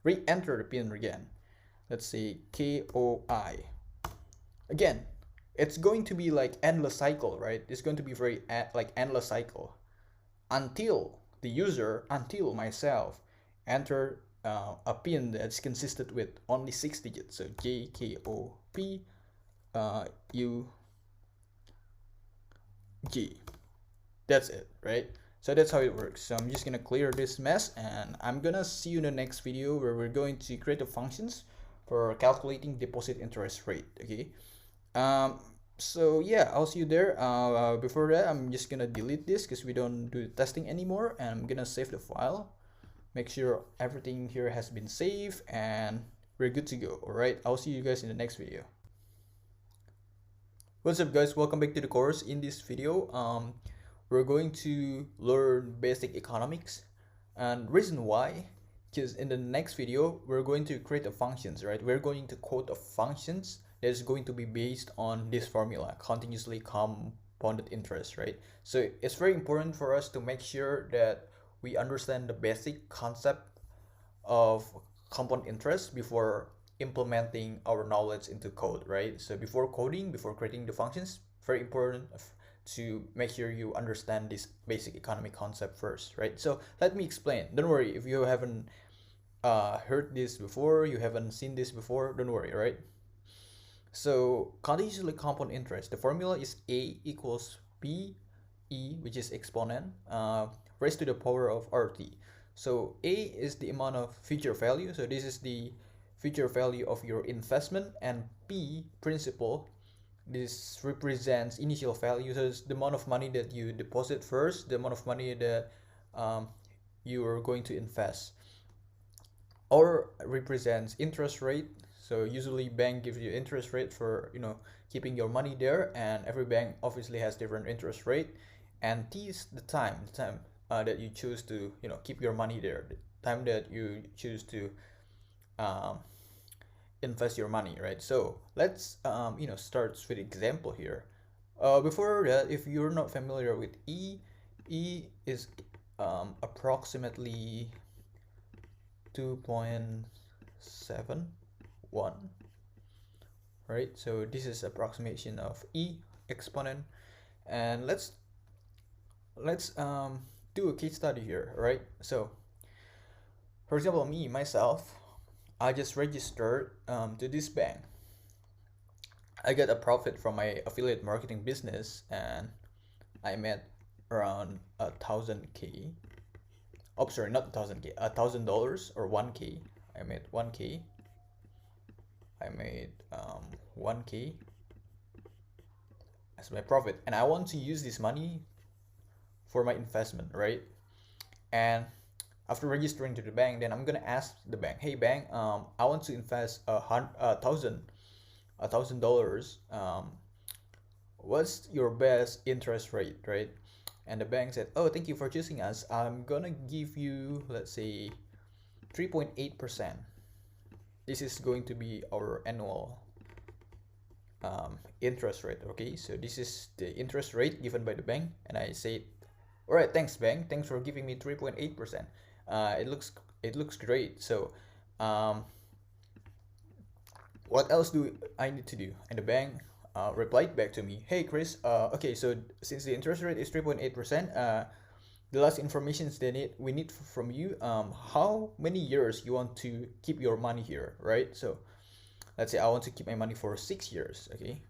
re-enter the pin again. Let's say KOI. Again, it's going to be like endless cycle, right? It's going to be very like endless cycle until the user, until myself, enter a pin that's consistent with only 6 digits. So JKOP UG. That's it, right? So that's how it works. So I'm just gonna clear this mess, and I'm gonna see you in the next video where we're going to create the functions for calculating deposit interest rate. Okay. So yeah, I'll see you there. Before that, I'm just gonna delete this because we don't do testing anymore, and I'm gonna save the file. Make sure everything here has been saved, and we're good to go. All right, I'll see you guys in the next video. What's up, guys? Welcome back to the course. In this video, we're going to learn basic economics, and reason why, because in the next video we're going to create the functions, right? We're going to code the functions that is going to be based on this formula, continuously compounded interest, right? So it's very important for us to make sure that we understand the basic concept of compound interest before implementing our knowledge into code, right? So before coding, before creating the functions, very important to make sure you understand this basic economy concept first, right? So let me explain. Don't worry if you haven't heard this before, you haven't seen this before, don't worry, right? So continuously compound interest, the formula is A equals B E, which is exponent, raised to the power of RT. So A is the amount of future value, so this is the future value of your investment, and P, principal, this represents initial value, so it's the amount of money that you deposit first, the amount of money that you are going to invest. Or represents interest rate, so usually bank gives you interest rate for keeping your money there, and every bank obviously has different interest rate. And T is the time that you choose to keep your money there, the time that you choose to um, invest your money, right? So let's start with example here. Before that, if you're not familiar with E is approximately 2.71, right? So this is approximation of E exponent, and let's do a case study here, right? So for example, myself, I just registered to this bank. I got a profit from my affiliate marketing business, and I made around 1,000K. Oh, sorry, not 1,000K, $1,000 or 1K. I made 1K. I made 1K as my profit, and I want to use this money for my investment, right? And after registering to the bank, then I'm gonna ask the bank, hey bank, I want to invest $1,000. What's your best interest rate, right? And the bank said, oh, thank you for choosing us. I'm gonna give you, let's say, 3.8%. This is going to be our annual interest rate. Okay, so this is the interest rate given by the bank, and I said, all right, thanks bank, thanks for giving me 3.8%. It looks great. So what else do I need to do? And the bank replied back to me, hey Chris, okay, so since the interest rate is 3.8%, the last information we need from you, how many years you want to keep your money here, right? So let's say I want to keep my money for 6 years. Okay,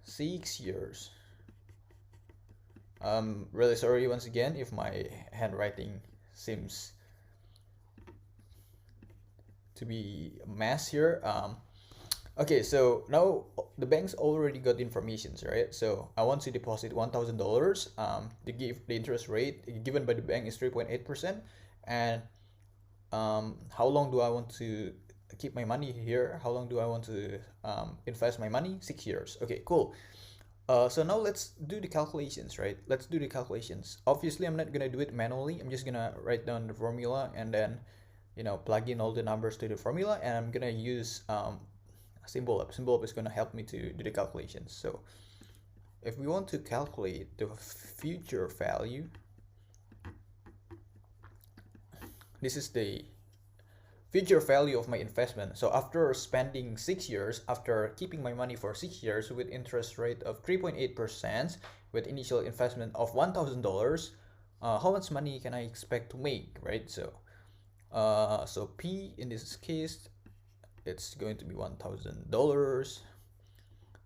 6 years. Really sorry once again if my handwriting seems to be a mess here. Okay, so now the bank's already got information, right? So I want to deposit $1,000. The interest rate given by the bank is 3.8%, and how long do I want to keep my money here? How long do I want to invest my money? 6 years. Okay, cool. So now let's do the calculations, right? Let's do the calculations. Obviously, I'm not gonna do it manually. I'm just gonna write down the formula and then, plug in all the numbers to the formula, and I'm gonna use Symbolab. Symbolab is gonna help me to do the calculations. So if we want to calculate the future value, this is the future value of my investment. So after spending 6 years, after keeping my money for 6 years with interest rate of 3.8%, with initial investment of $1,000, how much money can I expect to make, right? So P in this case, it's going to be $1,000.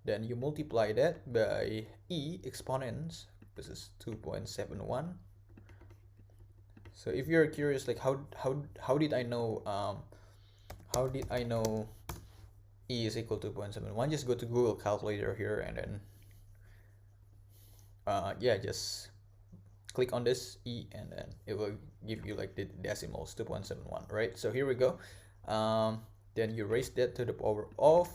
Then you multiply that by E exponents. This is 2.71. So if you're curious, like how did I know E is equal to 2.71? Just go to Google Calculator here, and then just click on this E, and then it will give you like the decimals, 2.71, right? So here we go. Then you raise that to the power of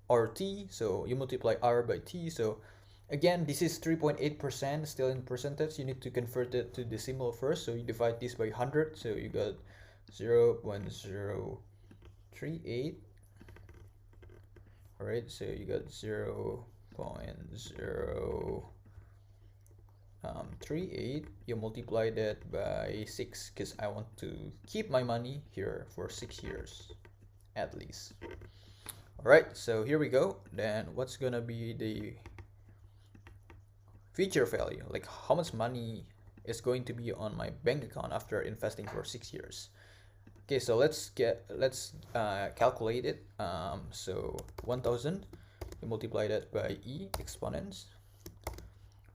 RT, so you multiply R by T. So again, this is 3.8%, still in percentage. You need to convert it to decimal first. So you divide this by 100. So you got 0.038. All right, so you got 0.038. You multiply that by 6 because I want to keep my money here for 6 years at least. All right, so here we go. Then what's gonna be the future value, like how much money is going to be on my bank account after investing for 6 years. Okay, so let's calculate it. So 1000, you multiply that by e exponents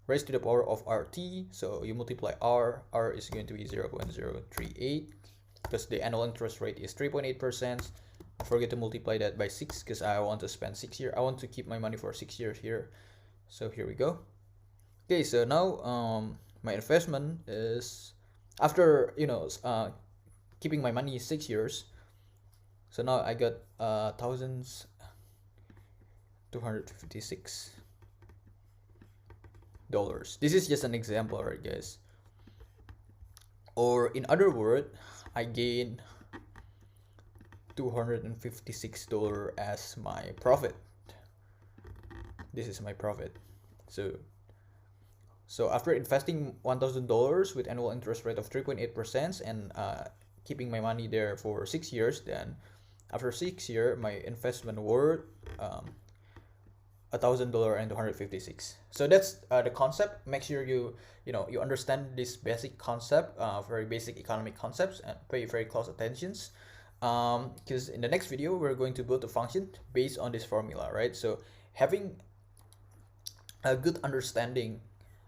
raised to the power of rt. So you multiply r is going to be 0.038 because the annual interest rate is 3.8%. I forget to multiply that by 6 because I want to spend 6 years. I want to keep my money for 6 years here. So here we go. Okay, so now my investment is, after keeping my money 6 years, so now I got $1,256. This is just an example, right, guys? Or in other words, I gain $256 as my profit. This is my profit. So after investing $1,000 with annual interest rate of 3.8% and keeping my money there for 6 years, then after 6 years, my investment worth $1,000 and 256. So that's the concept. Make sure you understand this basic concept, very basic economic concepts, and pay very close attentions. Because in the next video we're going to build a function based on this formula, right? So having a good understanding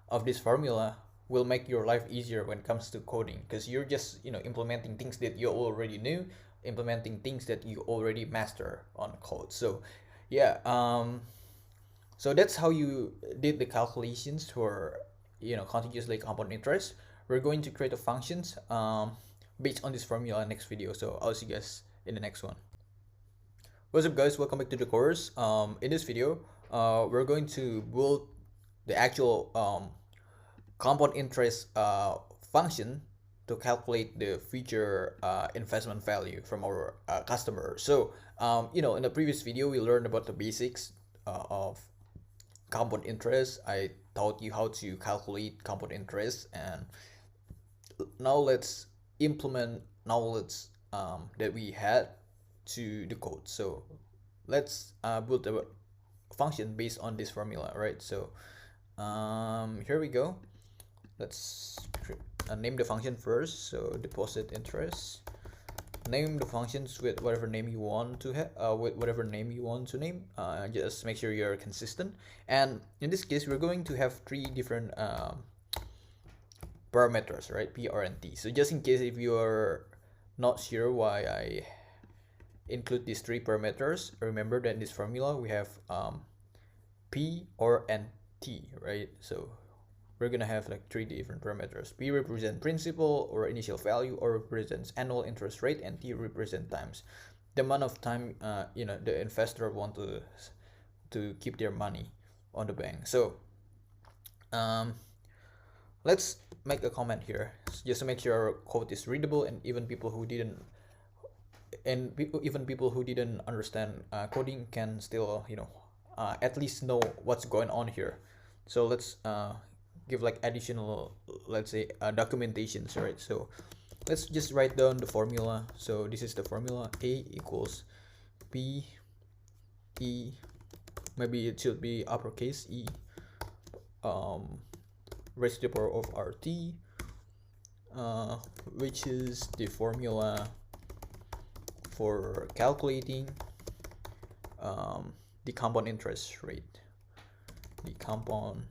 of this formula will make your life easier when it comes to coding, because you're just implementing things that you already knew, implementing things that you already master on code. So yeah, so that's how you did the calculations for continuously compound interest. We're going to create a functions based on this formula in next video. So I'll see you guys in the next one. What's up, guys? Welcome back to the course. In this video, we're going to build the actual compound interest function to calculate the future investment value from our customer. So in the previous video we learned about the basics of compound interest. I taught you how to calculate compound interest, and now let's implement knowledge that we had to the code. So let's build a function based on this formula, right? So here we go. Let's name the function first. So deposit interest. Name the functions with whatever name you want to have, with whatever name you want to name. Just make sure you're consistent. And in this case, we're going to have 3 different parameters, right? P, R, and T. So just in case if you are not sure why I include these 3 parameters, remember that in this formula we have P, R, and T, right? So we're gonna have like 3 different parameters. P represents principal or initial value, or represents annual interest rate, and T represents times, the amount of time the investor want to keep their money on the bank. So let's make a comment here just to make sure our code is readable, and even people who didn't understand coding can still at least know what's going on here. So let's give like additional, let's say, documentations, right? So let's just write down the formula. So this is the formula: A equals P E, maybe it should be uppercase E, raised to the power of RT, which is the formula for calculating the compound interest rate, the compound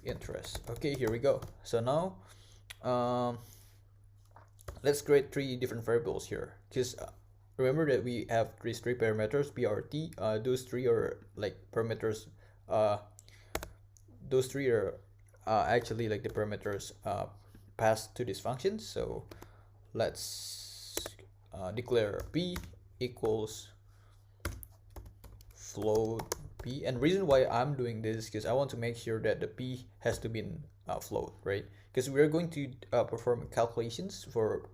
interest. Okay, here we go. So now let's create 3 different variables here, because remember that we have these 3 parameters, P, R, T. Those 3 are like parameters, those 3 are actually like the parameters passed to this function. So let's declare P equals float P, and reason why I'm doing this is because I want to make sure that the P has to be in float, right? Because we're going to perform calculations for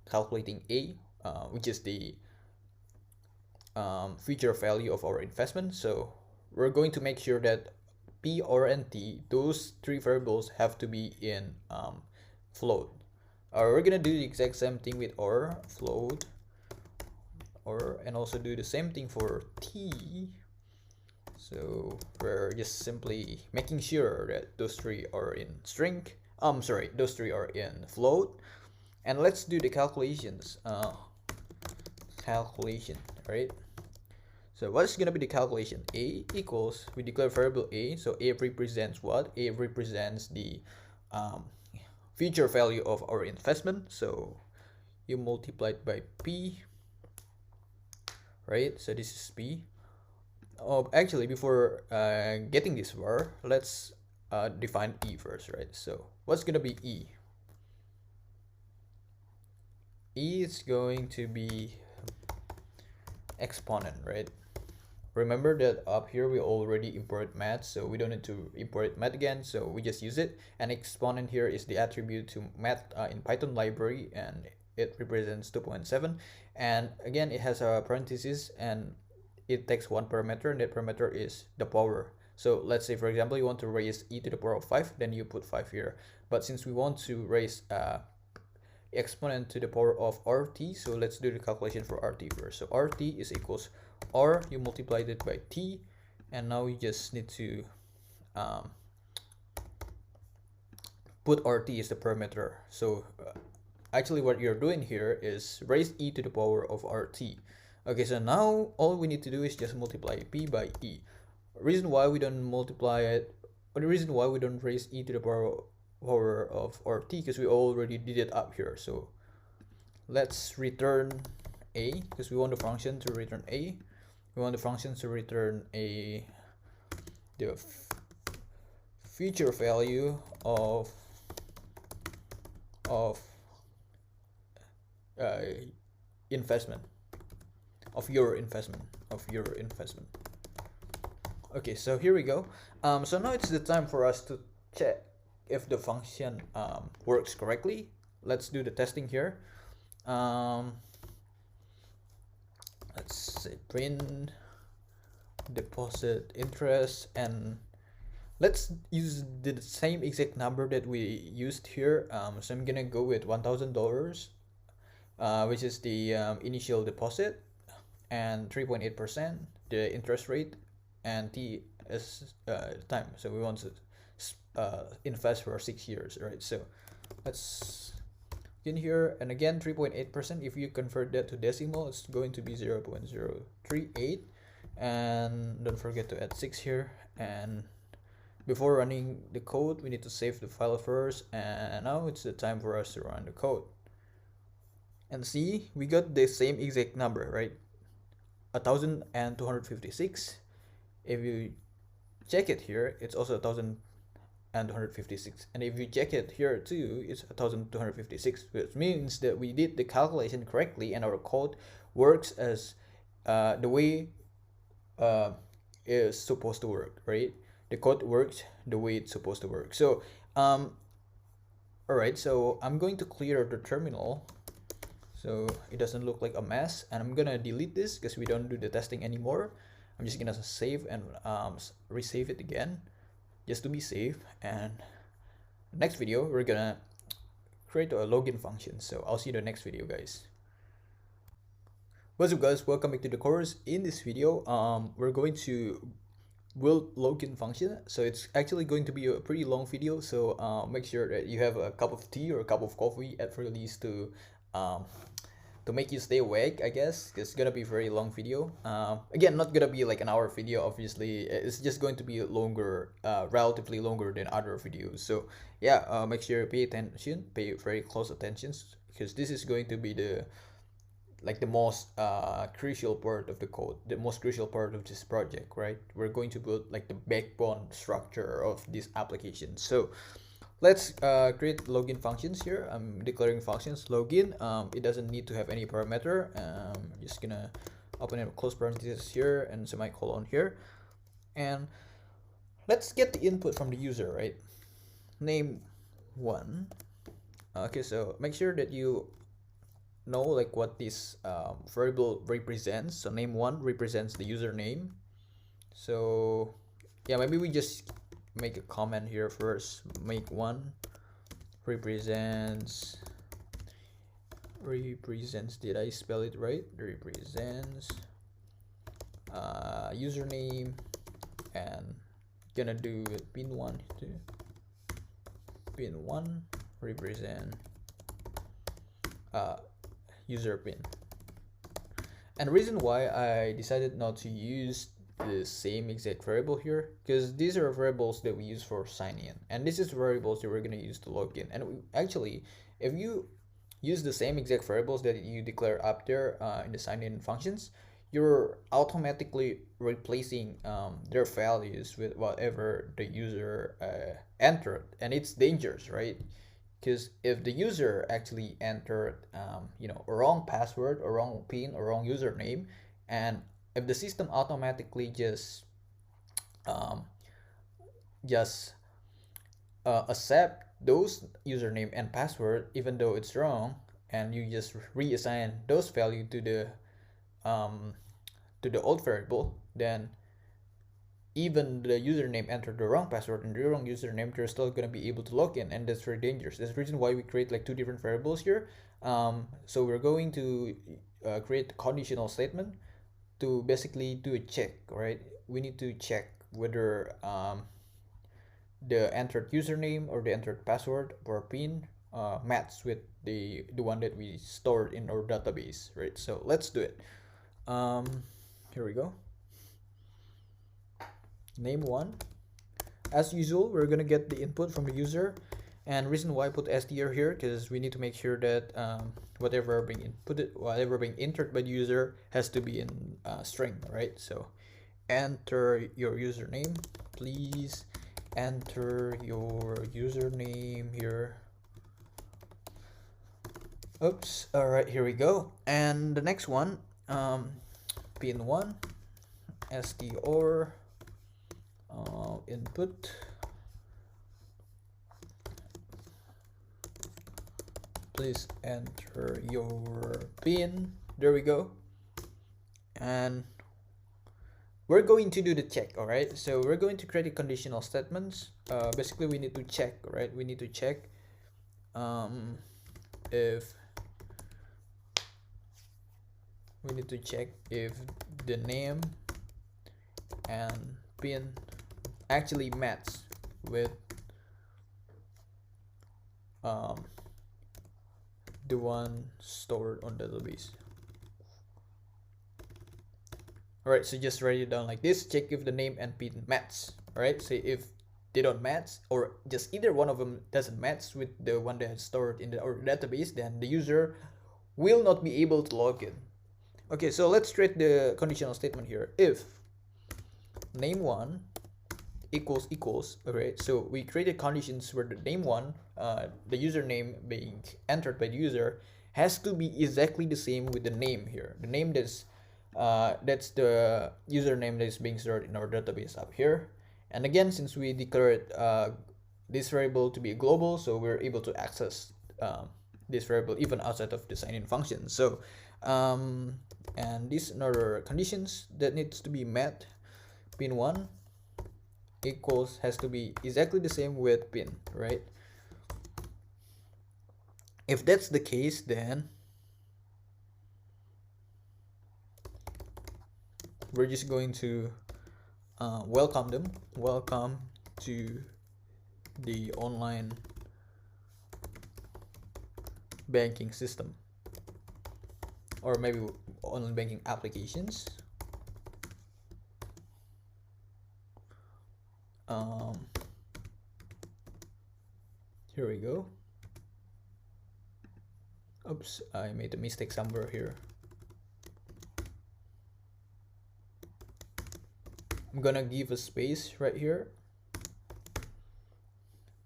calculating A, which is the future value of our investment. So we're going to make sure that P, R, and T, those 3 variables, have to be in float. We're gonna do the exact same thing with R, float, or, and also do the same thing for T. So we're just simply making sure that those three are in string. Sorry, those three are in float. And let's do the calculations. Calculation, right? So what is gonna be the calculation? A equals, we declare variable A, so A represents what? A represents the future value of our investment. So you multiply it by P, right? So this is P. Actually, before getting this var, let's define E first, right? So what's gonna be E? E is going to be exponent, right? Remember that up here we already imported math, so we don't need to import math again, so we just use it. And exponent here is the attribute to math in Python library, and it represents 2.7. And again, it has a parenthesis, and it takes one parameter, and that parameter is the power. So let's say, for example, you want to raise e to the power of 5, then you put 5 here. But since we want to raise exponent to the power of RT, so let's do the calculation for RT first. So RT is equals R, you multiplied it by T, and now you just need to put RT as the parameter. So actually what you're doing here is raise e to the power of RT. Okay, so now all we need to do is just multiply P by E. Reason why we don't multiply it, or the reason why we don't raise e to the power of RT, because we already did it up here. So let's return A, because we want the function to return A. We want the function to return the future value of investment, of your investment. Okay, so here we go. So now it's the time for us to check if the function works correctly. Let's do the testing here. Let's say print deposit interest, and let's use the same exact number that we used here. So I'm gonna go with $1,000, which is the initial deposit, and 3.8% the interest rate, and T is time. So we want to invest for 6 years, right? So let's in here, and again 3.8%. If you convert that to decimal, it's going to be 0.038. And don't forget to add 6 here. And before running the code, we need to save the file first, and now it's the time for us to run the code. And see, we got the same exact number, right? 1,256. If you check it here, it's also 1,256, and if you check it here too, it's 1,256, which means that we did the calculation correctly, and our code works as the way is supposed to work, right? The code works the way it's supposed to work. So all right, so I'm going to clear the terminal so it doesn't look like a mess, and I'm gonna delete this because we don't do the testing anymore. I'm just gonna save and resave it again just to be safe. And next video we're gonna create a login function. So I'll see you in the next video, guys. What's up, guys? Welcome back to the course. In this video we're going to build login function. So it's actually going to be a pretty long video, so make sure that you have a cup of tea or a cup of coffee at very least to make you stay awake, I guess. It's gonna be a very long video. Again, not gonna be like an hour video, obviously. It's just going to be longer, relatively longer than other videos. So yeah, make sure you pay attention, pay very close attention, because this is going to be the most crucial part of the code, the most crucial part of this project, right? We're going to build like the backbone structure of this application. So let's create login functions here. I'm declaring functions login. It doesn't need to have any parameter. I'm just gonna open it, close parentheses here, and semicolon here. And let's get the input from the user, right? Name 1. Okay, so make sure that you know like what this variable represents. So name 1 represents the username. So yeah, maybe we just make a comment here first. Make 1 represents, did I spell it right? Represents username and gonna do it pin1 to pin1 represent user pin. And the reason why I decided not to use the same exact variable here, because these are variables that we use for sign in, and this is variables that we're going to use to log in. And actually, if you use the same exact variables that you declare up there in the sign in functions, you're automatically replacing their values with whatever the user entered, and it's dangerous, right? Because if the user actually entered a wrong password or wrong pin or wrong username, and if the system automatically um, just accept those username and password even though it's wrong, and you just reassign those value to the old variable, then even the username entered the wrong password and the wrong username, they're still going to be able to log in, and that's very dangerous. That's the reason why we create like two different variables here. So we're going to create a conditional statement to basically do a check, right? We need to check whether the entered username or the entered password or pin match with the one that we stored in our database, right? So let's do it. Here we go. Name1. As usual, we're gonna get the input from the user, and reason why I put str here, because we need to make sure that whatever being inputted, whatever being entered by the user has to be in string, right? So enter your username, please enter your username here. Oops. All right, here we go. And the next one, pin1 str input, please enter your pin. There we go. And we're going to do the check. All right, so we're going to create a conditional statements. Basically we need to check, right? We need to check if the name and pin actually match with the one stored on the database. Alright, so just write it down like this. Check if the name and pin match. Alright, so if they don't match, or just either one of them doesn't match with the one that is stored in our database, then the user will not be able to log in. Okay, so let's create the conditional statement here. If name1 equals, alright, so we created conditions where the name1, the username being entered by the user, has to be exactly the same with the name here. The name that's the username that is being stored in our database up here. And again, since we declared this variable to be global, so we're able to access this variable even outside of the sign-in function. So and these are conditions that needs to be met. Pin1 equals has to be exactly the same with pin, right? If that's the case, then we're just going to welcome them. Welcome to the online banking system, or maybe online banking applications. Here we go. Oops, I made a mistake somewhere here. I'm gonna give a space right here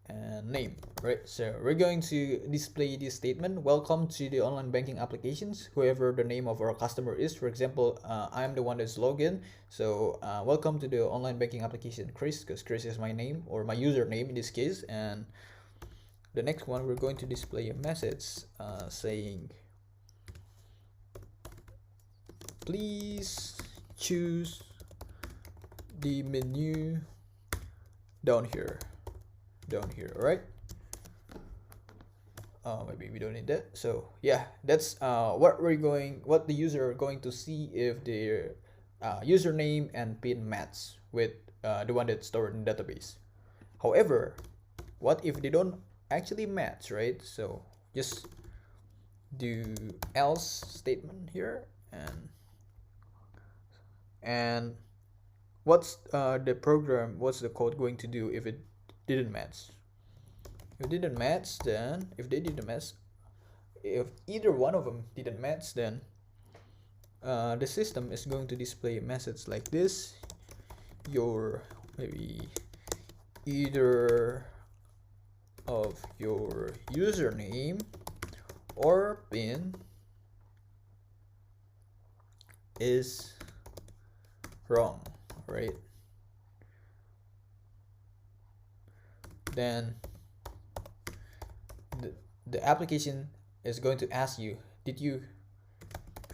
and name, right? So we're going to display this statement: welcome to the online banking applications, whoever the name of our customer is. For example, I'm the one that's logged in, so welcome to the online banking application Chris, because Chris is my name, or my username in this case. And the next one, we're going to display a message saying please choose the menu down here. All right, maybe we don't need that. So yeah, that's what the user are going to see if their username and pin match with the one that's stored in database. However, what if they don't actually match, right? So just do else statement here, and what's the code going to do if it didn't match? If it didn't match, then if either one of them didn't match, then the system is going to display a message like this: your maybe either of your username or PIN is wrong, right? Then the application is going to ask you, did you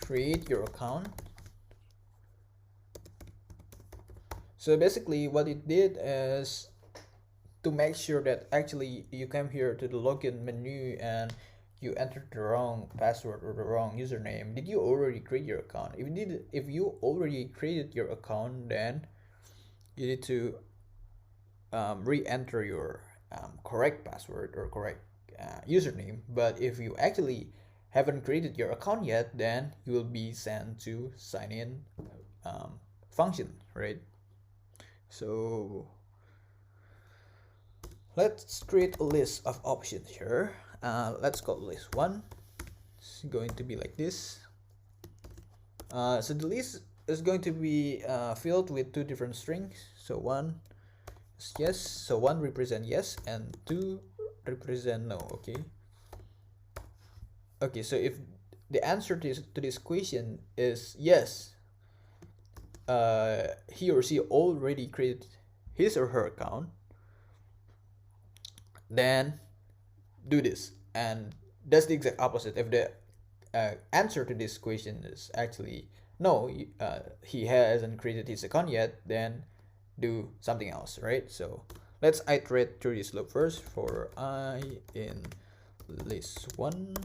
create your account? So basically what it did is to make sure that actually you came here to the login menu and you entered the wrong password or the wrong username. Did you already create your account? If you already created your account, then you need to re-enter your correct password or correct username. But if you actually haven't created your account yet, then you will be sent to sign in function, right? So let's create a list of options here. Let's call list 1. It's going to be like this. So the list is going to be filled with 2 different strings. So 1 is yes, so 1 represent yes and 2 represent no. Okay, so if the answer to this question is yes, he or she already created his or her account, then do this. And that's the exact opposite. If the answer to this question is actually no, he hasn't created his account yet, then do something else, right? So let's iterate through this loop first. For I in list 1,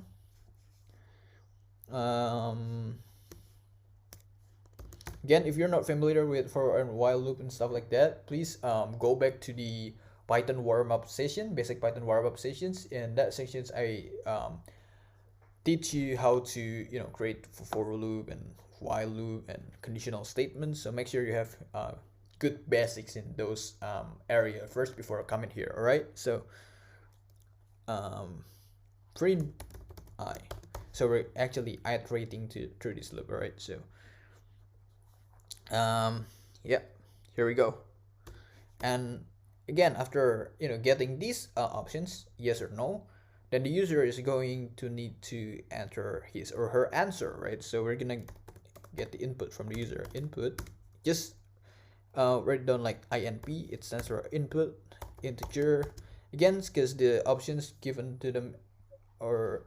again, if you're not familiar with for and while loop and stuff like that, please go back to the Python warm-up session, basic Python warm-up sessions. In that sections, I teach you how to create for loop and while loop and conditional statements. So make sure you have good basics in those area first before coming here. All right. So print I. So we're actually iterating through this loop. All right. So yeah, here we go. And again, after getting these options, yes or no, then the user is going to need to enter his or her answer, right? So we're gonna get the input from the user. Input, just write down like INP. It stands for input integer. Again, because the options given to them are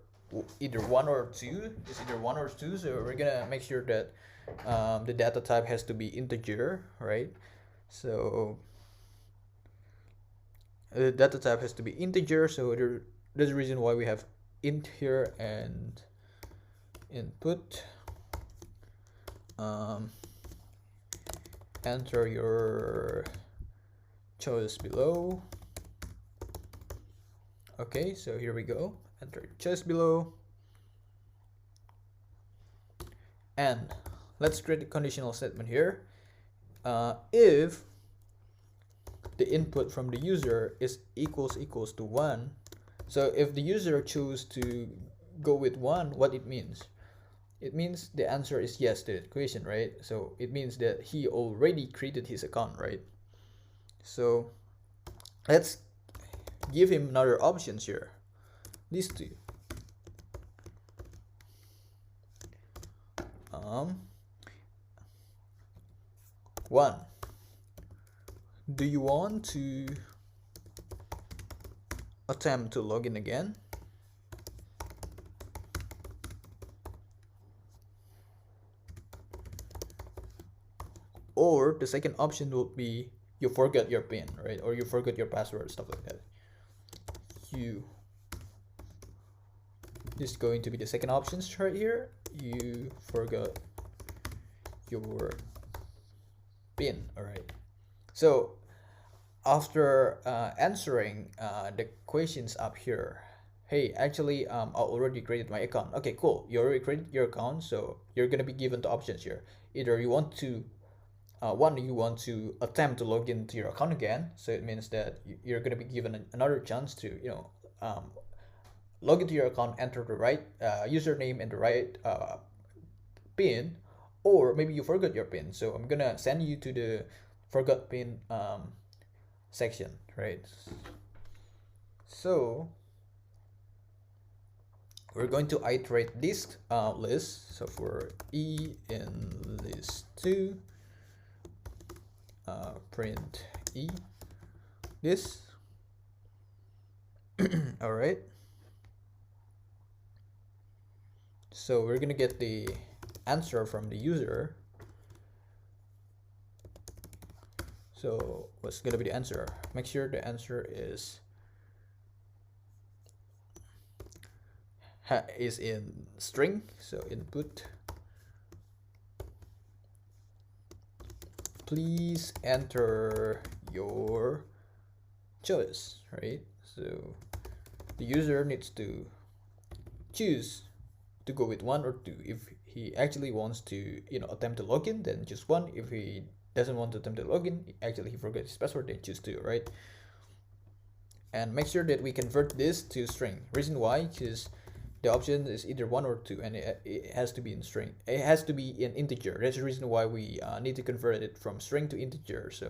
either 1 or 2. It's either 1 or 2. So we're gonna make sure that the data type has to be integer, right? So the data type has to be integer. So there's a reason why we have int here and input. Enter your choice below. Okay, so here we go. Enter choice below. And let's create a conditional statement here. If the input from the user is equals to 1, so if the user choose to go with 1, what it means? It means the answer is yes to the question, right? So it means that he already created his account, right? So let's give him another options here. These 2. 1. Do you want to attempt to log in again? Or the second option would be you forgot your PIN, right? Or you forgot your password, stuff like that. This is going to be the second options right here. You forgot your PIN. All right. So after answering the questions up here, hey, actually, I already created my account. Okay, cool. You already created your account, so you're gonna be given the options here. Either you want to you want to attempt to log into your account again, so it means that you're gonna be given another chance to log into your account, enter the right username and the right pin, or maybe you forgot your pin. So I'm gonna send you to the forgot pin section, right? So we're going to iterate this list. So for e in list 2, print e this. All right. So we're gonna get the answer from the user. So what's gonna be the answer? Make sure the answer is in string. So input, please enter your choice, right? So the user needs to choose to go with 1 or 2. If he actually wants to attempt to login, then choose 1. If he doesn't want to attempt to login, actually he forgot his password, then choose 2, right? And make sure that we convert this to string. Reason why? Because the option is either 1 or 2, and it has to be in string. It has to be in integer. That's the reason why we need to convert it from string to integer. So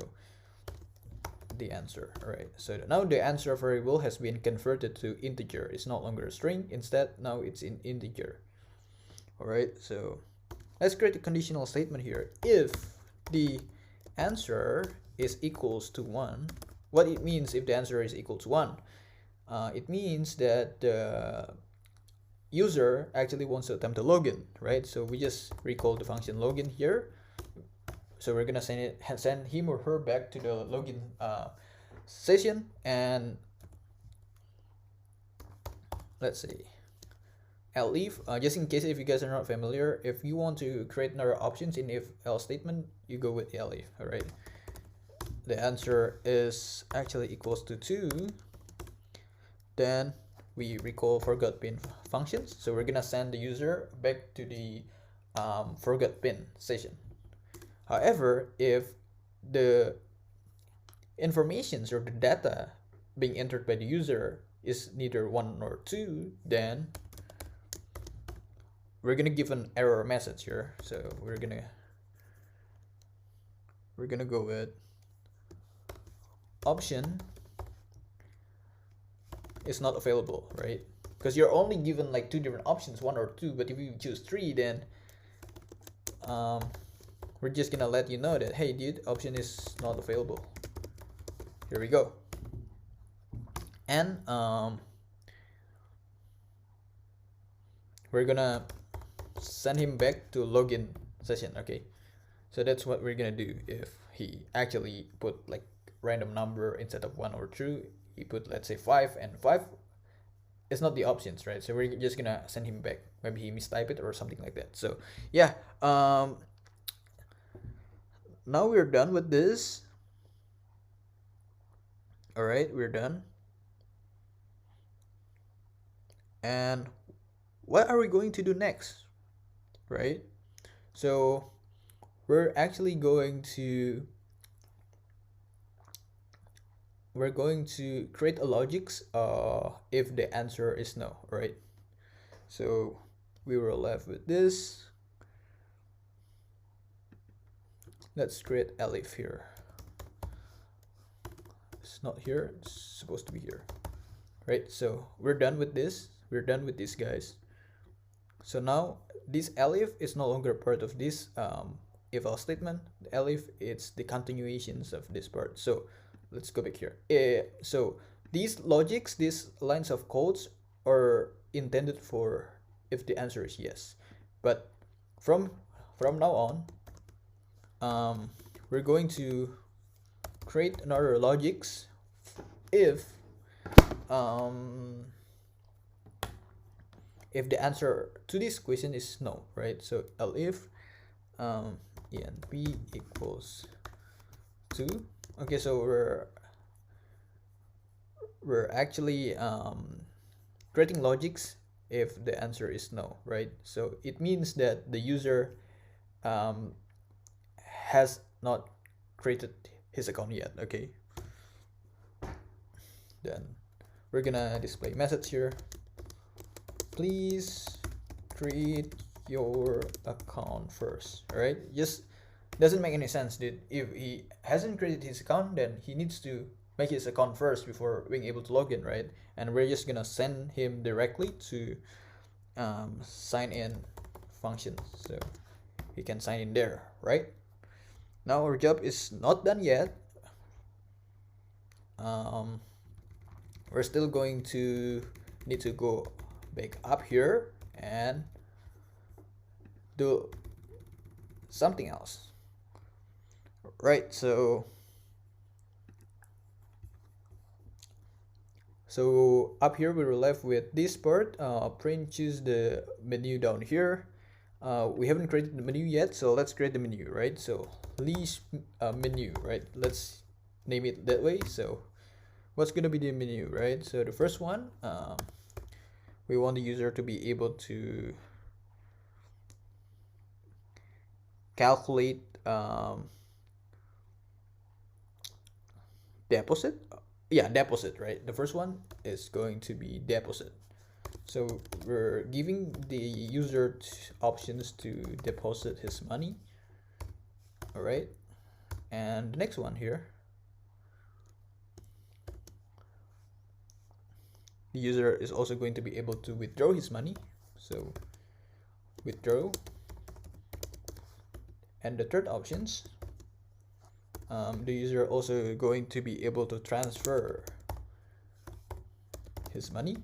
the answer, all right, so now the answer variable has been converted to integer. It's no longer a string. Instead, now it's in integer. All right, so let's create a conditional statement here. If the answer is equals to 1, what it means if the answer is equal to 1, it means that the user actually wants to attempt to login, right? So we just recall the function login here. So we're gonna send him or her back to the login session, and let's see, elif, just in case if you guys are not familiar, if you want to create another options in if else statement, you go with elif. All right, the answer is actually equals to 2, then we recall forgot pin functions. So we're gonna send the user back to the forgot pin session. However, if the informations or the data being entered by the user is neither 1 nor 2, then we're gonna give an error message here. So we're gonna go with option is not available, right? Because you're only given like 2 different options, 1 or 2, but if you choose 3, then we're just gonna let you know that, hey dude, option is not available. Here we go. And we're gonna send him back to login session. Okay, so that's what we're gonna do. If he actually put like random number instead of 1 or 2, he put, let's say, 5, and 5 is not the options, right? So we're just gonna send him back. Maybe he mistyped it or something like that. So yeah, now we're done with this. All right, we're done. And what are we going to do next, right? So we're actually going to create a logics if the answer is no, right? So we were left with this. Let's create elif here. It's not here, it's supposed to be here, right? So we're done with this. We're done with this, guys. So now this elif is no longer part of this if else statement. The elif, it's the continuations of this part. So let's go back here. So these logics, these lines of codes are intended for if the answer is yes. But from now on, we're going to create another logics if the answer to this question is no, right? So elif env equals 2, Okay, so we're actually creating logics if the answer is no, right? So it means that the user um, has not created his account yet. Okay, then we're gonna display message here. Please create your account first. All right, just doesn't make any sense, dude. If he hasn't created his account, then he needs to make his account first before being able to log in, right? And we're just gonna send him directly to sign in function, so he can sign in there, right? Now our job is not done yet. We're still going to need to go back up here and do something else, right? So up here we were left with this part. Print, choose the menu down here. We haven't created the menu yet, so let's create the menu, right? So list menu, right? Let's name it that way. So what's gonna be the menu, right? So the first one, we want the user to be able to calculate deposit. Yeah, deposit, right? The first one is going to be deposit. So we're giving the user options to deposit his money. All right, and the next one here, the user is also going to be able to withdraw his money. So withdraw. And the third options, the user also going to be able to transfer his money.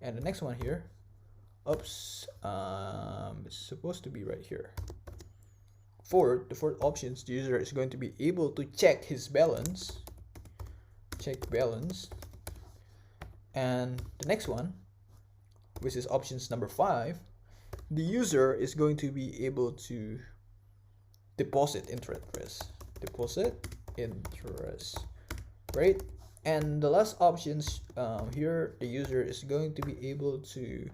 And the next one here, oops, it's supposed to be right here. The fourth options, the user is going to be able to check his balance, and the next one, which is options number 5, the user is going to be able to deposit interest, right? And the last options here, the user is going to be able to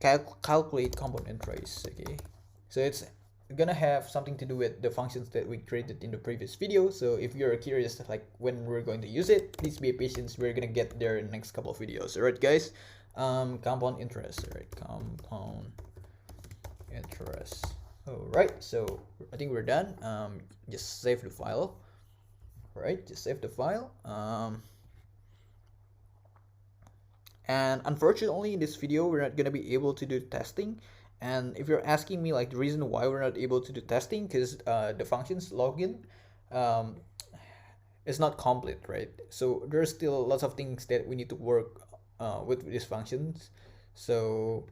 calculate compound interest. Okay, so it's gonna have something to do with the functions that we created in the previous video. So if you're curious like when we're going to use it, please be patient. We're gonna get there in the next couple of videos. All right, guys. Compound interest. All right, compound interest. All right, so I think we're done. Just save the file. All right, just save the file. And unfortunately in this video we're not going to be able to do testing. And if you're asking me like the reason why we're not able to do testing, because the functions login is not complete, right? So there's still lots of things that we need to work with these functions. So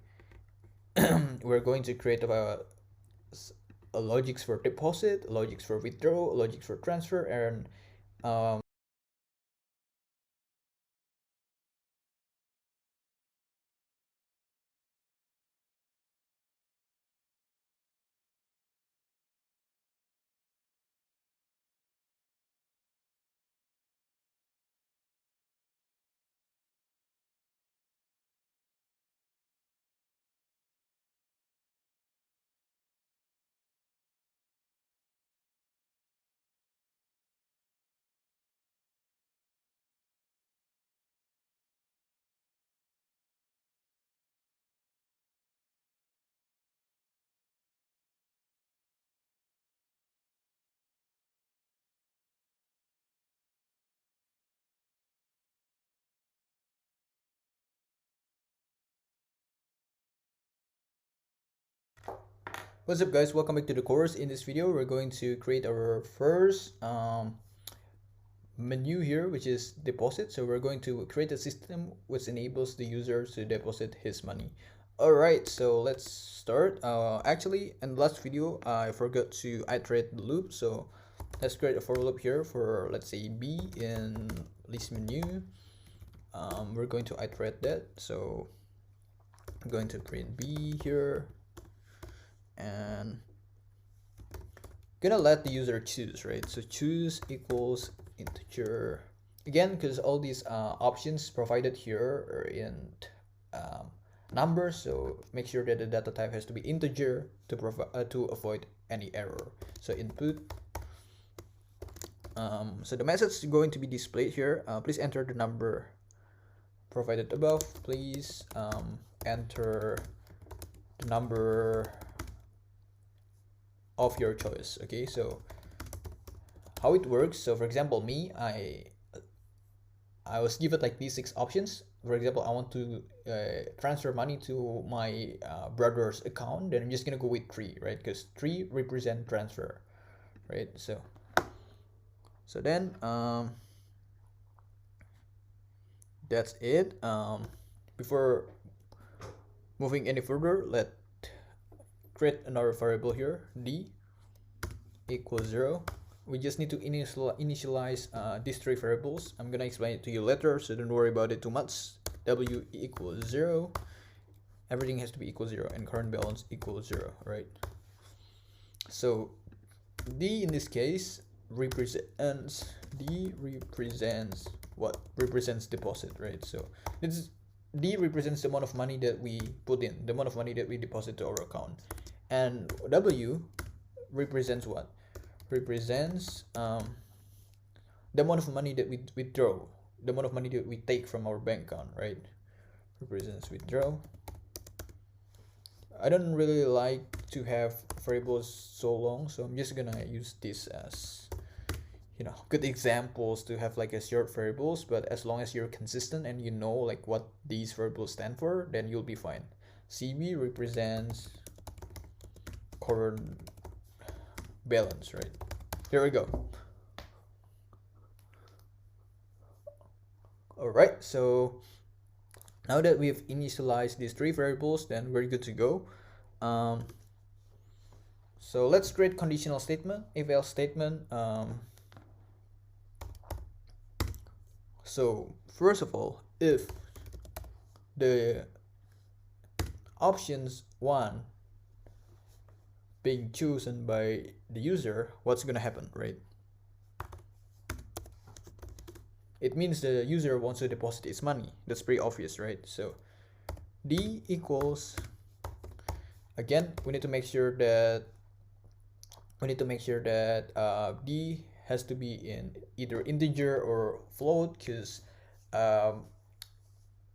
we're going to create a logics for deposit, logics for withdraw, logics for transfer, and what's up guys, welcome back to the course. In this video we're going to create our first menu here, which is deposit. So we're going to create a system which enables the user to deposit his money. All right, so let's start. Actually in the last video I forgot to iterate the loop, so let's create a for loop here for, let's say, B in list menu. We're going to iterate that, so I'm going to print B here, and gonna let the user choose, right? So choose equals integer again, because all these options provided here are in um, numbers, so make sure that the data type has to be integer to avoid any error. So input, so the message is going to be displayed here. Please enter the number provided above. Please enter the number of your choice. Okay, so how it works, so for example, me, I was given like these 6 options. For example, I want to transfer money to my brother's account, then I'm just gonna go with 3, right? Because 3 represent transfer, right? So then that's it. Before moving any further, let's create another variable here, d equals 0. We just need to initialize these 3 variables. I'm gonna explain it to you later, so don't worry about it too much. W equals 0, everything has to be equal 0, and current balance equals 0, right? So D in this case represents what? Represents deposit, right? So this is, D represents the amount of money that we put in, the amount of money that we deposit to our account, and W represents what? Represents the amount of money that we withdraw, the amount of money that we take from our bank account, right? Represents withdraw. I don't really like to have variables so long, so I'm just gonna use this as, you know, good examples to have like a short variables. But as long as you're consistent and you know like what these variables stand for, then you'll be fine. CB represents current balance, right? Here we go. All right, so now that we've initialized these 3 variables, then we're good to go. So let's create conditional statement, if else statement. So first of all, if the options 1 being chosen by the user, what's gonna happen, right? It means the user wants to deposit its money. That's pretty obvious, right? So D equals, again, we need to make sure that D has to be in either integer or float, because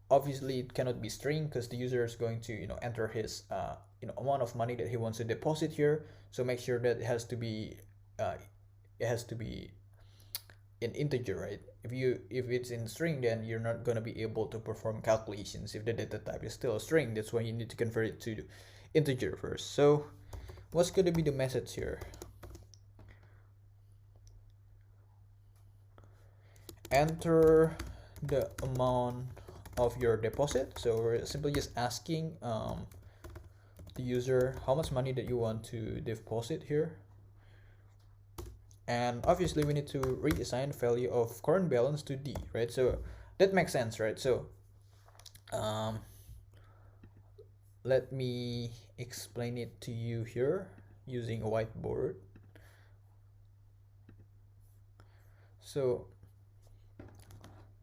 obviously it cannot be string, because the user is going to, you know, enter his amount of money that he wants to deposit here. So make sure that it has to be in integer, right? If it's in string, then you're not going to be able to perform calculations if the data type is still a string. That's why you need to convert it to integer first. So what's going to be the message here? Enter the amount of your deposit. So we're simply just asking the user how much money that you want to deposit here. And obviously we need to reassign value of current balance to D, right? So that makes sense, right? So let me explain it to you here using a whiteboard. So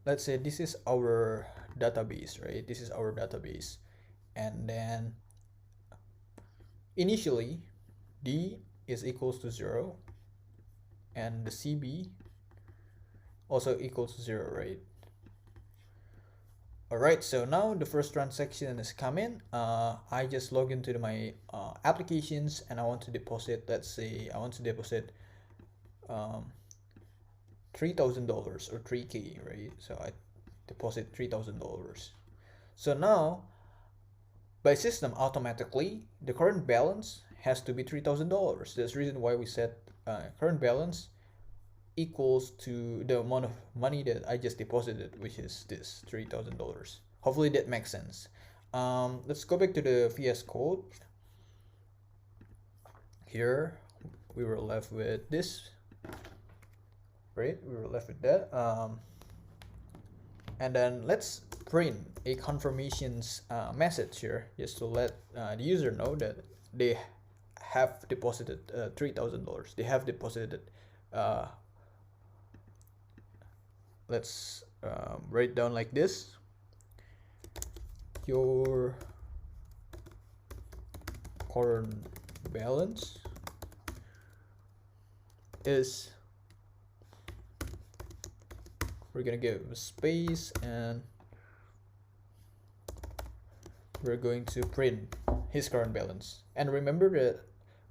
let's say this is our database, right? This is our database, and then initially D is equals to 0, and the CB also equals to 0, right? Alright, so now the first transaction is coming. I just log into my applications, and I want to deposit, let's say I want to deposit $3,000 or 3K, right? So I deposit $3,000. So now by system, automatically the current balance has to be $3,000. That's the reason why we set current balance equals to the amount of money that I just deposited, which is this $3,000. Hopefully that makes sense. Let's go back to the VS Code. Here we were left with this, right? We were left with that. And then let's print a confirmations message here, just to let the user know that they have deposited $3,000. They have deposited, uh, let's write down like this. Your current balance is, we're gonna give a space, and we're going to print his current balance. And remember that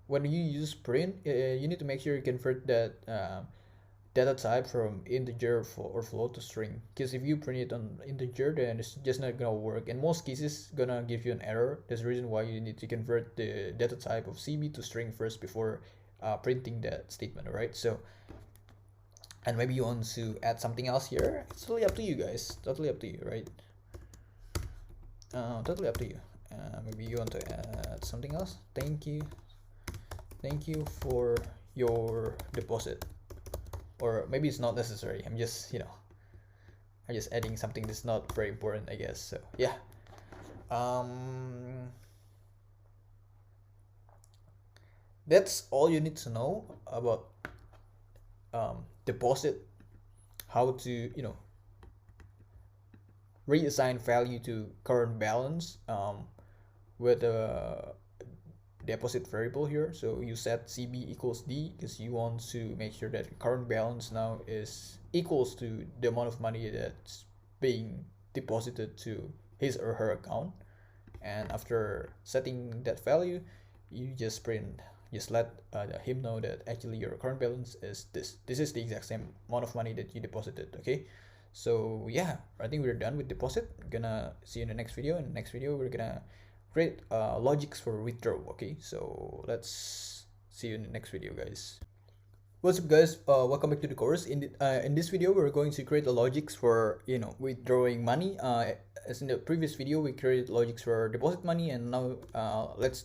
when you use print, you need to make sure you convert that data type from integer or float to string, because if you print it on integer, then it's just not gonna work. In most cases, gonna give you an error. That's the reason why you need to convert the data type of CB to string first before printing that statement. Alright, so, and maybe you want to add something else here. It's totally up to you guys. Totally up to you, right? Totally up to you. Maybe you want to add something else. Thank you for your deposit. Or maybe it's not necessary. I'm just, I'm just adding something that's not very important, I guess. So yeah. That's all you need to know about deposit, how to reassign value to current balance with a deposit variable here. So you set CB equals D because you want to make sure that current balance now is equals to the amount of money that's being deposited to his or her account. And after setting that value, you just let him know that actually your current balance is this is the exact same amount of money that you deposited. Okay, so yeah, I think we're done with deposit. Gonna see you in the next video. In the next video, we're gonna create logics for withdraw. Okay, so let's see you in the next video, guys. What's up, guys? Welcome back to the course. In this video, we're going to create the logics for withdrawing money. As in the previous video, we created logics for deposit money, and now let's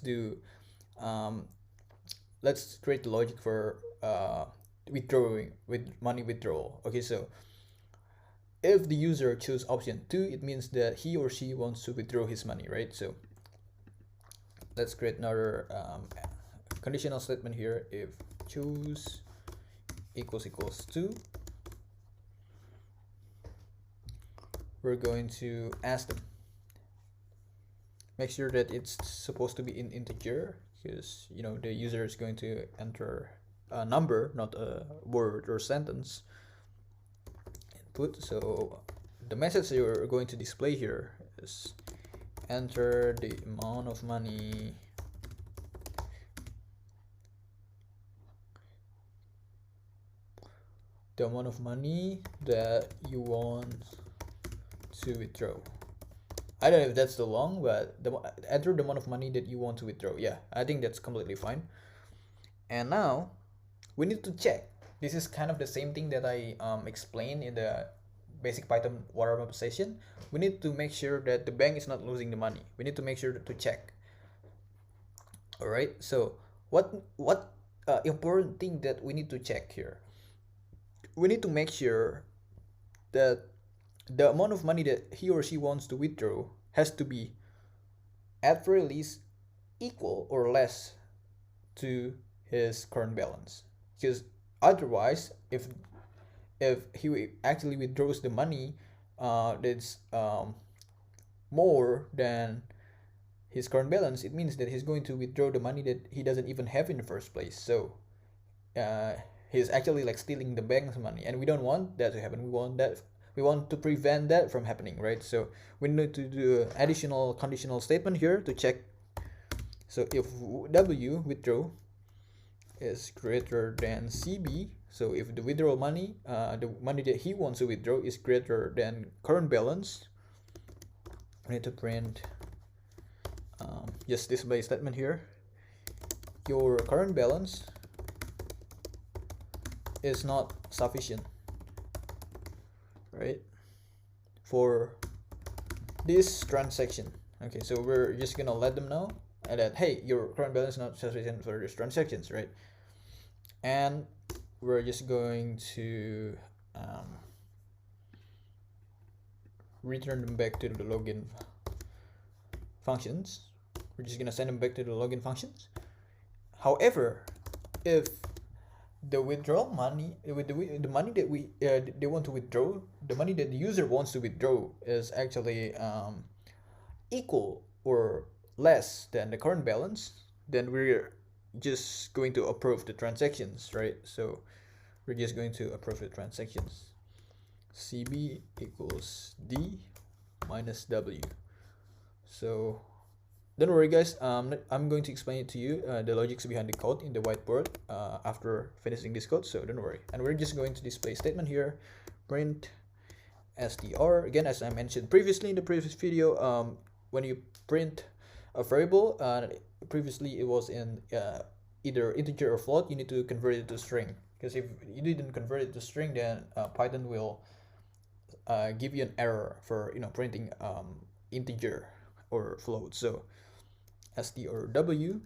create the logic for withdrawing money withdrawal. Okay, so if the user choose option 2, it means that he or she wants to withdraw his money, right? So let's create another conditional statement here. If choose equals 2, we're going to ask them. Make sure that it's supposed to be in integer, because the user is going to enter a number, not a word or sentence input. So the message you're going to display here is enter the amount of money that you want to withdraw. I don't know if that's too long, but enter the amount of money that you want to withdraw. Yeah, I think that's completely fine. And now we need to check. This is kind of the same thing that I explained in the basic Python warm-up session. We need to make sure that the bank is not losing the money. We need to make sure to check. All right. So what important thing that we need to check here? We need to make sure that the amount of money that he or she wants to withdraw has to be at very least equal or less to his current balance. Because otherwise, if he actually withdraws the money that's more than his current balance, it means that he's going to withdraw the money that he doesn't even have in the first place. So he's actually like stealing the bank's money, and we don't want that to happen. We want to prevent that from happening, right? So we need to do an additional conditional statement here to check. So if W withdraw is greater than CB, so if the withdrawal money, the money that he wants to withdraw is greater than current balance, we need to print just display statement here. Your current balance is not sufficient, right, for this transaction. Okay, so we're just gonna let them know that, hey, your current balance is not sufficient for these transactions, right? And we're just going to return them back to the login functions. We're just gonna send them back to the login functions. However, if the withdrawal money with the money that they want to withdraw, the money that the user wants to withdraw is actually equal or less than the current balance, then we're just going to approve the transactions, right? So we're just going to approve the transactions. CB equals D minus W. So don't worry guys, I'm going to explain it to you, the logics behind the code in the whiteboard after finishing this code, so don't worry. And we're just going to display statement here, print str. Again, as I mentioned previously in the previous video, when you print a variable, previously it was in either integer or float, you need to convert it to string, because if you didn't convert it to string, then Python will give you an error for printing integer or float. So strw,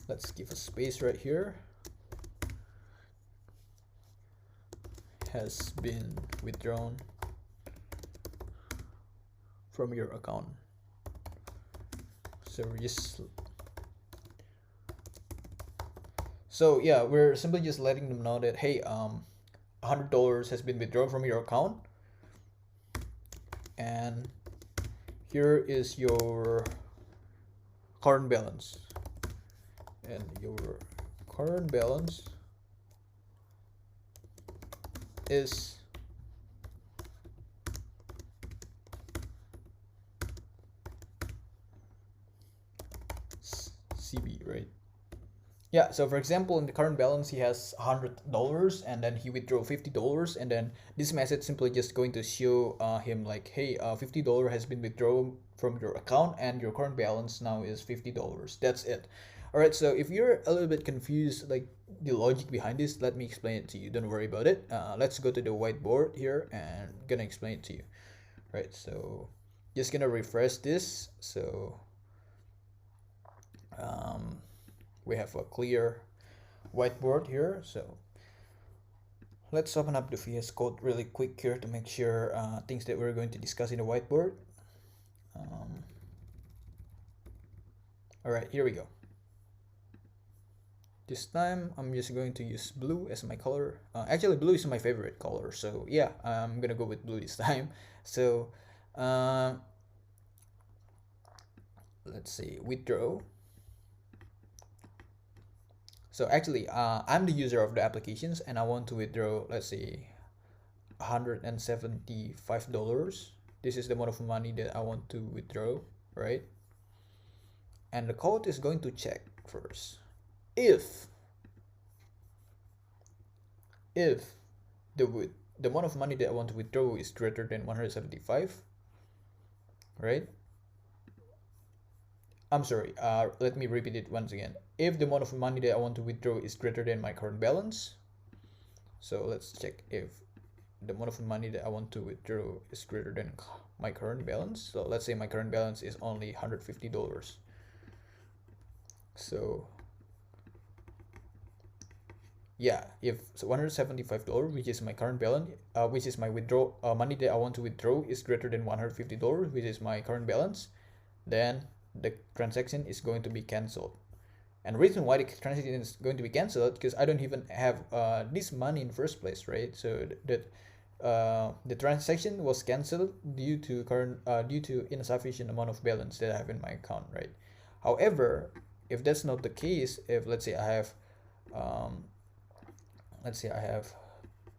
let's give a space right here, has been withdrawn from your account. So we're simply just letting them know that, hey, $100 has been withdrawn from your account, and here is your current balance, and your current balance is CB, right? Yeah, so for example, in the current balance, he has $100 and then he withdrew $50, and then this message simply just going to show him like, hey, $50 has been withdrawn from your account and your current balance now is $50. That's it. All right, so if you're a little bit confused, like the logic behind this, let me explain it to you. Don't worry about it. Let's go to the whiteboard here and gonna explain it to you. Right, so just gonna refresh this. So we have a clear whiteboard here, so let's open up the VS Code really quick here to make sure things that we're going to discuss in the whiteboard. All right, here we go. This time I'm just going to use blue as my color. Actually, blue is my favorite color, so yeah, I'm gonna go with blue this time. So let's see, withdraw. So actually, I'm the user of the applications and I want to withdraw, let's say, $175. This is the amount of money that I want to withdraw, right? And the code is going to check first if the amount of money that I want to withdraw is greater than 175, right? I'm sorry, let me repeat it once again. If the amount of money that I want to withdraw is greater than my current balance, so let's check if the amount of money that I want to withdraw is greater than my current balance. So let's say my current balance is only $150. So yeah, if so $175, which is my current balance, which is my withdraw money that I want to withdraw, is greater than $150, which is my current balance, then the transaction is going to be cancelled. And the reason why the transaction is going to be cancelled, because I don't even have this money in the first place, right? So that the transaction was cancelled due to insufficient amount of balance that I have in my account, right? However, if that's not the case, if let's say I have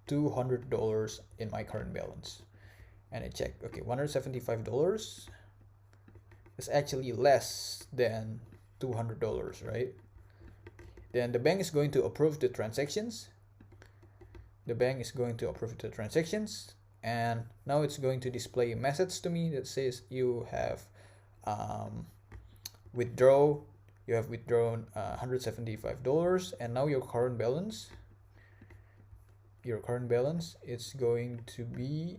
$200 in my current balance, and I check, okay, $175 is actually less than $200, right? Then the bank is going to approve the transactions. And now it's going to display a message to me that says you have withdrawn $175, and now your current balance is going to be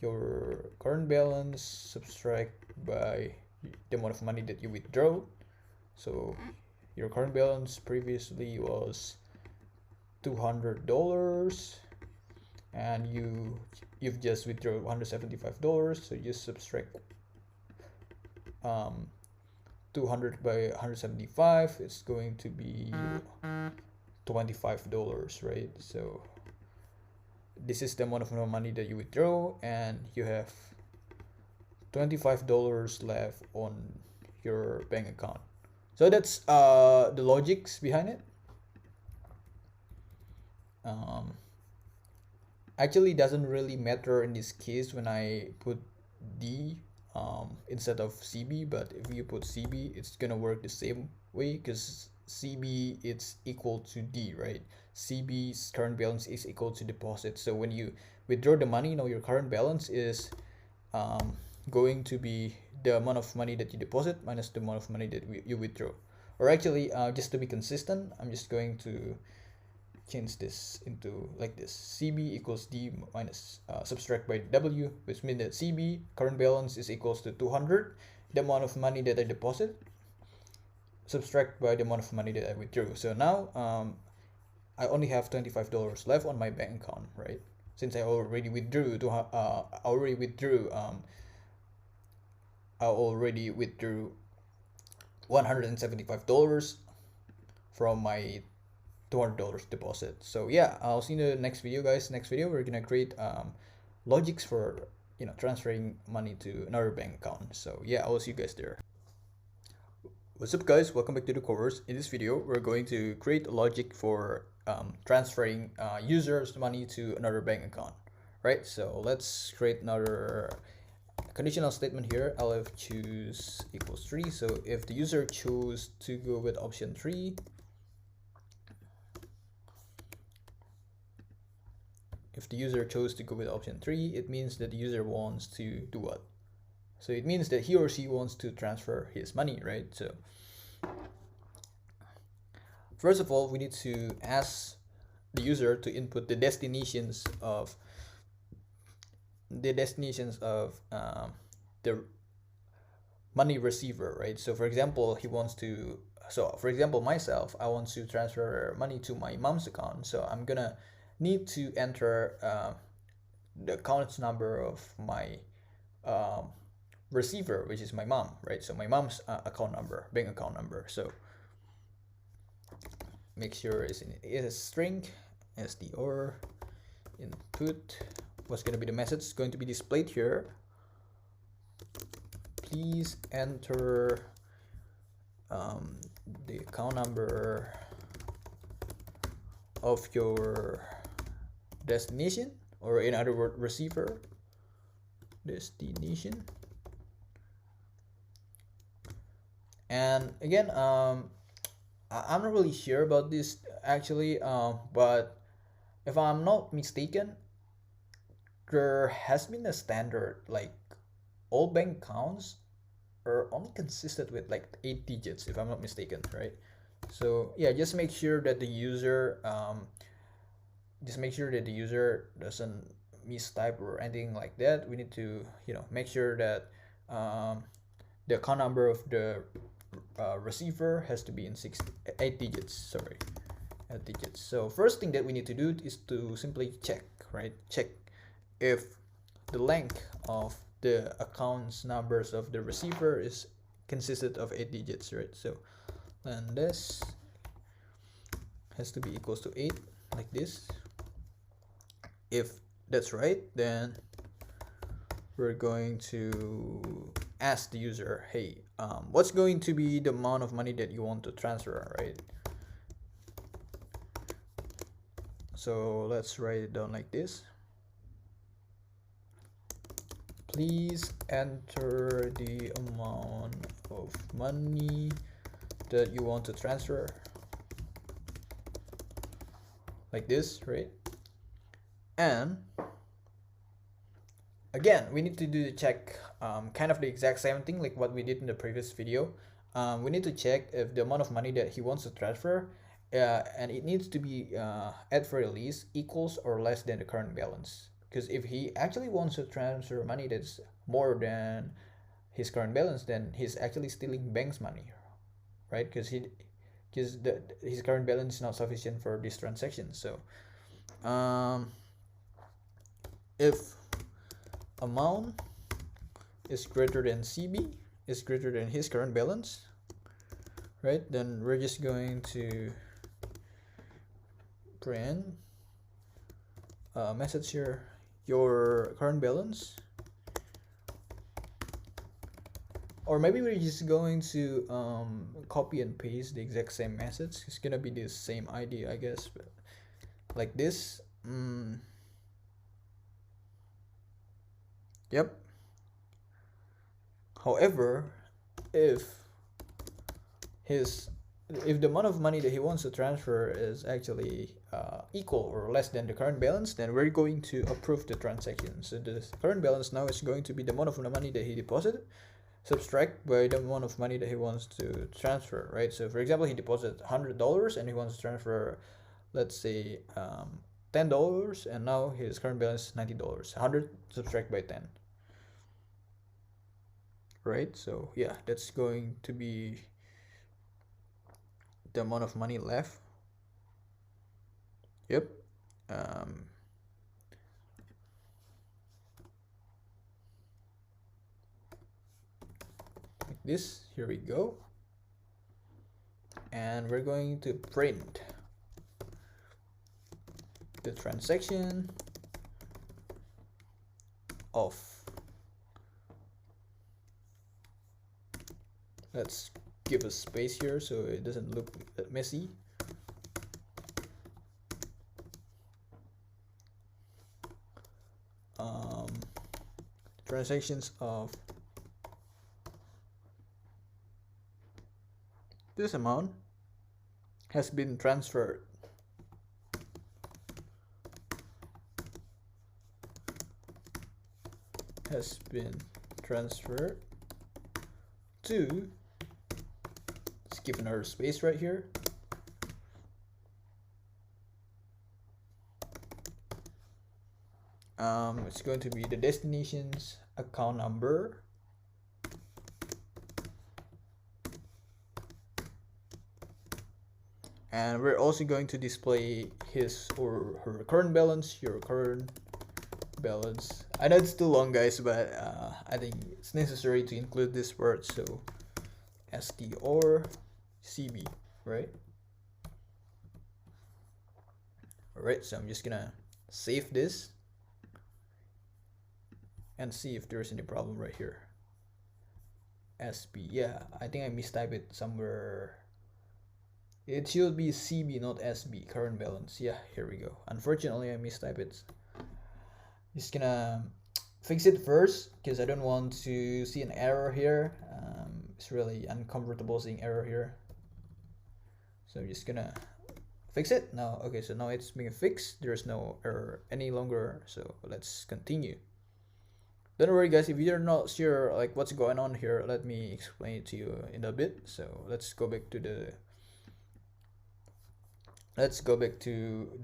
your current balance subtract by the amount of money that you withdraw. So your current balance previously was $200 and you've just withdrawn $175, so just subtract 200 by 175, it's going to be $25, right? So this is the amount of money that you withdraw, and you have $25 left on your bank account. So that's the logics behind it. Actually doesn't really matter in this case when I put D instead of CB, but if you put CB, it's gonna work the same way, because CB it's equal to D, right? CB's current balance is equal to deposit. So when you withdraw the money, your current balance is going to be the amount of money that you deposit minus the amount of money that you withdraw. Or actually, just to be consistent, I'm just going to change this into like this: CB equals D minus subtract by W, which means that CB current balance is equals to 200, the amount of money that I deposit, subtract by the amount of money that I withdrew. So now I only have $25 left on my bank account, right? Since I already withdrew $175 from my $200 deposit. So yeah, I'll see you in the next video, guys. Next video we're gonna create logics for transferring money to another bank account. So yeah, I'll see you guys there. What's up, guys? Welcome back to the course. In this video we're going to create a logic for transferring users money to another bank account, right? So let's create another conditional statement here. I'll choose equals 3. So if the user chose to go with option 3, it means that the user wants to do what? So it means that he or she wants to transfer his money, right? So first of all, we need to ask the user to input the destinations of the money receiver, right? So for example, myself, I want to transfer money to my mom's account. So I'm gonna need to enter the account number of my receiver, which is my mom, right? So my mom's bank account number. So make sure it's a string, str input. What's going to be the message? It's going to be displayed here. Please enter the account number of your destination, or in other words, receiver destination. And again, I'm not really sure about this actually, but if I'm not mistaken, there has been a standard like all bank accounts are only consisted with like 8 digits, if I'm not mistaken, right? So yeah, just make sure that the user doesn't mistype or anything like that. We need to make sure that the account number of the receiver has to be in 8 digits. 8 digits. So first thing that we need to do is to simply check if the length of the accounts numbers of the receiver is consisted of 8 digits, right? So and this has to be equals to 8, like this. If that's right, then we're going to ask the user, hey, what's going to be the amount of money that you want to transfer, right? So let's write it down like this. Please enter the amount of money that you want to transfer, like this, right? And again, we need to do the check, kind of the exact same thing like what we did in the previous video. We need to check if the amount of money that he wants to transfer, and it needs to be at very least equals or less than the current balance. Because if he actually wants to transfer money that's more than his current balance, then he's actually stealing bank's money, right? Because his current balance is not sufficient for this transaction. So if amount is greater than CB, is greater than his current balance, right? Then we're just going to print message here, your current balance. Or maybe we're just going to copy and paste the exact same message. It's gonna be the same ID, I guess, but like this. Yep. However, if the amount of money that he wants to transfer is actually equal or less than the current balance, then we're going to approve the transaction. So the current balance now is going to be the amount of money that he deposited, subtract by the amount of money that he wants to transfer, right? So for example, he deposited $100 and he wants to transfer, let's say, $10, and now his current balance is $90. 100 subtract by 10, right? So yeah, that's going to be the amount of money left. Yep. Like this, here we go, and we're going to print the transaction of, let's give a space here so it doesn't look that messy. Transactions of this amount has been transferred to, let's give another space right here, it's going to be the destination's account number, and we're also going to display his or her current balance, your current balance. I know it's too long, guys, but I think it's necessary to include this word. So ST or CB, right? Alright, so I'm just gonna save this and see if there's any problem right here. SB, yeah, I think I mistyped it somewhere. It should be CB, not SB, current balance. Yeah, here we go. Unfortunately, I mistyped it. Just gonna fix it first because I don't want to see an error here. It's really uncomfortable seeing error here. So I'm just gonna fix it now. Okay, so now it's being fixed. There's no error any longer. So let's continue. Don't worry, guys, if you're not sure like what's going on here, let me explain it to you in a bit. So let's go back to the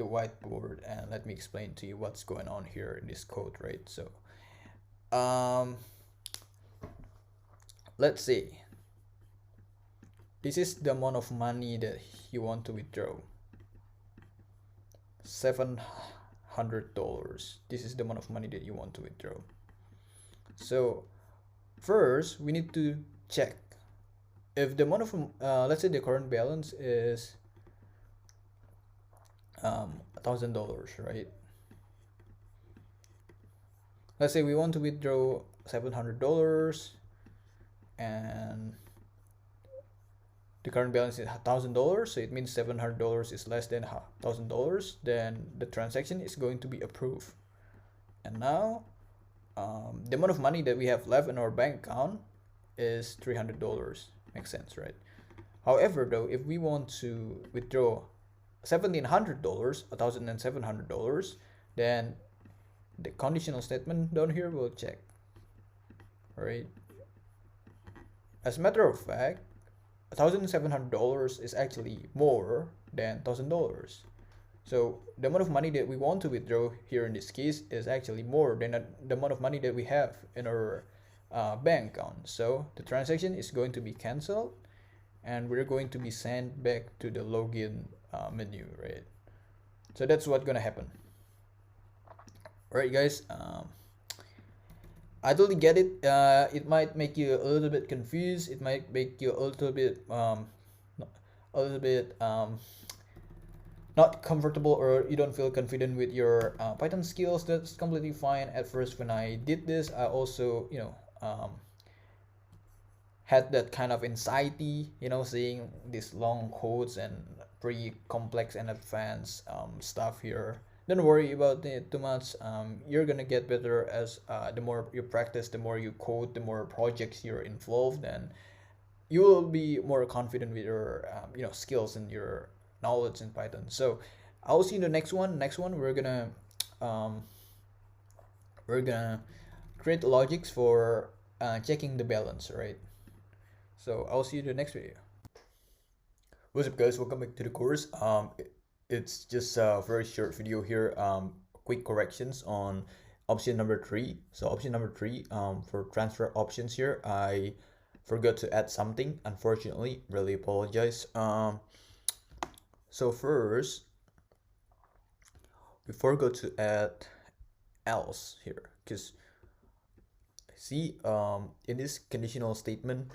whiteboard and let me explain to you what's going on here in this code, right? So let's see, this is the amount of money that you want to withdraw, $700. This is the amount of money that you want to withdraw. So first we need to check if the amount of let's say the current balance is $1,000, right? Let's say we want to withdraw $700 and the current balance is $1,000, so it means $700 is less than $1,000. Then the transaction is going to be approved, and now the amount of money that we have left in our bank account is $300. Makes sense, right? However, though, if we want to withdraw $1,700, $1,700, then the conditional statement down here will check. All right. As a matter of fact, $1,700 is actually more than $1,000. So the amount of money that we want to withdraw here in this case is actually more than the amount of money that we have in our bank account. So the transaction is going to be canceled, and we're going to be sent back to the login menu, right? So that's what's gonna happen. All right, guys. I totally get it. It might make you a little bit confused. It might make you a little bit a little bit not comfortable, or you don't feel confident with your Python skills, that's completely fine. At first when I did this, I also had that kind of anxiety, seeing these long codes and pretty complex and advanced stuff here. Don't worry about it too much. You're gonna get better as the more you practice, the more you code, the more projects you're involved, and you will be more confident with your skills and your knowledge in Python. So I'll see you in the next one. Next one, um, we're gonna create logics for checking the balance, right? So I'll see you in the next video. What's up, guys? Welcome back to the course. It's just a very short video here. Quick corrections on option number 3. So option number 3, for transfer options here, I forgot to add something. Unfortunately, really apologize. So first, we forgot to add else here, because see, in this conditional statement,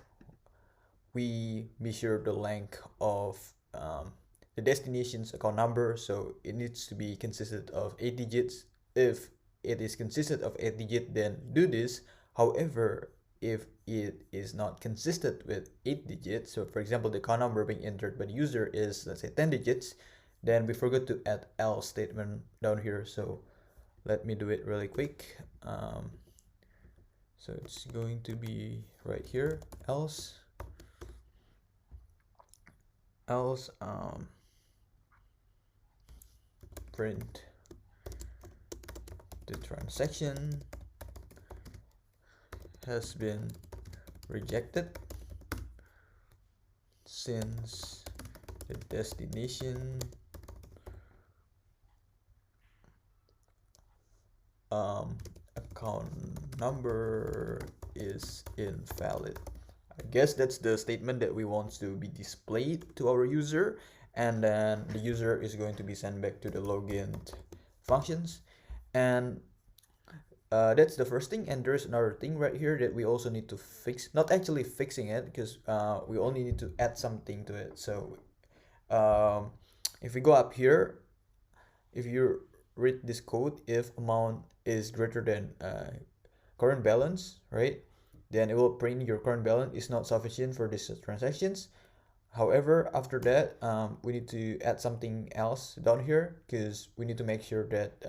we measure the length of the destination's account number, so it needs to be consisted of 8 digits. If it is consisted of 8 digits, then do this. However, if it is not consistent with 8 digits, so for example the account number being entered by the user is, let's say, 10 digits, then we forgot to add else statement down here. So let me do it really quick. So it's going to be right here, else print the transaction has been rejected since the destination account number is invalid. I guess that's the statement that we want to be displayed to our user, and then the user is going to be sent back to the login functions. And that's the first thing. And there's another thing right here that we also need to fix, not actually fixing it, because we only need to add something to it. So if we go up here, if you read this code, if amount is greater than current balance, right, then it will print your current balance is not sufficient for these transactions. However, after that, we need to add something else down here, because we need to make sure that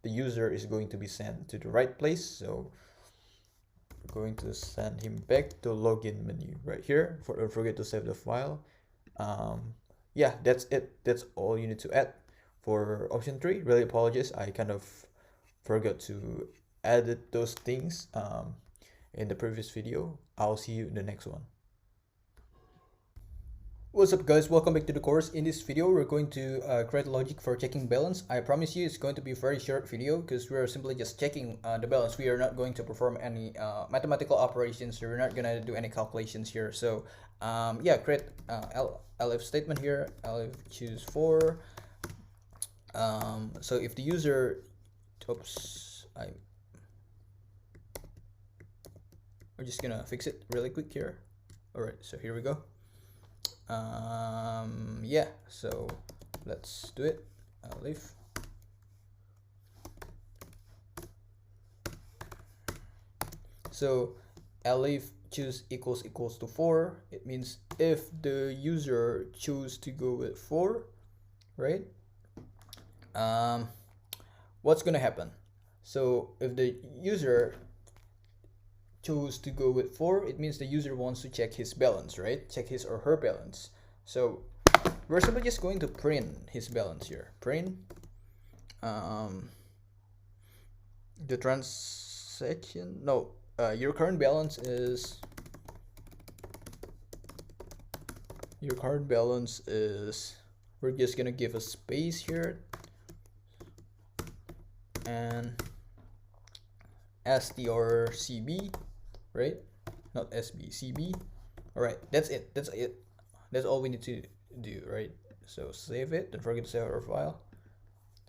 the user is going to be sent to the right place. So we're going to send him back to login menu right here. Don't forget to save the file. Yeah, that's it. That's all you need to add for option 3. Really apologize, I kind of forgot to add those things in the previous video. I'll see you in the next one. What's up, guys? Welcome back to the course. In this video, we're going to create logic for checking balance. I promise you it's going to be a very short video, because we are simply just checking the balance. We are not going to perform any mathematical operations. We're not going to do any calculations here. So yeah, create elif statement here. Elif choose 4. So if the user, we're just gonna fix it really quick here. All right, so here we go. Yeah, so let's do it. Elif so elif choose equals to 4. It means if the user choose to go with 4, right, what's gonna happen? So if the user choose to go with 4, it means the user wants to check his balance, right? Check his or her balance. So we're simply just going to print his balance here. Print the transaction. No, your current balance is we're just gonna give a space here and strcb, right? Not SB, CB. All right, that's it. That's all we need to do, right? So save it. Don't forget to save our file.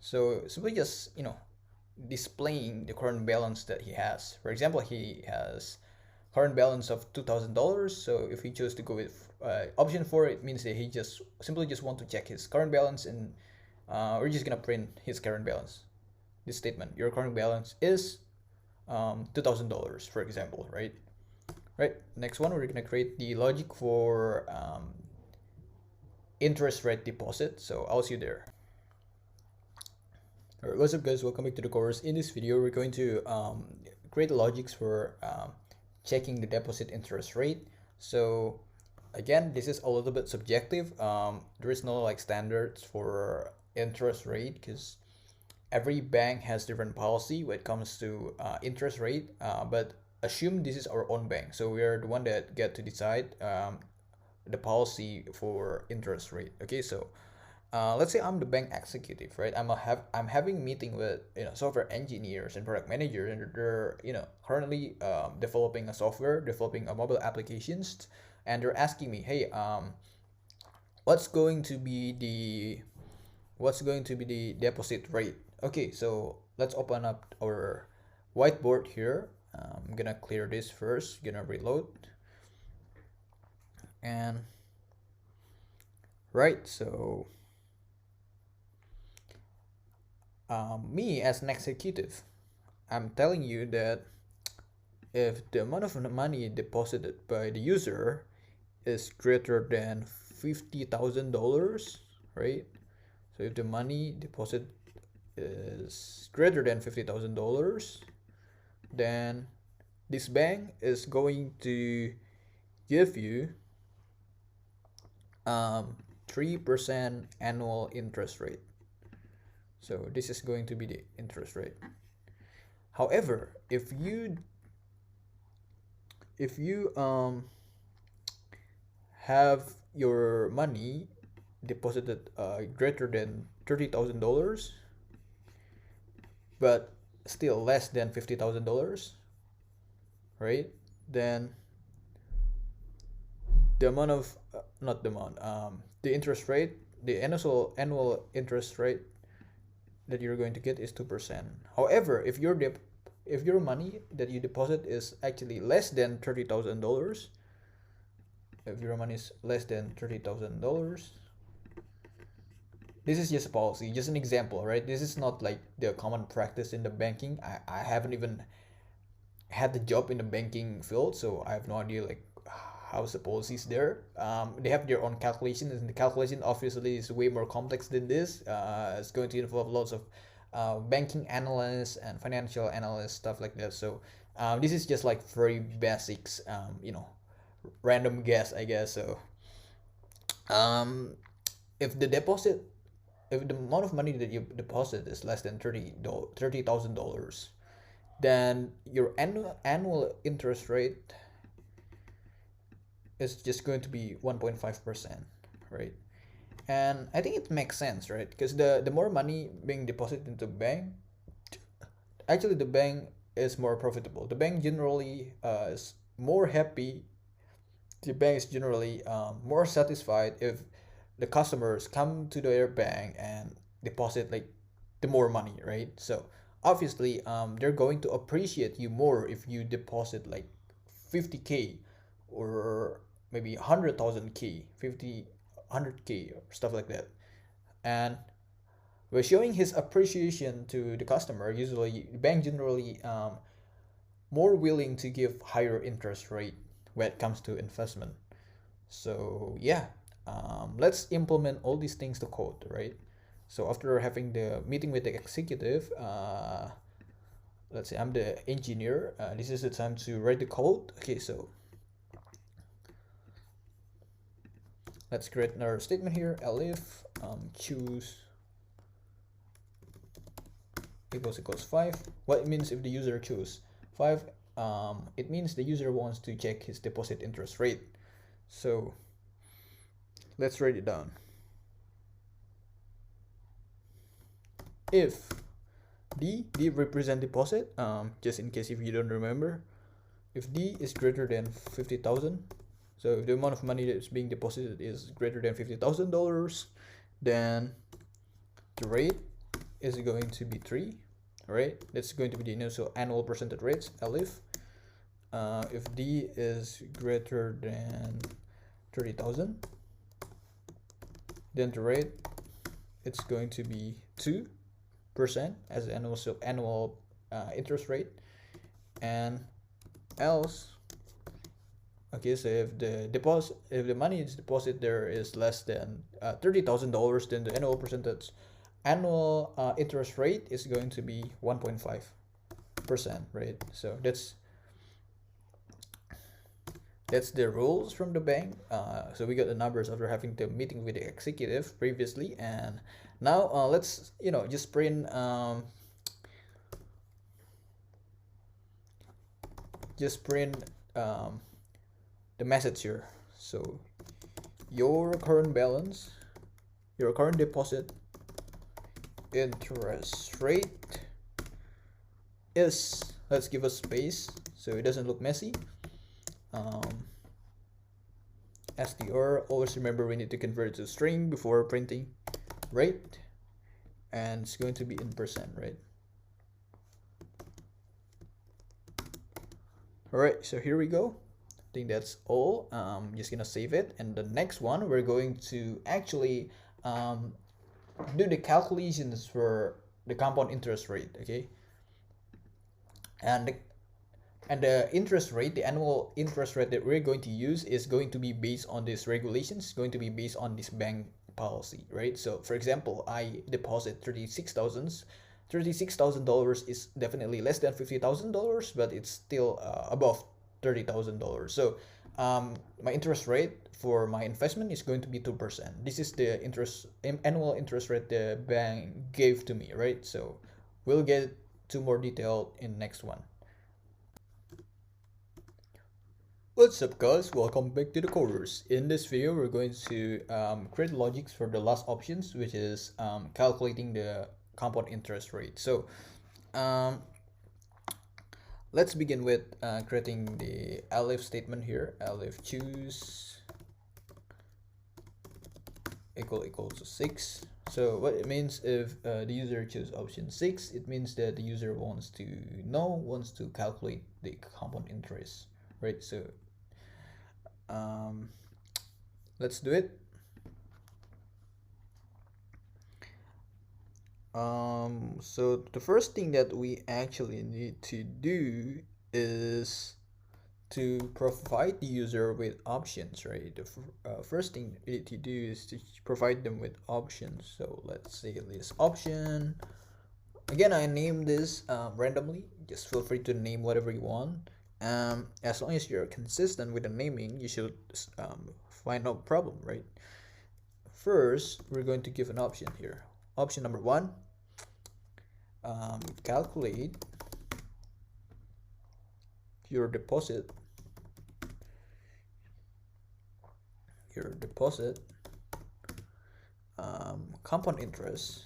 So simply just displaying the current balance that he has. For example, he has current balance of $2,000. So if he chose to go with option 4, it means that he just simply just want to check his current balance, and we're just gonna print his current balance. This statement: your current balance is $2,000, for example, right? Right. Next one, we're gonna create the logic for interest rate deposit. So I'll see you there. Alright, what's up guys, welcome back to the course. In this video we're going to create logics for checking the deposit interest rate. So again, this is a little bit subjective. There is no like standards for interest rate because every bank has different policy when it comes to interest rate, but assume this is our own bank, so we are the one that get to decide the policy for interest rate. Okay, so let's say I'm the bank executive, right? I'm having meeting with software engineers and product managers, and they're currently developing a software, developing a mobile applications, and they're asking me, hey, what's going to be the deposit rate? Okay, so let's open up our whiteboard here. I'm gonna clear this first, gonna reload, and right, so me as an executive, I'm telling you that if the amount of money deposited by the user is greater than $50,000, right? So if the money deposit is greater than $50,000, then this bank is going to give you 3% annual interest rate. So this is going to be the interest rate. However, if you have your money deposited greater than $30,000 but still less than $50,000, right? Then the amount of not the amount, the interest rate, the annual interest rate that you're going to get is 2%. However, if your money that you deposit is actually less than $30,000, if your money is less than $30,000, this is just a policy, just an example, right? This is not like the common practice in the banking. I haven't even had the job in the banking field, so I have no idea like how's the policies there. They have their own calculations, and the calculation obviously is way more complex than this. It's going to involve lots of banking analysts and financial analysts, stuff like that. So this is just like very basics, random guess, I guess. So if the amount of money that you deposit is less than $30,000, then your annual interest rate is just going to be 1.5%, right? And I think it makes sense, right? Because the more money being deposited into the bank, actually the bank is more profitable. The bank generally is more happy. The bank is generally more satisfied if the customers come to their bank and deposit like the more money, right? So obviously they're going to appreciate you more if you deposit like 50K or maybe 100,000K, 50, 100K or stuff like that. And by showing his appreciation to the customer, usually the bank generally more willing to give higher interest rate when it comes to investment. So yeah, let's implement all these things to code, right? So after having the meeting with the executive, let's say I'm the engineer, this is the time to write the code. Okay, so let's create another statement here. Elif choose equals 5. What it means if the user choose 5, it means the user wants to check his deposit interest rate. So let's write it down. If D represent deposit, just in case if you don't remember, if D is greater than 50,000, so if the amount of money that's being deposited is greater than $50,000, then the rate is going to be 3, right? That's going to be the initial annual percentage rates, Elif. if D is greater than 30,000, then the rate it's going to be 2% as annual interest rate. And else, okay, so if the money is deposit there is less than $30,000, then the annual interest rate is going to be 1.5%, right? So that's the rules from the bank. So we got the numbers after having the meeting with the executive previously, and now let's just print the message here. So your current balance, your current deposit interest rate is, let's give a space so it doesn't look messy. STR, always remember we need to convert it to string before printing rate, and it's going to be in percent, right? Alright, so here we go. I think that's all. Just gonna save it, and the next one we're going to actually do the calculations for the compound interest rate, okay? And the interest rate, the annual interest rate that we're going to use is going to be based on these regulations, going to be based on this bank policy, right? So for example, I deposit $36,000 is definitely less than $50,000, but it's still above $30,000. So my interest rate for my investment is going to be 2%. This is the annual interest rate the bank gave to me, right? So we'll get to more detail in next one. What's up guys, welcome back to the course. In this video we're going to create logics for the last options, which is calculating the compound interest rate. So let's begin with creating the elif statement here. Elif choose equal to 6. So what it means, if the user chooses option 6, it means that the user wants to calculate the compound interest, right? So let's do it. So the first thing that we actually need to do is to provide the user with options, right? The first thing we need to do is to provide them with options. So let's say list option. Again, I name this randomly. Just feel free to name whatever you want. As long as you're consistent with the naming, you should find no problem, right? First, we're going to give an option here. Option number 1, calculate your deposit compound interest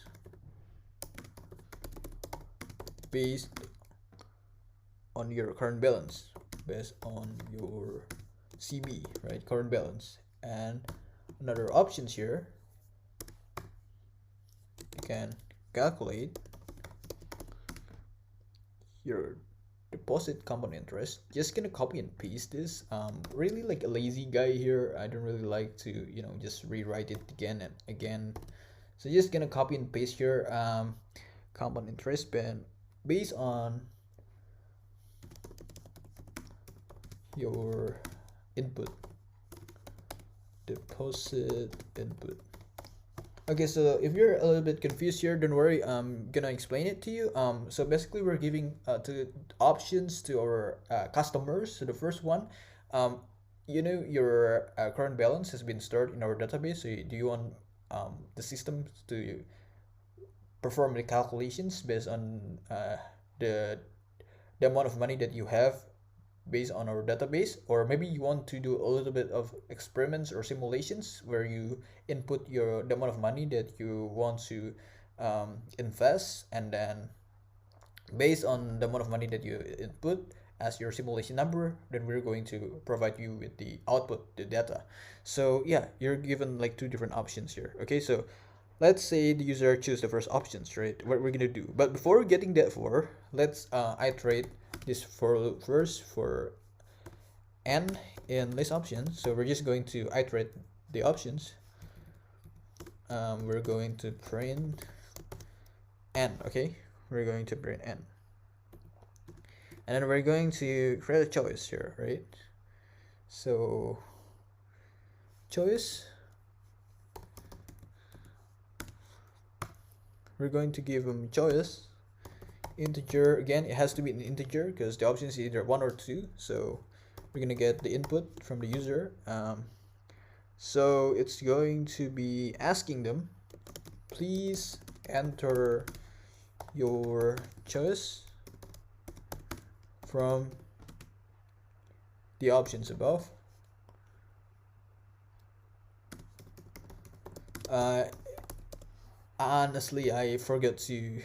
based on your current balance, based on your CB, right? Current balance. And another options here, you can calculate your deposit compound interest. Just gonna copy and paste this. Really like a lazy guy here. I don't really like to just rewrite it again and again. So just gonna copy and paste here. Compound interest based on your input, deposit input. Okay, so if you're a little bit confused here, don't worry, I'm gonna explain it to you. So basically we're giving options to our customers. So the first one, your current balance has been stored in our database. So do you want the system to perform the calculations based on the amount of money that you have based on our database, or maybe you want to do a little bit of experiments or simulations where you input the amount of money that you want to invest, and then based on the amount of money that you input as your simulation number, then we're going to provide you with the output, the data. So yeah, you're given like 2 different options here. Okay, so let's say the user choose the first options, right? What we're gonna do, but before getting that let's iterate this for loop first for n in list options. So we're just going to iterate the options. We're going to print n. Okay, we're going to print n, and then we're going to create a choice here, right? So choice, we're going to give them choice integer. Again, it has to be an integer because the option is either 1 or 2, so we're gonna get the input from the user. So it's going to be asking them, please enter your choice from the options above. Honestly, I forgot to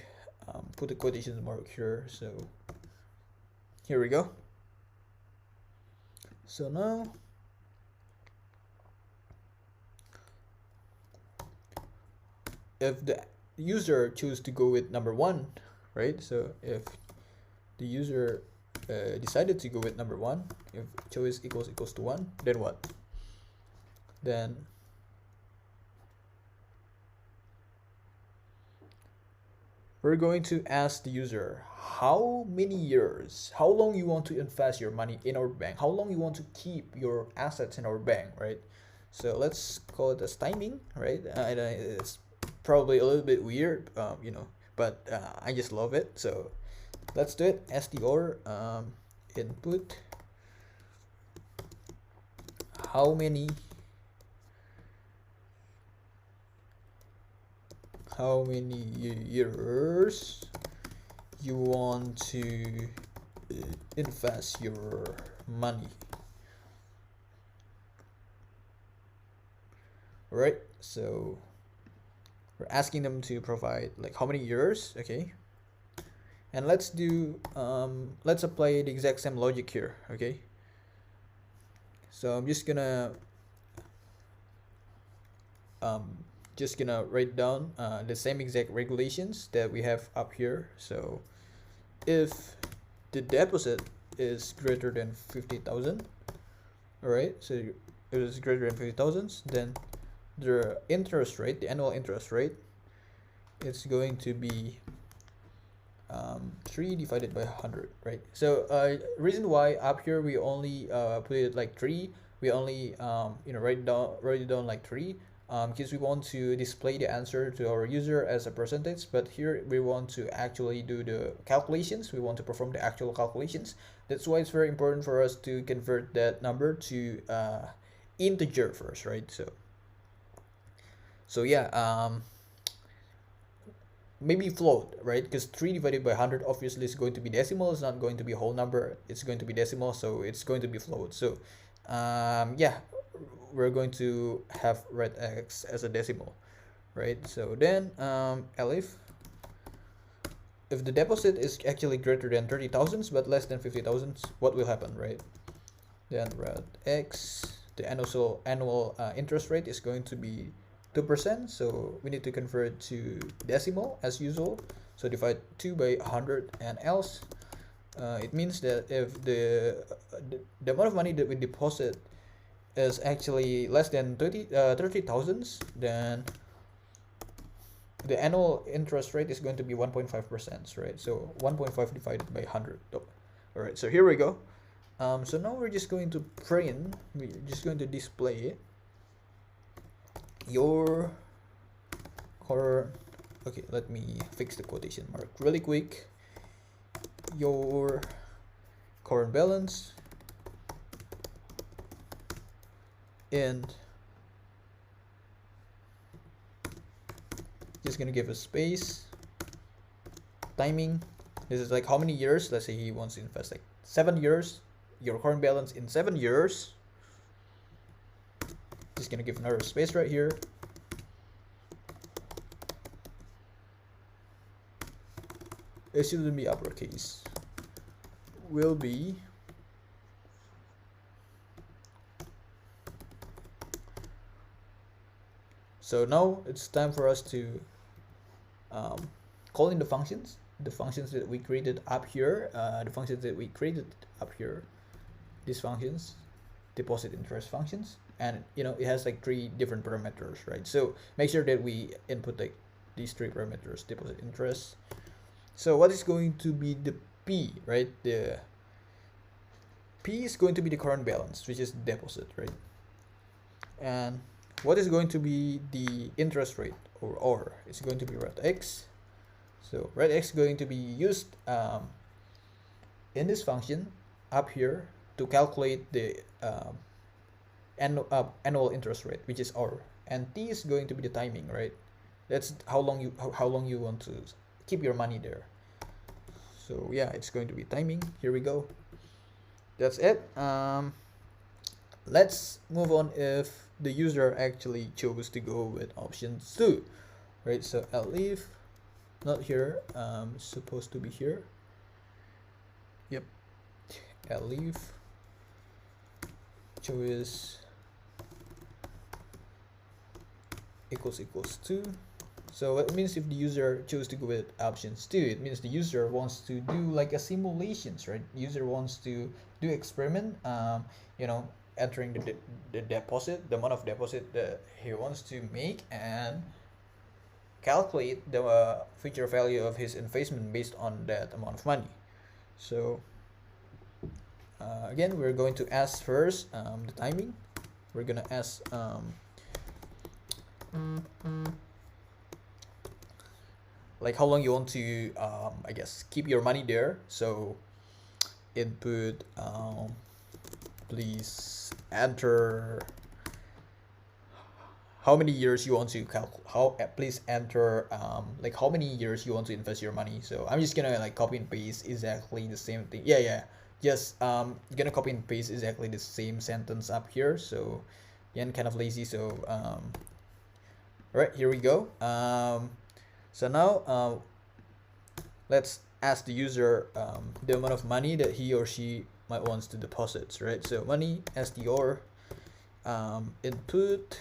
put the quotation mark here, so here we go. So now if the user choose to go with number 1, right? So if the user decided to go with number 1, if choice equals to 1, then what? Then we're going to ask the user how many years, how long you want to invest your money in our bank, how long you want to keep your assets in our bank, right? So let's call it as timing, right? It's probably a little bit weird, you know, but I just love it. So let's do it. str input how many years you want to invest your money. All right, so we're asking them to provide like how many years. Okay, and let's do let's apply the exact same logic here. Okay, so I'm just gonna write down the same exact regulations that we have up here. So if the deposit is greater than 50,000, all right, so if it is greater than 50,000, then the interest rate, the annual interest rate, it's going to be 3 divided by 100, right? So reason why up here we only put it like 3, we only write it down like 3, because we want to display the answer to our user as a percentage, but here we want to actually do the calculations, we want to perform the actual calculations. That's why it's very important for us to convert that number to integer first, right? So yeah, maybe float, right? Because 3 divided by 100 obviously is going to be decimal, it's not going to be a whole number, it's going to be decimal, so it's going to be float. So yeah, we're going to have red x as a decimal, right? So then elif, if the deposit is actually greater than 30,000 but less than 50,000, what will happen, right? Then red x, the annual interest rate is going to be 2%, so we need to convert to decimal as usual. So divide 2 by 100, and else it means that if the amount of money that we deposit is actually less than 30,000, then the annual interest rate is going to be 1.5%, right? So 1.5 divided by 100. Oh, all right, so here we go. So now we're just going to print, we're just going to display your current, okay, let me fix the quotation mark really quick, your current balance and just gonna give a space, timing, this is like how many years, let's say he wants to invest like 7 years, your current balance in 7 years, just gonna give another space right here, it shouldn't be uppercase, will be so now it's time for us to call in the functions that we created up here, these functions, deposit interest functions, and it has like three different parameters, right? So make sure that we input like these three parameters: deposit interest. So what is going to be the P, right? The P is going to be the current balance, which is deposit, right? And what is going to be the interest rate, or R? It's going to be rate x. So rate x is going to be used in this function up here to calculate the annual interest rate, which is R. And T is going to be the timing, right? That's how long you want to keep your money there. So yeah, it's going to be timing. Here we go. That's it. Let's move on if the user actually chose to go with option 2, right? So elif, not here, supposed to be here. Yep, elif choice equals 2. So it means if the user chose to go with options 2, it means the user wants to do like a simulations, right? User wants to do experiment, entering the deposit, the amount of deposit that he wants to make, and calculate the future value of his investment based on that amount of money. So again, we're going to ask first the timing. We're gonna ask like how long you want to I guess keep your money there. So input please enter how many years you want to please enter like how many years you want to invest your money. So I'm just gonna like copy and paste exactly the same thing. Yeah, just gonna copy and paste exactly the same sentence up here. So again, kind of lazy, so all right, here we go. So now let's ask the user the amount of money that he or she might wants to deposit, right? So money str input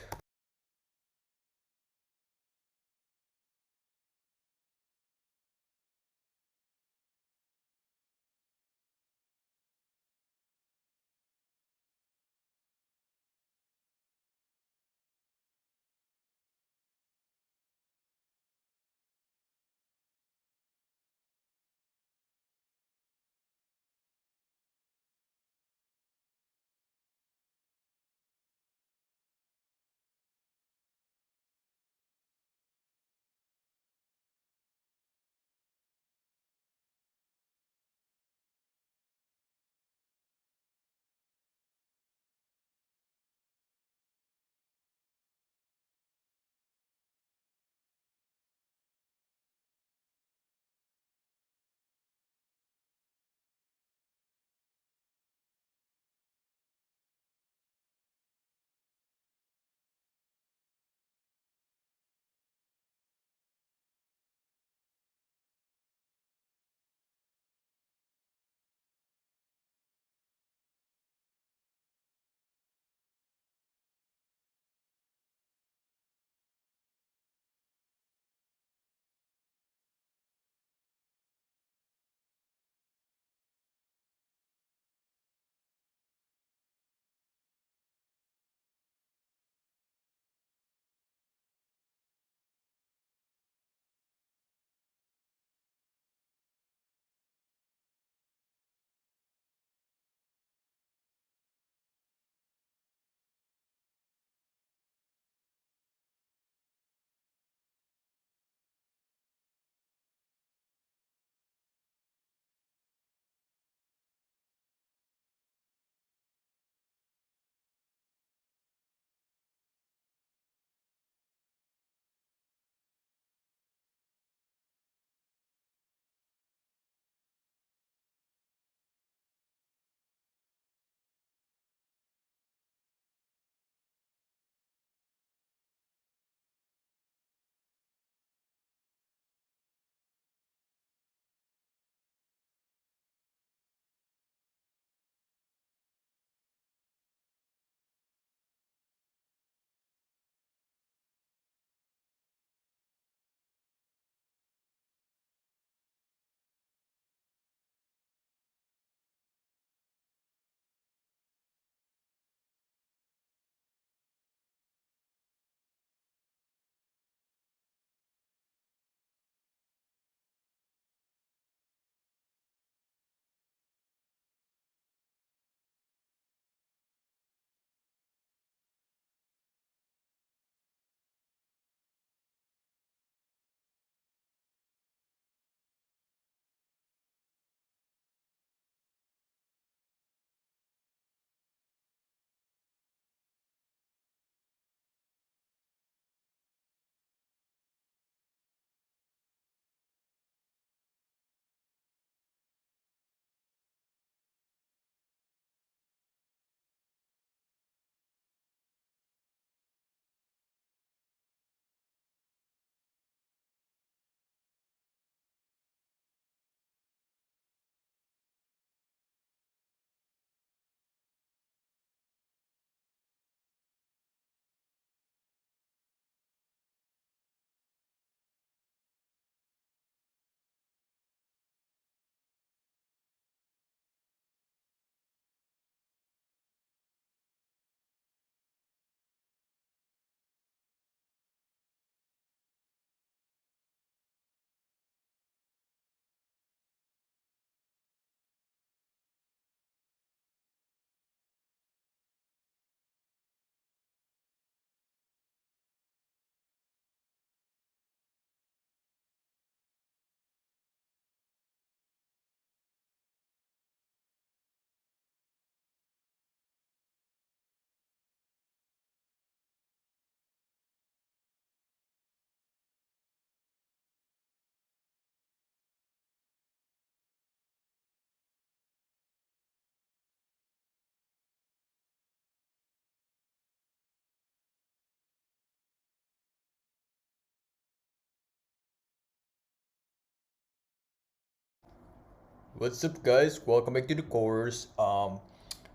What's up, guys? Welcome back to the course.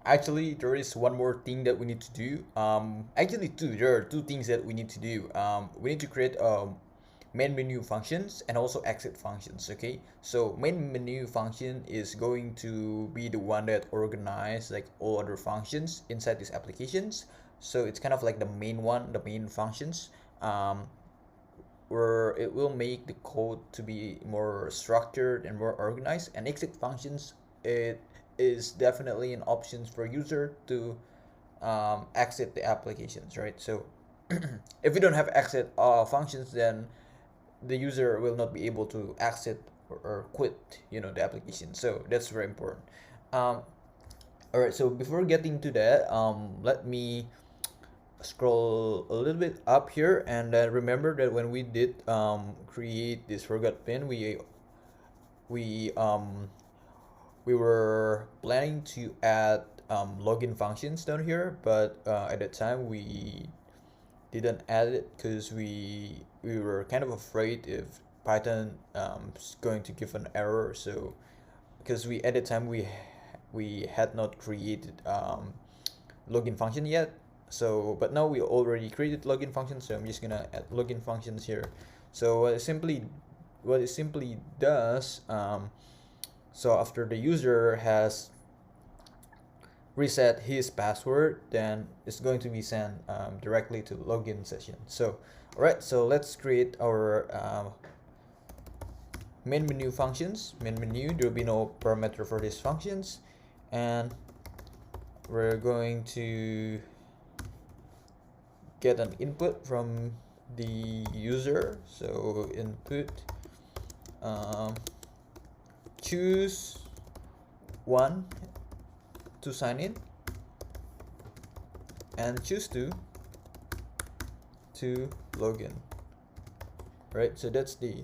Actually, there is one more thing that we need to do. Actually, two. There are two things that we need to do. We need to create main menu functions and also exit functions. Okay, so main menu function is going to be the one that organize like all other functions inside these applications. So it's kind of like the main one, the main functions. Um, where it will make the code to be more structured and more organized. And exit functions, it is definitely an option for user to exit the applications, right? So if we don't have exit functions, then the user will not be able to exit or quit, the application. So that's very important. um, all right, so before getting to that, let me scroll a little bit up here, and then remember that when we did create this forgot pin, we um we were planning to add login functions down here, but at that time we didn't add it because we were kind of afraid if Python is going to give an error. So because we at the time we had not created login function yet. So but now we already created login function, so I'm just gonna add login functions here. So what it simply does, so after the user has reset his password, then it's going to be sent directly to login session. So all right, so let's create our main menu functions. Main menu, there will be no parameter for these functions, and we're going to get an input from the user. So input, choose one to sign in, and choose two to login. Right, so that's the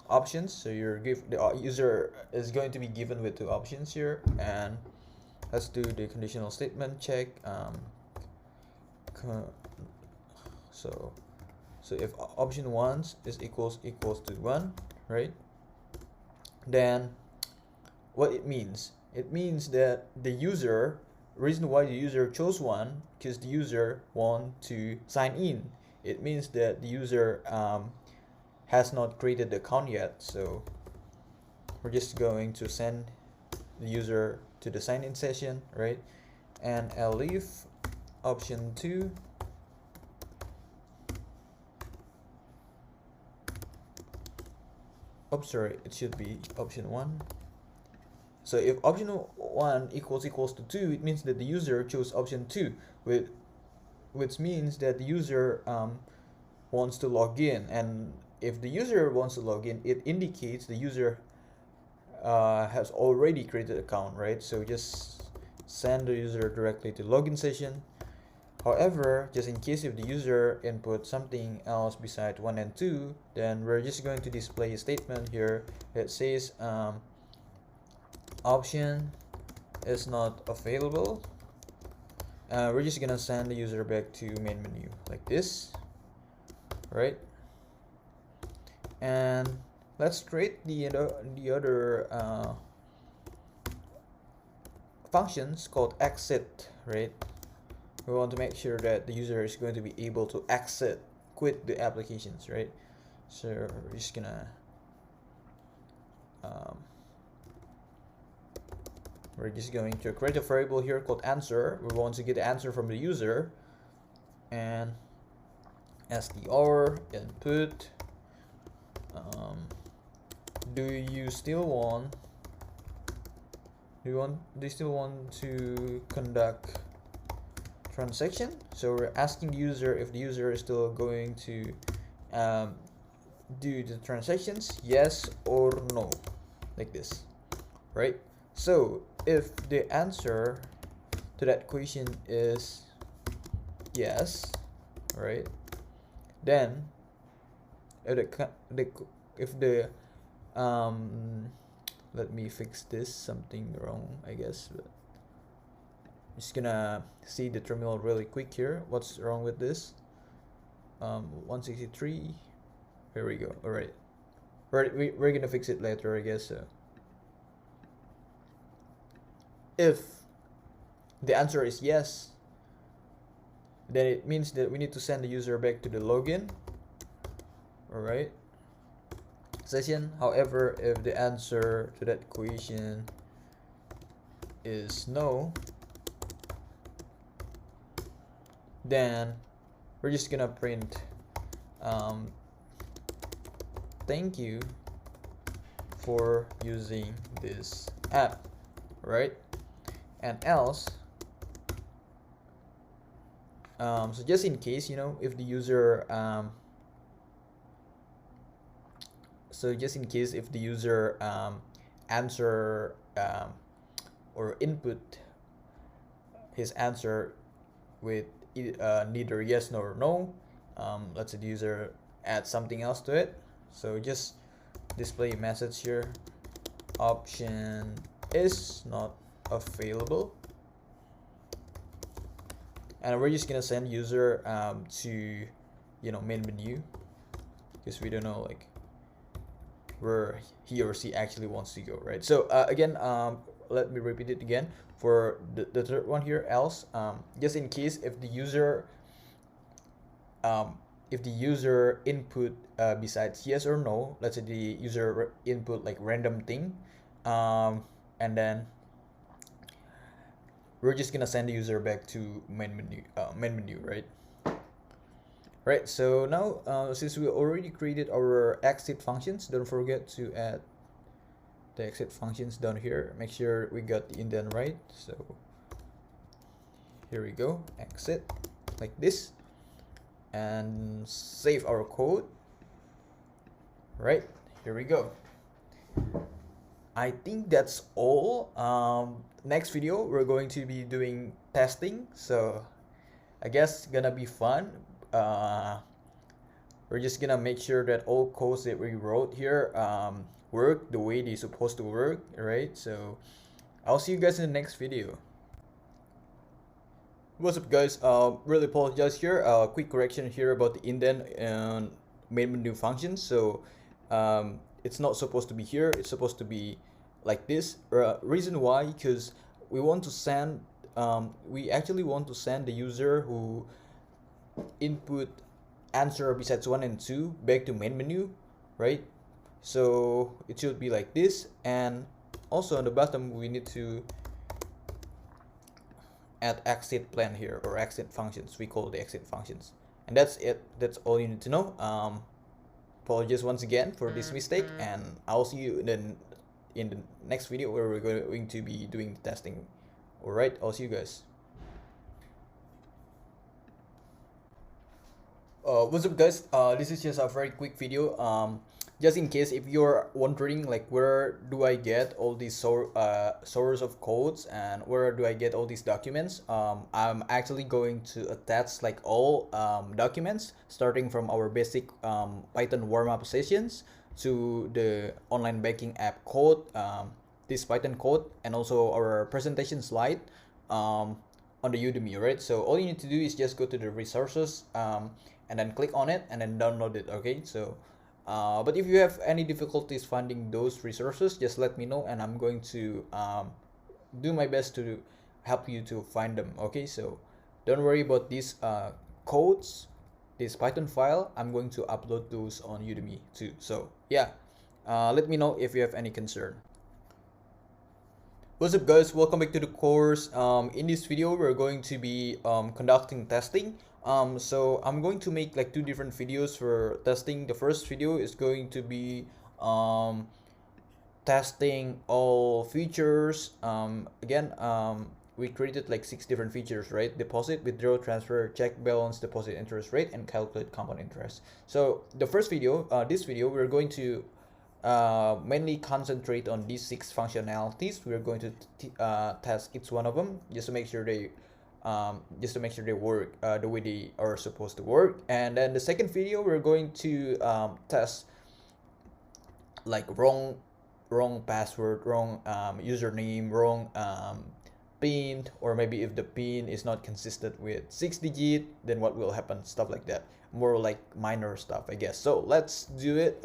options. So the user is going to be given with two options here, and let's do the conditional statement check. So if option 1 is equals to 1, right, then what it means that the user, reason why the user chose 1, because the user want to sign in. It means that the user has not created the account yet, so we're just going to send the user to the sign in session, right? And I'll leave option 2 sorry, it should be option 1. So if option 1 equals to 2, it means that the user chose option 2, which means that the user wants to log in. And if the user wants to log in, it indicates the user has already created an account, right? So just send the user directly to login session. However, just in case if the user input something else besides 1 and 2, then we're just going to display a statement here that says option is not available. We're just gonna send the user back to main menu like this, right? And let's create the other functions called exit, right? We want to make sure that the user is going to be able to quit the applications, right? So we're just gonna we're just going to create a variable here called answer. We want to get the answer from the user, and str input, do you still want to conduct transaction? So we're asking the user if the user is still going to do the transactions, yes or no, like this, right? So if the answer to that question is yes, right, then if the let me fix this, something wrong I guess, but I'm just gonna see the terminal really quick here. What's wrong with this? 163. Here we go. All right, we're gonna fix it later, I guess. So If the answer is yes, then it means that we need to send the user back to the login, all right, session. However, if the answer to that question is no, then we're just gonna print thank you for using this app, right? And else, so just in case, you know, if the user answer or input his answer with neither yes nor no, let's say the user add something else to it, so just display a message here, option is not available, and we're just gonna send user to, you know, main menu, because we don't know like where he or she actually wants to go, right? So again, let me repeat it again for the third one here, else, just in case if the user input besides yes or no, let's say the user input like random thing, and then we're just gonna send the user back to main menu, right? Right, so now since we already created our exit functions, don't forget to add the exit functions down here. Make sure we got the indent right. So here we go, exit like this, and save our code. Right, here we go. I think that's all. Next video we're going to be doing testing, so I guess gonna be fun. We're just gonna make sure that all codes that we wrote here work the way they're supposed to work, right? So I'll see you guys in the next video. What's up, guys? Really apologize here. Quick correction here about the indent and main menu functions. So it's not supposed to be here, it's supposed to be like this. Reason why, because we want to send we actually want to send the user who input answer besides 1 and 2 back to main menu, right? So it should be like this, and also on the bottom we need to add exit plan here, or exit functions. We call the exit functions, and that's it. That's all you need to know. Apologies once again for this mistake, and I'll see you in the next video where we're going to be doing the testing. All right, I'll see you guys. What's up, guys? This is just a very quick video. Just in case if you're wondering like where do I get all these source of codes and where do I get all these documents, I'm actually going to attach like all documents starting from our basic Python warm-up sessions to the online banking app code, this Python code, and also our presentation slide on the Udemy, right? So all you need to do is just go to the resources and then click on it and then download it, okay? So but if you have any difficulties finding those resources, just let me know and I'm going to do my best to help you to find them, okay? So don't worry about these codes, this Python file. I'm going to upload those on Udemy too. So yeah, let me know if you have any concern. What's up, guys? Welcome back to the course. In this video we're going to be conducting testing. So I'm going to make like 2 different videos for testing. The first video is going to be testing all features. Again, we created like 6 different features, right? Deposit, withdraw, transfer, check balance, deposit interest rate, and calculate compound interest. So the first video, this video, we're going to mainly concentrate on these 6 functionalities. We're going to test each one of them just to make sure they work the way they are supposed to work. And then the second video we're going to test like wrong password, wrong username, wrong pin, or maybe if the pin is not consistent with 6 digit, then what will happen, stuff like that. More like minor stuff, I guess. So let's do it.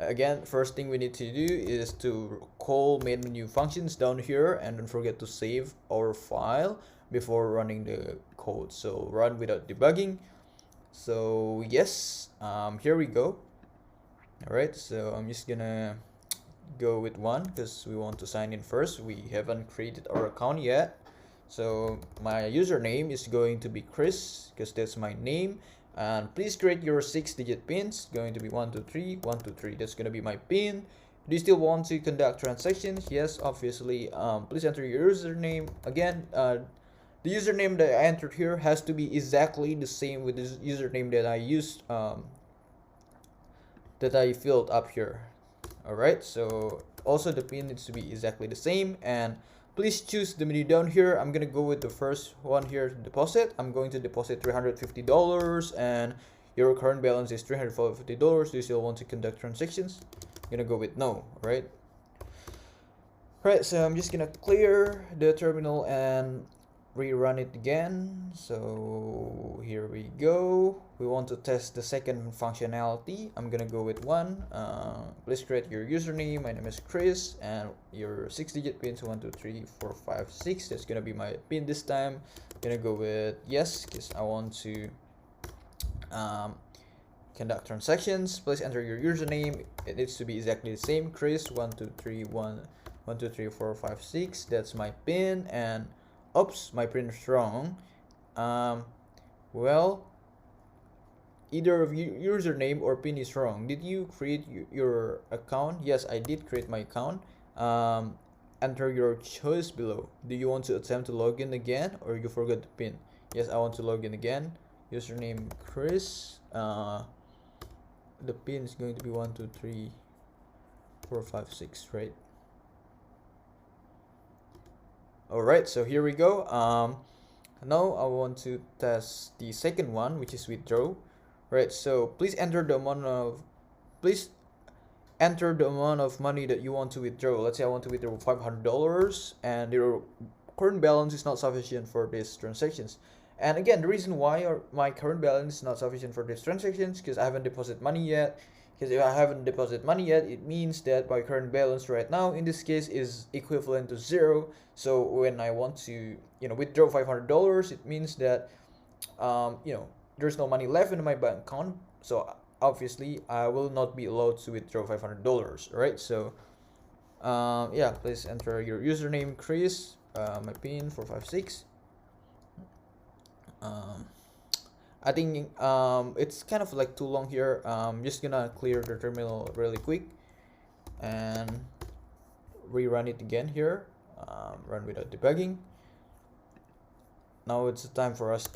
Again, first thing we need to do is to call main menu functions down here, and don't forget to save our file before running the code. So run without debugging. So yes, here we go. All right, so I'm just gonna go with one because we want to sign in first. We haven't created our account yet. So my username is going to be Chris because that's my name. And please create your 6-digit pins. Going to be 123 123. That's gonna be my pin. Do you still want to conduct transactions? Yes, obviously. Please enter your username. Again, the username that I entered here has to be exactly the same with the username that I used, that I filled up here. Alright, so also the pin needs to be exactly the same, and please choose the menu down here. I'm gonna go with the first one here, deposit. I'm going to deposit $350, and your current balance is $350. Do you still want to conduct transactions? I'm gonna go with no, right? Right, so I'm just gonna clear the terminal and rerun it again. So here we go. We want to test the second functionality. I'm gonna go with one. Please create your username. My name is Chris, and your 6-digit pins 1 2 3 4 5 6. That's gonna be my pin this time. I'm gonna go with yes because I want to conduct transactions. Please enter your username. It needs to be exactly the same. Chris 1 2 3 1 1 2 3 4 5 6. That's my pin. And oops, my pin is wrong. Well, either of you username or pin is wrong. Did you create your account? Yes, I did create my account. Enter your choice below. Do you want to attempt to log in again, or you forgot the pin? Yes, I want to log in again. Username Chris. The pin is going to be 1 2 3 4 5 6, right? Alright, so here we go. Now I want to test the second one, which is withdraw. Right, so please enter the amount of money that you want to withdraw. Let's say I want to withdraw $500, and your current balance is not sufficient for these transactions. And again, the reason why my current balance is not sufficient for these transactions because I haven't deposited money yet. Because if I haven't deposited money yet, it means that my current balance right now in this case is equivalent to 0. So when I want to withdraw $500, it means that there's no money left in my bank account. So obviously I will not be allowed to withdraw $500, right? So yeah, please enter your username Chris, my pin 456. I think it's kind of like too long here. I'm just gonna clear the terminal really quick and rerun it again here. Run without debugging. Now it's time for us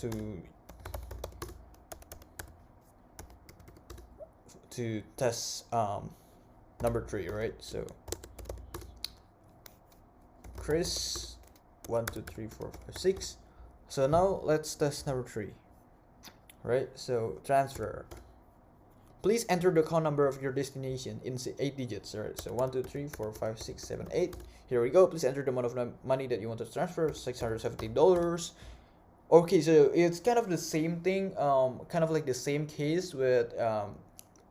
to test number 3, right? So Chris 1 2 3 4 5 6. So now let's test number 3. Right, so transfer. Please enter the account number of your destination in 8 digits. Right, so 1 2 3 4 5 6 7 8. Here we go. Please enter the amount of money that you want to transfer, $670. Okay, so it's kind of the same thing, kind of like the same case with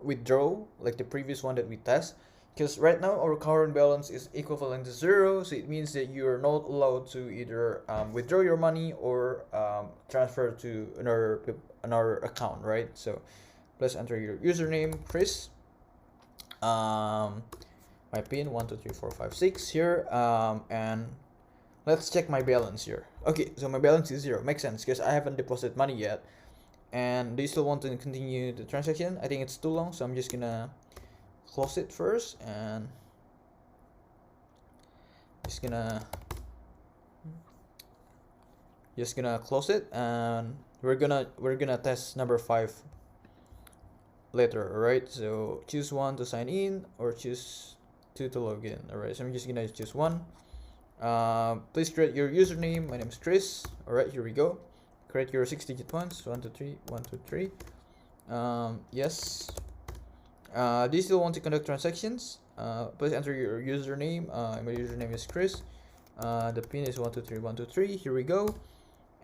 withdraw, like the previous one that we test. Because right now our current balance is equivalent to 0, so it means that you are not allowed to either withdraw your money or transfer to another account, right? So please enter your username Chris, my pin 1 2 3 4 5 6 here, and let's check my balance here. Okay, so my balance is 0. Makes sense because I haven't deposited money yet. And do you still want to continue the transaction? I think it's too long, so I'm just gonna close it first, and just gonna close it, and we're gonna test number 5 later. Alright, so choose 1 to sign in or choose 2 to log in. Alright, so I'm just gonna choose 1. Please create your username. My name is Chris. Alright, here we go. Create your 6-digit ones. 1 2 3 1 2 3. Yes. Do you still want to conduct transactions? Please enter your username. My username is Chris. The pin is 1 2 3 1 2 3. Here we go.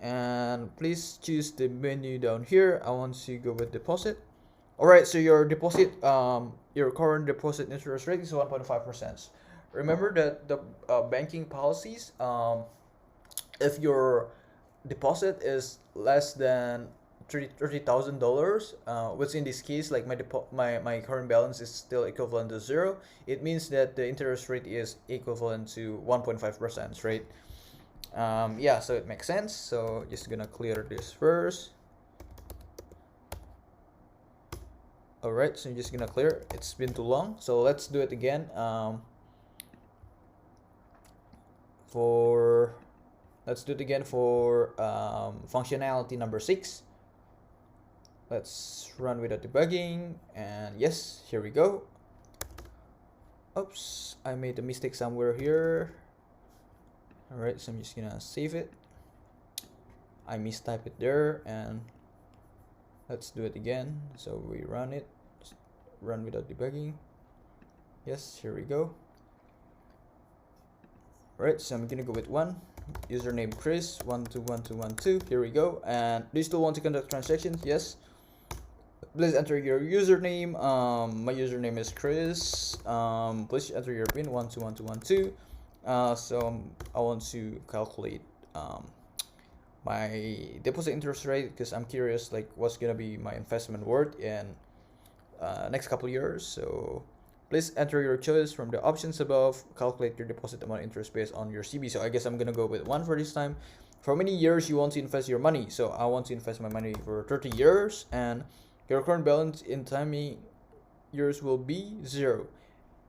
And please choose the menu down here. I want to go with deposit. Alright, so your deposit your current deposit interest rate is 1.5%. Remember that the banking policies, if your deposit is less than $30,000, which in this case, like my current balance is still equivalent to zero, it means that the interest rate is equivalent to 1.5%, right? Yeah, so it makes sense. So just gonna clear this first. All right, so I'm just gonna clear. It's been too long, so let's do it again. Let's do it again for functionality number 6. Let's run without debugging, and yes, here we go. Oops, I made a mistake somewhere here. All right, so I'm just gonna save it. I mistyped it there, and let's do it again. So we run it, run without debugging. Yes, here we go. All right, so I'm gonna go with 1. Username Chris 121212. Here we go. And do you still want to conduct transactions? Yes. Please enter your username. My username is Chris. Please enter your PIN 121212. So I want to calculate my deposit interest rate because I'm curious like what's gonna be my investment worth in next couple of years. So please enter your choice from the options above. Calculate your deposit amount interest based on your CB. So I guess I'm gonna go with 1 for this time. For how many years you want to invest your money? So I want to invest my money for 30 years, and your current balance in timing years will be 0.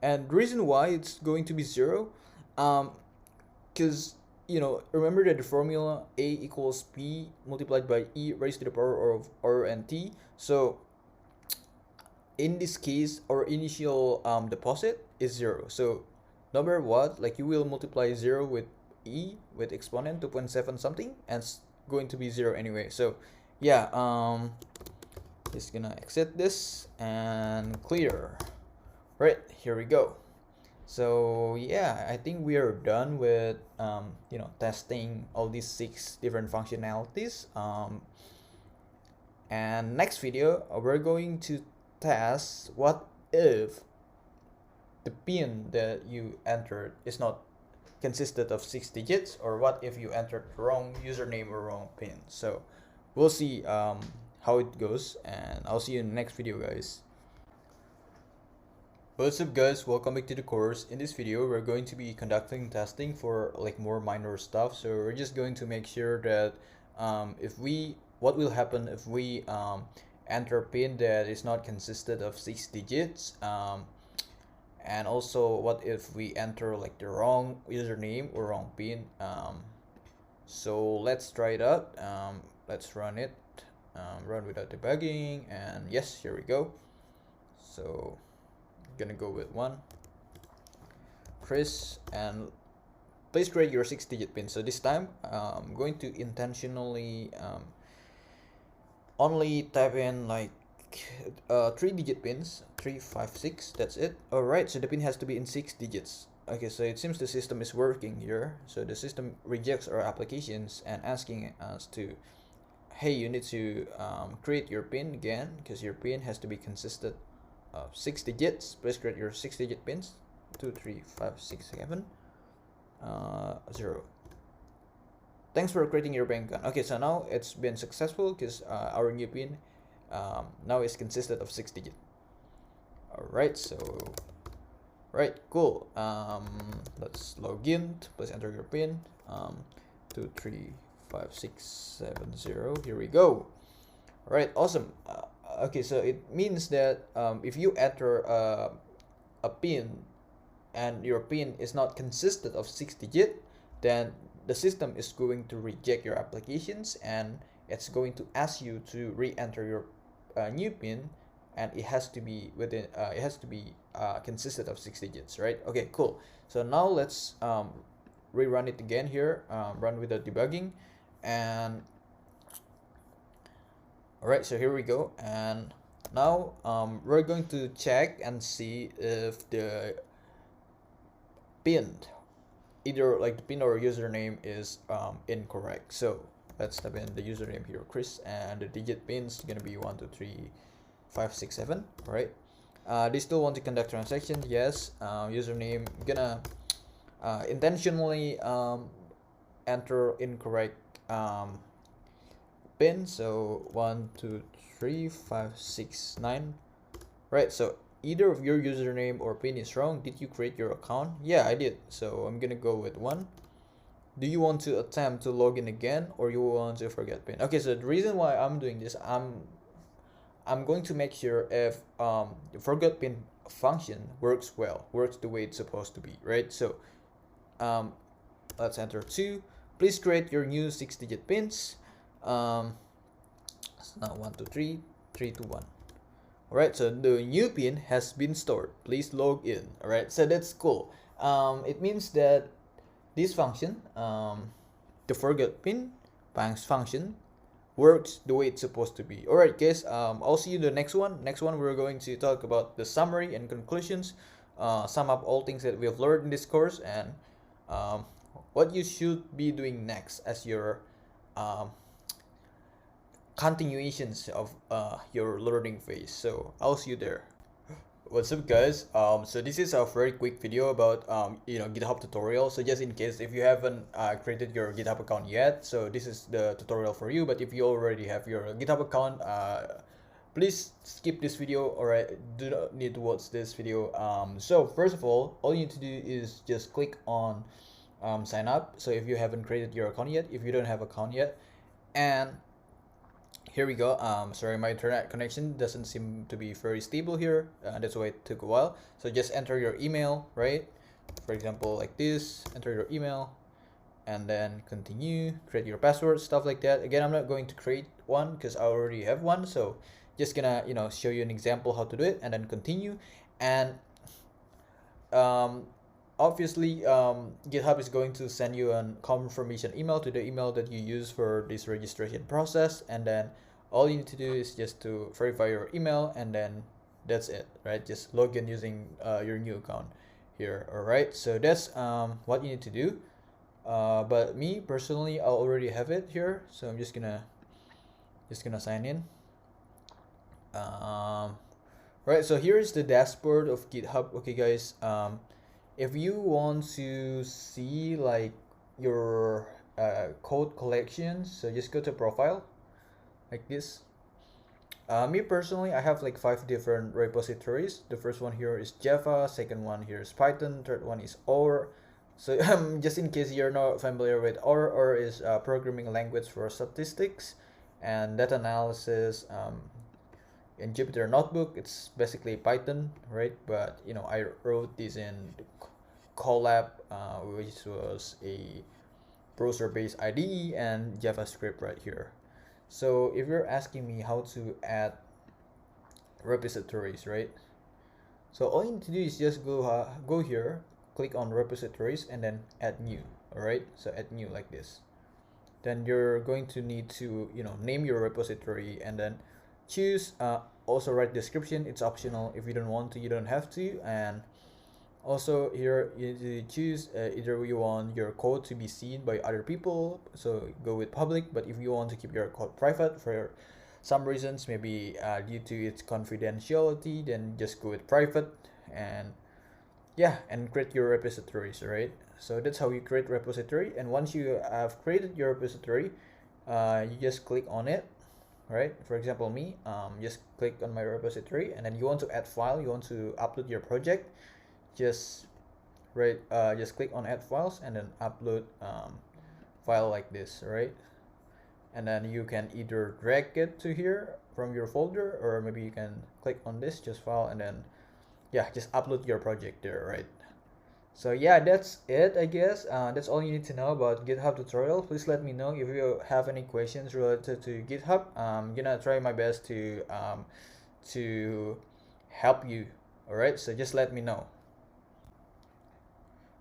And the reason why it's going to be 0, because remember that the formula A equals P multiplied by E raised to the power of R and T. So in this case, our initial deposit is 0. So no matter what, like you will multiply 0 with E with exponent 2.7 something, and it's going to be 0 anyway. So yeah, just gonna exit this and clear. Right, here we go. So yeah, I think we are done with testing all these 6 different functionalities. And next video we're going to test what if the PIN that you entered is not consisted of 6 digits, or what if you entered the wrong username or wrong PIN. So we'll see how it goes, and I'll see you in the next video, guys. What's up, guys? Welcome back to the course. In this video we're going to be conducting testing for like more minor stuff. So we're just going to make sure that what will happen if we enter PIN that is not consisted of 6 digits, and also what if we enter like the wrong username or wrong PIN. So let's try it out. Let's run it. Run without debugging, and yes, here we go. So I'm gonna go with 1 Chris, and please create your 6-digit PIN. So this time I'm going to intentionally only type in like 3-digit pins, 356, that's it. Alright, so the pin has to be in 6 digits. Okay, so it seems the system is working here. So the system rejects our applications and asking us to, hey, you need to create your PIN again, because your PIN has to be consisted of 6 digits. Please create your 6-digit pins, 2, 3, 5, 6, 7, 0. Thanks for creating your bank account. Okay, so now it's been successful because our new PIN now is consisted of 6 digits. Alright, so right, cool. Let's log in. Please enter your PIN. 2, 3, 5, 6, 7, 0. Here we go. Alright, awesome. Okay, so it means that if you enter a PIN and your PIN is not consisted of 6 digits, then the system is going to reject your applications, and it's going to ask you to re-enter your new PIN, and it has to be within consisted of 6 digits, right? Okay, cool. So now let's rerun it again here. Run without debugging, and alright, so here we go. And now we're going to check and see if the PIN, either like the PIN or username, is incorrect. So let's type in the username here, Chris, and the digit PIN is gonna be 1, 2, 3, 5, 6, 7. All right. They still want to conduct transactions. Yes. Username gonna intentionally enter incorrect pin. So 1235669. Right. So either of your username or pin is wrong. Did you create your account? Yeah, I did. So I'm gonna go with 1. Do you want to attempt to log in again, or you want to forget pin? Okay, so the reason why I'm doing this, I'm going to make sure if the forget pin function works well, works the way it's supposed to be, right? So um, let's enter 2. Please create your new 6-digit pins. It's now 123 321. All right, so the new pin has been stored. Please log in. All right, so that's cool. It means that this function, the forget pin banks function, works the way it's supposed to be. All right, guys. I'll see you in the next one. Next one, we're going to talk about the summary and conclusions, sum up all things that we have learned in this course, and um, what you should be doing next as your um, continuations of your learning phase. So I'll see you there. What's up, guys? So this is a very quick video about GitHub tutorial. So just in case if you haven't created your GitHub account yet, so this is the tutorial for you. But if you already have your GitHub account, please skip this video, or do not need to watch this video. So first of all you need to do is just click on sign up. So if you haven't created your account yet, if you don't have account yet, and here we go. Sorry, my internet connection doesn't seem to be very stable here. That's why it took a while. So just enter your email, right? For example, like this, enter your email and then continue, create your password, stuff like that. Again, I'm not going to create one because I already have one. So just gonna, show you an example how to do it, and then continue. And obviously GitHub is going to send you a confirmation email to the email that you use for this registration process, and then all you need to do is just to verify your email, and then that's it, right? Just log in using your new account here. All right, so that's what you need to do. But me personally, I already have it here, so I'm just gonna sign in. Right, so here is the dashboard of GitHub. Okay, guys, if you want to see like your code collections, so just go to profile like this. Me personally, I have like 5 different repositories. The first one here is Java, second one here is Python, third one is OR. So just in case you're not familiar with OR is a programming language for statistics and data analysis. In Jupyter Notebook, it's basically Python, right? But I wrote this in Colab, which was a browser-based IDE, and JavaScript right here. So if you're asking me how to add repositories, right? So all you need to do is just go here, click on repositories, and then add new. All right, so add new like this. Then you're going to need to name your repository, and then choose also write description. It's optional. If you don't want to, you don't have to. And also here you need to choose either you want your code to be seen by other people, so go with public. But if you want to keep your code private for some reasons, maybe due to its confidentiality, then just go with private. And yeah, and create your repositories, right? So that's how you create repository. And once you have created your repository, you just click on it, right? For example, me, just click on my repository, and then you want to add file, you want to upload your project, just click on add files, and then upload file like this, right? And then you can either drag it to here from your folder, or maybe you can click on this, just file, and then yeah, just upload your project there, right? So yeah, that's it, I guess. That's all you need to know about GitHub tutorial. Please let me know if you have any questions related to GitHub. I'm gonna try my best to help you. All right, so just let me know.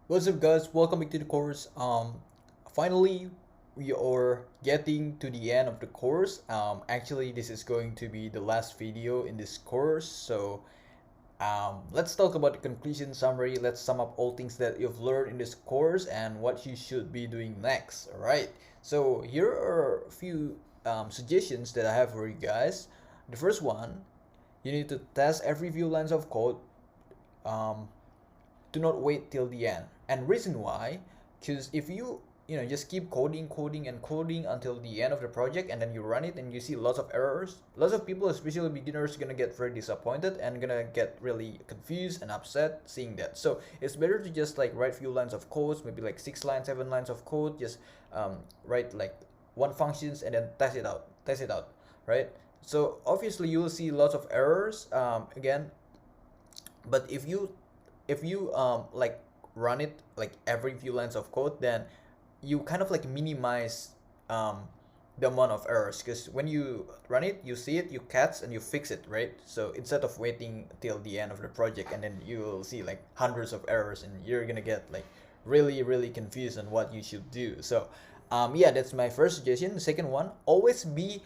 What's up, guys? Welcome back to the course. Finally, we are getting to the end of the course. Actually, this is going to be the last video in this course. So let's talk about the conclusion summary. Let's sum up all things that you've learned in this course and what you should be doing next. All right. So here are a few suggestions that I have for you guys. The first one, You need to test every few lines of code. um, do not wait till the end. And reason why, because if you just keep coding and coding until the end of the project, and then you run it and you see lots of errors, lots of people, especially beginners, gonna get very disappointed and gonna get really confused and upset seeing that. So it's better to just like write few lines of codes, maybe like 6 lines, 7 lines of code, just write like one functions and then test it out, right? So obviously you will see lots of errors again, but if you like run it like every few lines of code, then you kind of like minimize the amount of errors, because when you run it, you see it, you catch and you fix it, right? So instead of waiting till the end of the project and then you will see like hundreds of errors and you're gonna get like really confused on what you should do. So yeah, that's my first suggestion. The second one, always be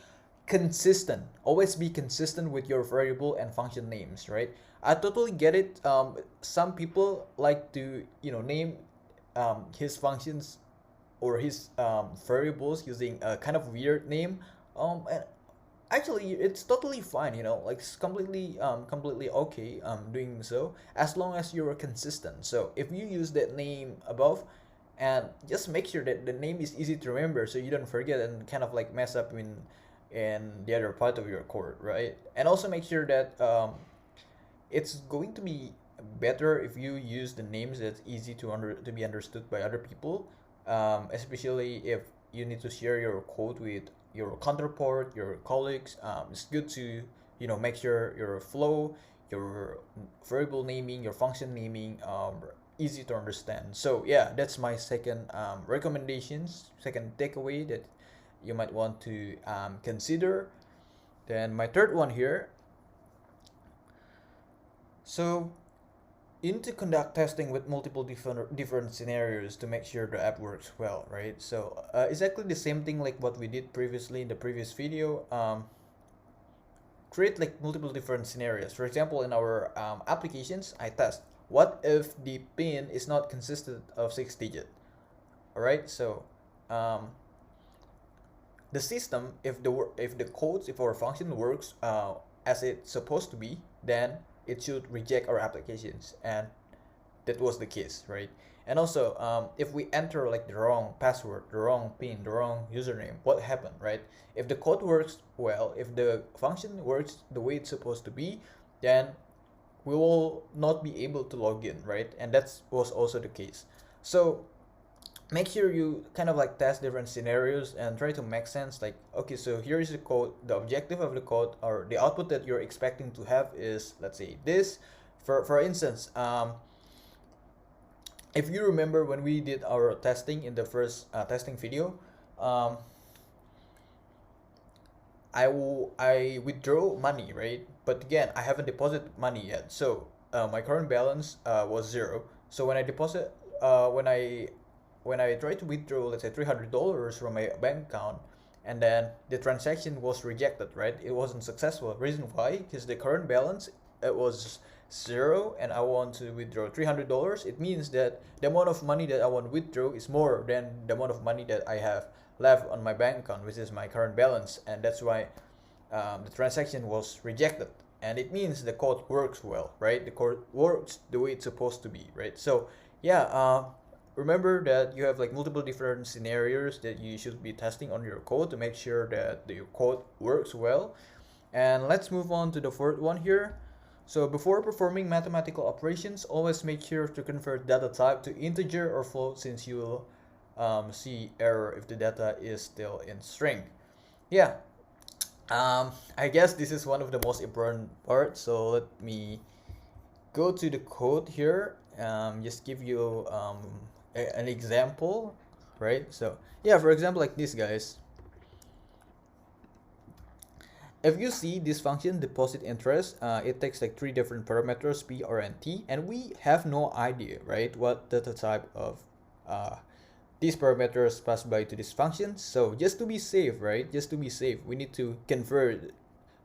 consistent with your variable and function names, right? I totally get it. Some people like to name his functions or his variables using a kind of weird name. And actually it's totally fine, like it's completely okay doing so, as long as you're consistent. So if you use that name above, and just make sure that the name is easy to remember so you don't forget and kind of like mess up in the other part of your code, right? And also make sure that it's going to be better if you use the names that's easy to be understood by other people, especially if you need to share your code with your counterpart, your colleagues. It's good to make sure your flow, your variable naming, your function naming easy to understand. So yeah, that's my second second takeaway that you might want to consider. Then my third one here. So you need to conduct testing with multiple different scenarios to make sure the app works well, right? So exactly the same thing like what we did previously in the previous video. Create like multiple different scenarios. For example, in our applications, I test what if the PIN is not consistent of 6 digit. All right, so the system, if our function works as it's supposed to be, then it should reject our applications, and that was the case, right? And also, if we enter like the wrong password, the wrong pin, the wrong username, what happened, right? If the code works well, if the function works the way it's supposed to be, then we will not be able to log in, right? And that was also the case. So make sure you kind of like test different scenarios and try to make sense, like, okay, so here is the code, the objective of the code, or the output that you're expecting to have is, let's say, this. For instance, if you remember when we did our testing in the first testing video, um, I withdraw money, right? But again, I haven't deposited money yet, so my current balance was 0. So when I deposit, when I try to withdraw, let's say $300 from my bank account, and then the transaction was rejected, right? It wasn't successful. Reason why? Because the current balance, it was 0, and I want to withdraw $300. It means that the amount of money that I want to withdraw is more than the amount of money that I have left on my bank account, which is my current balance, and that's why the transaction was rejected. And it means the code works well, right? The code works the way it's supposed to be, right? So yeah, remember that you have like multiple different scenarios that you should be testing on your code to make sure that your code works well. And let's move on to the fourth one here. So before performing mathematical operations, always make sure to convert data type to integer or float, since you will see error if the data is still in string. Yeah, I guess this is one of the most important parts. So let me go to the code here. Just give you an example, right? So yeah, for example, like this, guys. If you see this function deposit interest, it takes like 3 different parameters, p, r, and t, and we have no idea, right, what data type of these parameters pass by to this function. So just to be safe, right, we need to convert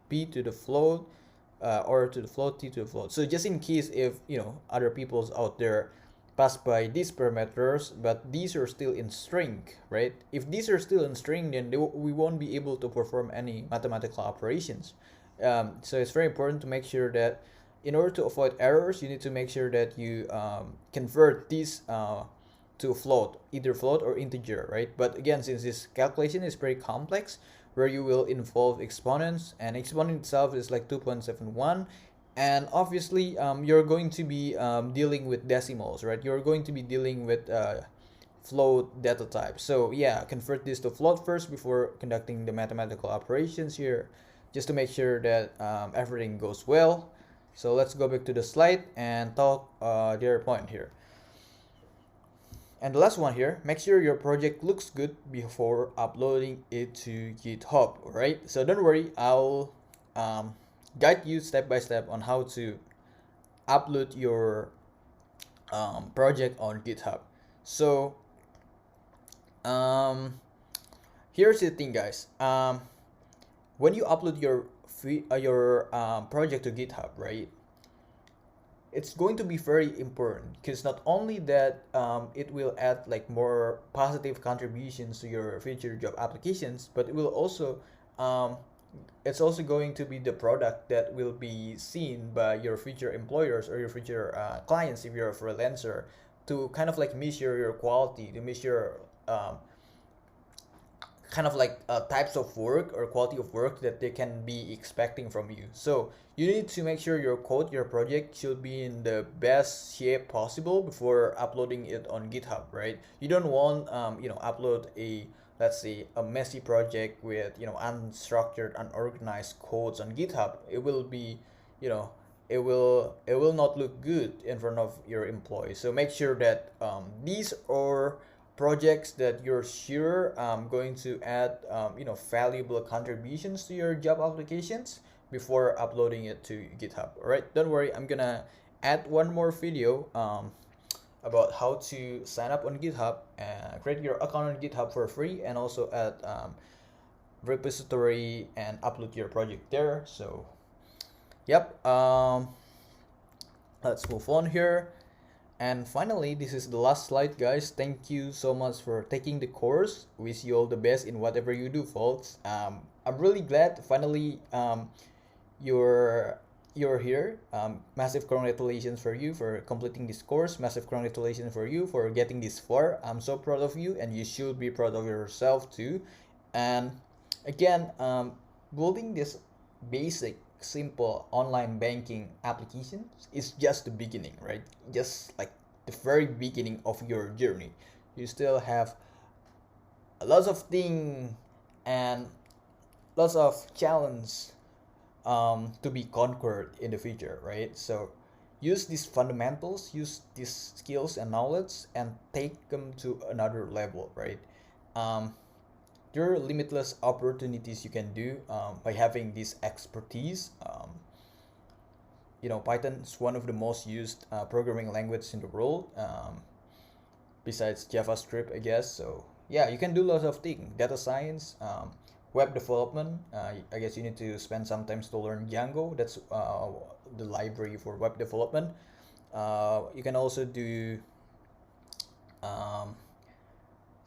p to the float, or to the float, t to the float. So just in case if other people's out there pass by these parameters, but these are still in string, right? If these are still in string, then we won't be able to perform any mathematical operations. So it's very important to make sure that in order to avoid errors, you need to make sure that you convert these to float, either float or integer, right? But again, since this calculation is pretty complex, where you will involve exponents, and exponent itself is like 2.71, and obviously you're going to be dealing with decimals, right? You're going to be dealing with float data type. So yeah, convert this to float first before conducting the mathematical operations here, just to make sure that everything goes well. So let's go back to the slide and talk the other point here. And the last one here, make sure your project looks good before uploading it to GitHub, alright? So don't worry, I'll guide you step by step on how to upload your project on GitHub. So here's the thing, guys. When you upload your project to GitHub, right? It's going to be very important because not only that it will add like more positive contributions to your future job applications, but it will also it's also going to be the product that will be seen by your future employers or your future clients if you're a freelancer, to kind of like measure your quality, to measure kind of like types of work or quality of work that they can be expecting from you. So you need to make sure your code, your project should be in the best shape possible before uploading it on GitHub, right? You don't want upload a, let's say, a messy project with unstructured, unorganized codes on GitHub. It will be, it will not look good in front of your employees. So make sure that these are projects that you're sure going to add valuable contributions to your job applications before uploading it to GitHub. All right, don't worry, I'm gonna add one more video about how to sign up on GitHub and create your account on GitHub for free, and also add repository and upload your project there. So yep, let's move on here. And finally, this is the last slide, guys. Thank you so much for taking the course. Wish you all the best in whatever you do, folks. I'm really glad finally you're here. Massive congratulations for you for completing this course. Massive congratulations for you for getting this far. I'm so proud of you, and you should be proud of yourself too. And again, building this basic simple online banking application is just the beginning, right? Just like the very beginning of your journey. You still have lots of things and lots of challenge to be conquered in the future, right? So use these fundamentals, use these skills and knowledge, and take them to another level, right? There are limitless opportunities you can do by having this expertise. Python is one of the most used programming languages in the world, besides JavaScript, I guess. So yeah, you can do lots of things. Data science, web development. I guess you need to spend some time to learn Django. That's the library for web development. You can also do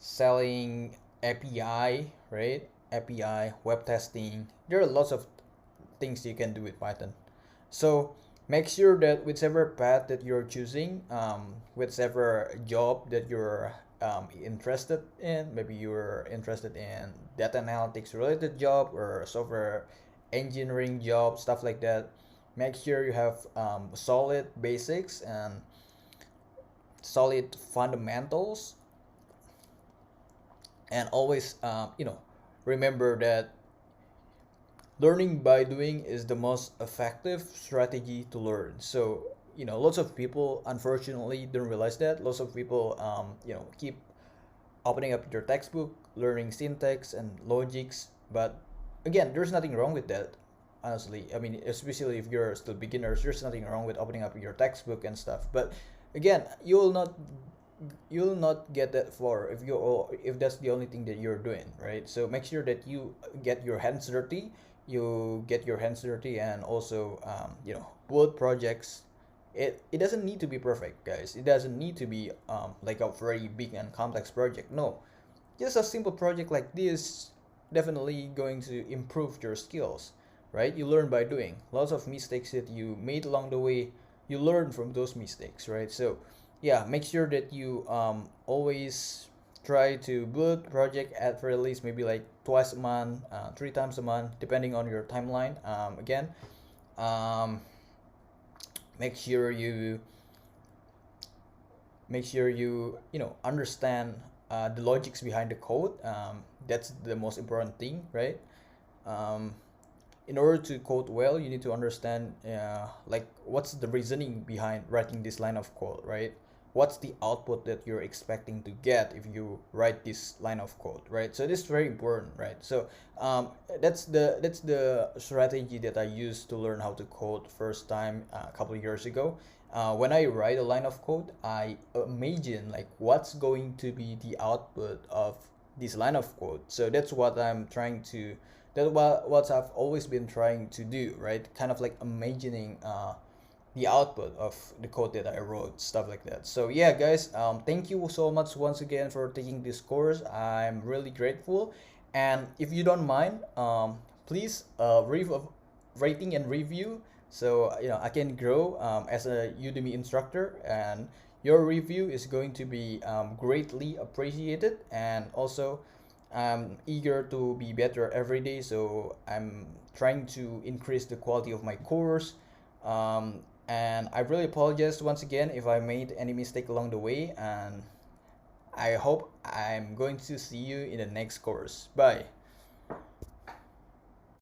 selling API, right? API, web testing. There are lots of things you can do with Python. So make sure that whichever path that you're choosing, whichever job that you're interested in, maybe you're interested in data analytics related job or software engineering job, stuff like that, make sure you have solid basics and solid fundamentals, and always remember that learning by doing is the most effective strategy to learn. So lots of people unfortunately don't realize that. Lots of people keep opening up your textbook, learning syntax and logics, but again, there's nothing wrong with that, honestly. I mean, especially if you're still beginners, there's nothing wrong with opening up your textbook and stuff. But again, you'll not get that far if that's the only thing that you're doing, right? So make sure that you get your hands dirty, and also build projects. It doesn't need to be perfect, guys. It doesn't need to be like a very big and complex project. No, just a simple project like this definitely going to improve your skills. right? You learn by doing. Lots of mistakes that you made along the way, you learn from those mistakes, right? So yeah, make sure that you always try to build project at very least maybe like twice a month, 3 times a month, depending on your timeline. Again, um, make sure you understand the logics behind the code. That's the most important thing, right? um, in order to code well, you need to understand like what's the reasoning behind writing this line of code, right? What's the output that you're expecting to get if you write this line of code, right? So this is very important, right? So that's the strategy that I used to learn how to code first time a couple of years ago. When I write a line of code, I imagine like what's going to be the output of this line of code. So that's what I'm trying to that's what I've always been trying to do, right? Kind of like imagining the output of the code that I wrote, stuff like that. So yeah, guys, thank you so much once again for taking this course. I'm really grateful, and if you don't mind, please rating and review, so I can grow as a Udemy instructor, and your review is going to be greatly appreciated. And also, I'm eager to be better every day, so I'm trying to increase the quality of my course. And I really apologize once again if I made any mistake along the way, and I hope I'm going to see you in the next course. Bye.